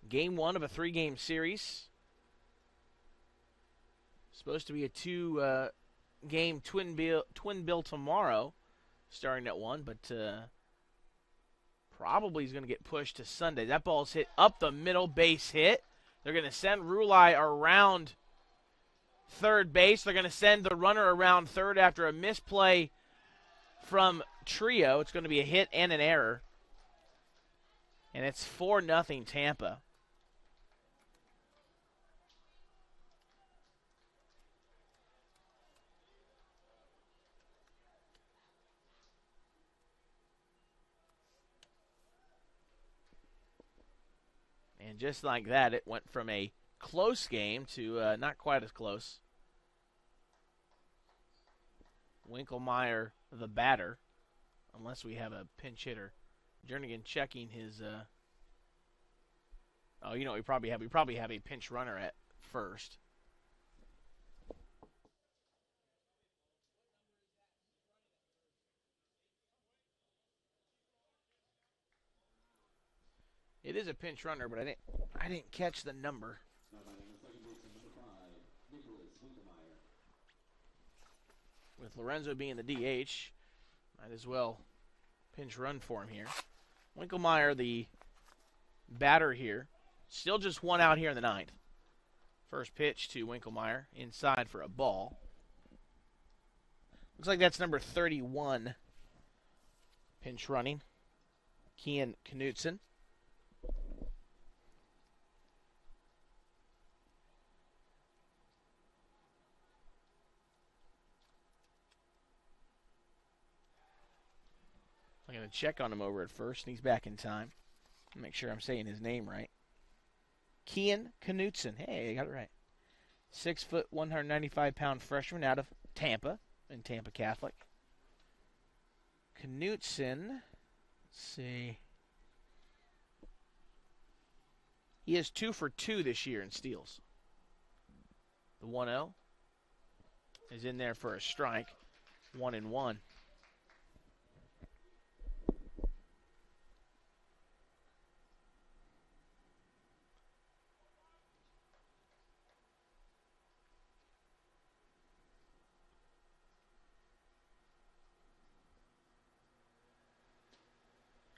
Game 1 of a 3-game series. Supposed to be a 2-game twin bill tomorrow, starting at 1, but probably is going to get pushed to Sunday. That ball's hit up the middle, base hit. They're going to send Rulai around third base. They're going to send the runner around third after a misplay from Trio. It's going to be a hit and an error. And it's 4-0 Tampa. And just like that, it went from a close game to not quite as close. Winkelmeyer, the batter, unless we have a pinch hitter. Jernigan checking his. We probably have a pinch runner at first. It is a pinch runner, but I didn't catch the number. With Lorenzo being the DH, might as well pinch run for him here. Winkelmeyer, the batter here, still just 1 out here in the 9th. First pitch to Winkelmeyer, inside for a ball. Looks like that's number 31, pinch running, Kian Knutson. I'm going to check on him over at first, and he's back in time. Make sure I'm saying his name right. Kian Knutson. Hey, I got it right. 6 foot, 195-pound freshman out of Tampa, in Tampa Catholic. Knutson, let's see. He is 2 for 2 this year in steals. The 1-0 is in there for a strike. 1-1.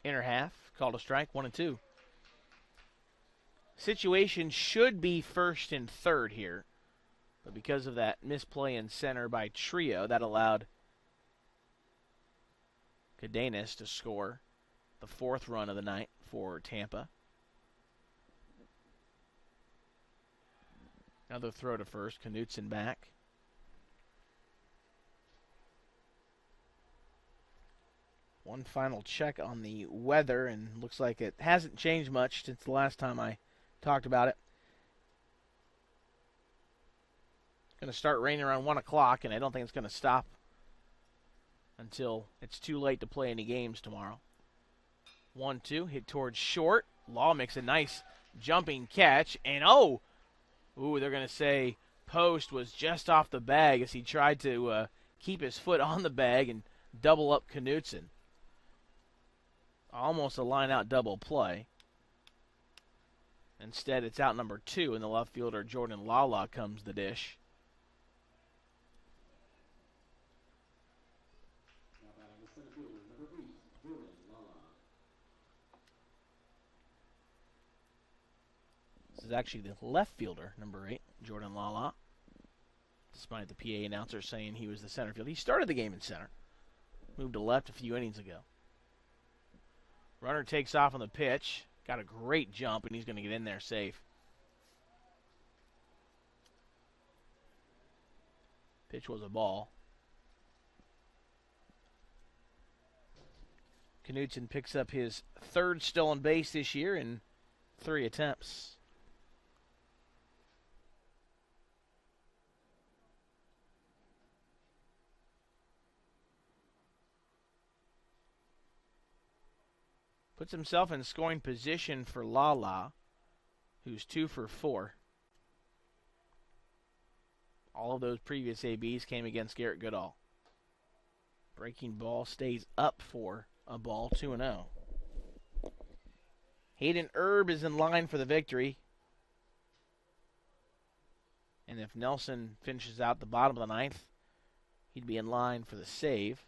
Inner half, called a strike, 1-2. Situation should be first and third here, but because of that misplay in center by Trio, that allowed Cadenas to score the 4th run of the night for Tampa. Another throw to first, Knutson back. One final check on the weather, and looks like it hasn't changed much since the last time I talked about it. It's going to start raining around 1 o'clock, and I don't think it's going to stop until it's too late to play any games tomorrow. 1-2, hit towards short. Law makes a nice jumping catch, and they're going to say Post was just off the bag as he tried to keep his foot on the bag and double up Knutson. Almost a line-out double play. Instead, it's out number 2, and the left fielder, Jordan Lala, comes the dish. Now batting the center fielder, number 8, Jordan Lala. This is actually the left fielder, number 8, Jordan Lala. Despite the PA announcer saying he was the center fielder. He started the game in center. Moved to left a few innings ago. Runner takes off on the pitch. Got a great jump, and he's going to get in there safe. Pitch was a ball. Knutson picks up his 3rd stolen base this year in 3 attempts. Puts himself in scoring position for Lala, who's 2 for 4. All of those previous ABs came against Garrett Goodall. Breaking ball stays up for a ball, 2-0. Hayden Erb is in line for the victory. And if Nelson finishes out the bottom of the 9th, he'd be in line for the save.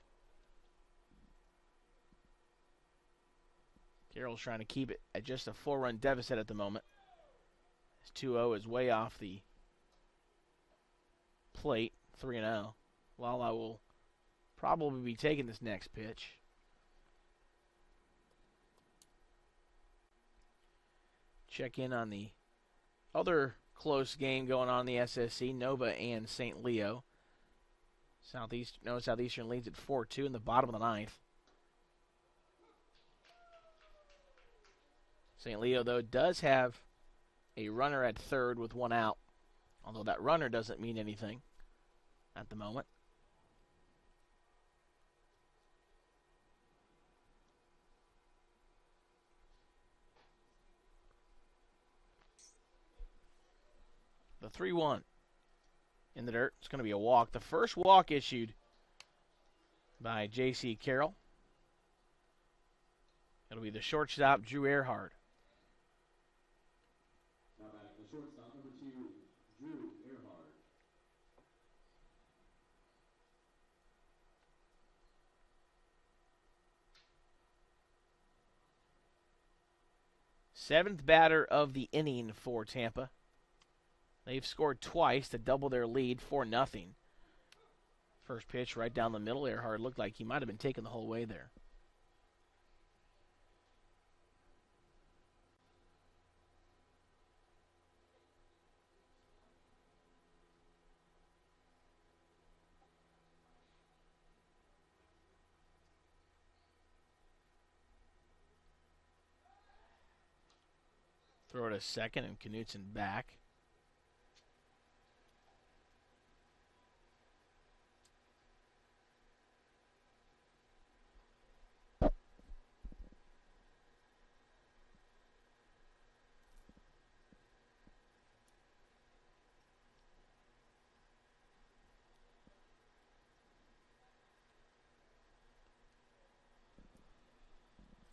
Carroll's trying to keep it at just a 4-run deficit at the moment. His 2-0 is way off the plate, 3-0. Lala will probably be taking this next pitch. Check in on the other close game going on in the SSC, Nova and St. Leo. Southeastern leads at 4-2 in the bottom of the 9th. St. Leo, though, does have a runner at 3rd with 1 out, although that runner doesn't mean anything at the moment. The 3-1 in the dirt. It's going to be a walk. The first walk issued by J.C. Carroll. It'll be the shortstop, Drew Earhart. Now batting the shortstop, number 2, Drew Earhart. Seventh batter of the inning for Tampa. They've scored twice to double their lead, 4-0. First pitch right down the middle. Earhart looked like he might have been taken the whole way there. Throw it a second and Knutson back.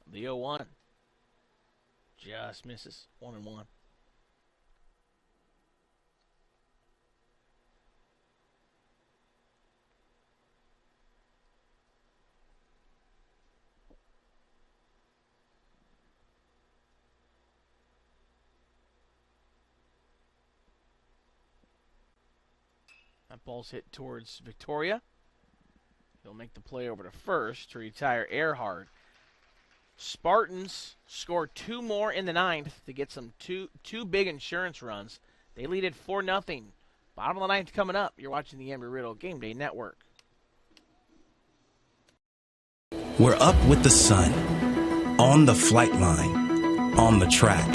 The 0-1 just misses. 1-1. That ball's hit towards Victoria. He'll make the play over to first to retire Earhart. Spartans score 2 more in the 9th to get some two big insurance runs. They lead it 4-0. Bottom of the 9th coming up. You're watching the Embry Riddle Game Day Network. We're up with the sun, on the flight line, on the track,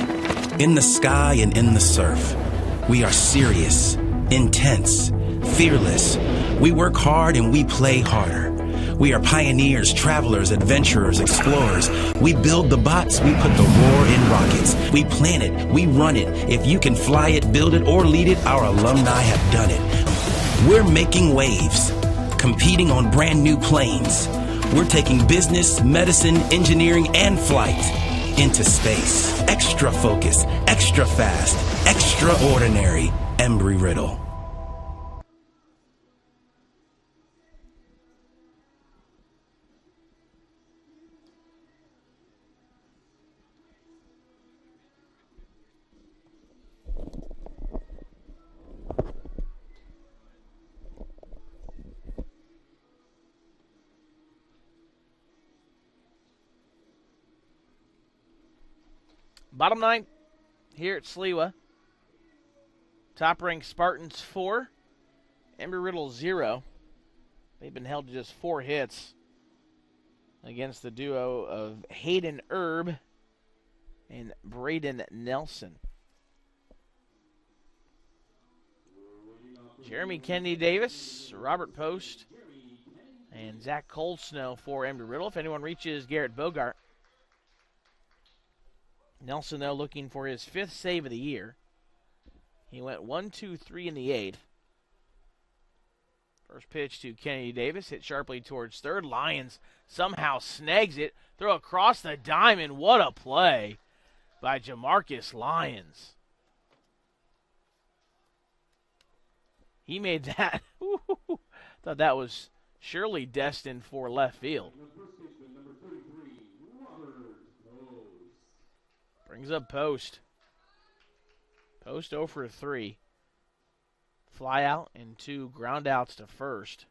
in the sky and in the surf. We are serious, intense, fearless. We work hard and we play harder. We are pioneers, travelers, adventurers, explorers. We build the bots, we put the roar in rockets. We plan it, we run it. If you can fly it, build it, or lead it, our alumni have done it. We're making waves, competing on brand new planes. We're taking business, medicine, engineering, and flight into space. Extra focus, extra fast, extraordinary. Embry Riddle. Bottom 9 here at Sliwa. Top-ranked Spartans 4, Embry Riddle 0. They've been held to just 4 hits against the duo of Hayden Erb and Braden Nelson. Jeremy Kennedy Davis, Robert Post, and Zach Coldsnow for Embry Riddle. If anyone reaches Garrett Bogart. Nelson, though, looking for his 5th save of the year. He went 1-2-3 in the 8th. First pitch to Kennedy Davis, hit sharply towards third. Lyons somehow snags it. Throw across the diamond. What a play by Jamarcus Lyons. He made that. Thought that was surely destined for left field. Brings up Post. Post 0 for 3. Fly out and 2 ground outs to first.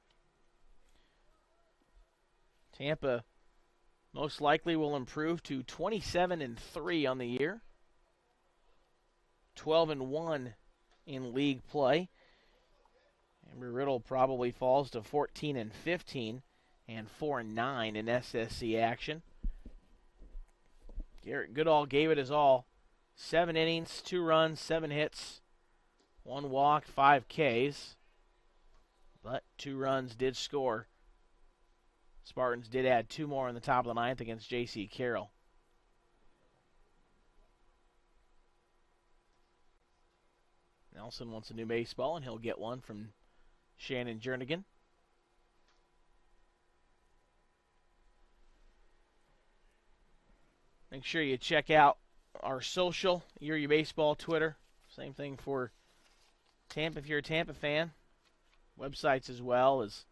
Tampa most likely will improve to 27-3 on the year. 12-1 in league play. Embry Riddle probably falls to 14-15 and 4-9 in SSC action. Garrett Goodall gave it his all. 7 innings, 2 runs, 7 hits, 1 walk, 5 Ks. But 2 runs did score. Spartans did add 2 more in the top of the 9th against J.C. Carroll. Nelson wants a new baseball, and he'll get one from Shannon Jernigan. Make sure you check out our social, Erie Baseball, Twitter. Same thing for Tampa if you're a Tampa fan. Websites as well as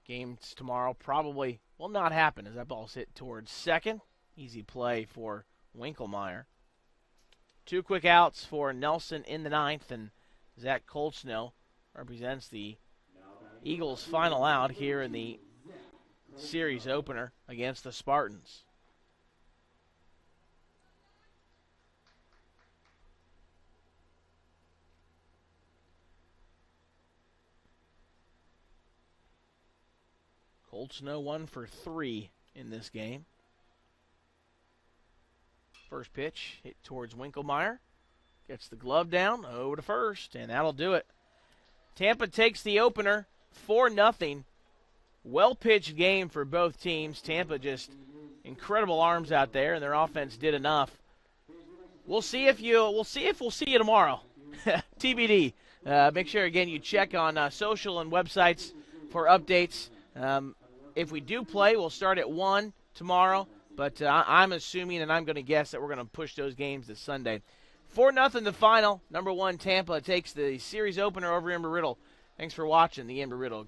games tomorrow probably will not happen as that ball's hit towards second. Easy play for Winkelmeyer. 2 quick outs for Nelson in the 9th, and Zach Coldsnow represents the Eagles' final out here in the series opener against the Spartans. Coldsnow 1 for 3 in this game. First pitch hit towards Winkelmeyer. Gets the glove down, over to first, and that'll do it. Tampa takes the opener, 4-0. Well-pitched game for both teams. Tampa just incredible arms out there, and their offense did enough. We'll see if we'll see you tomorrow. TBD. Make sure again you check on social and websites for updates. If we do play, we'll start at 1 tomorrow. But I'm assuming, and I'm going to guess, that we're going to push those games to Sunday. 4-0 the final. Number 1 Tampa takes the series opener over Embry Riddle. Thanks for watching the Embry Riddle.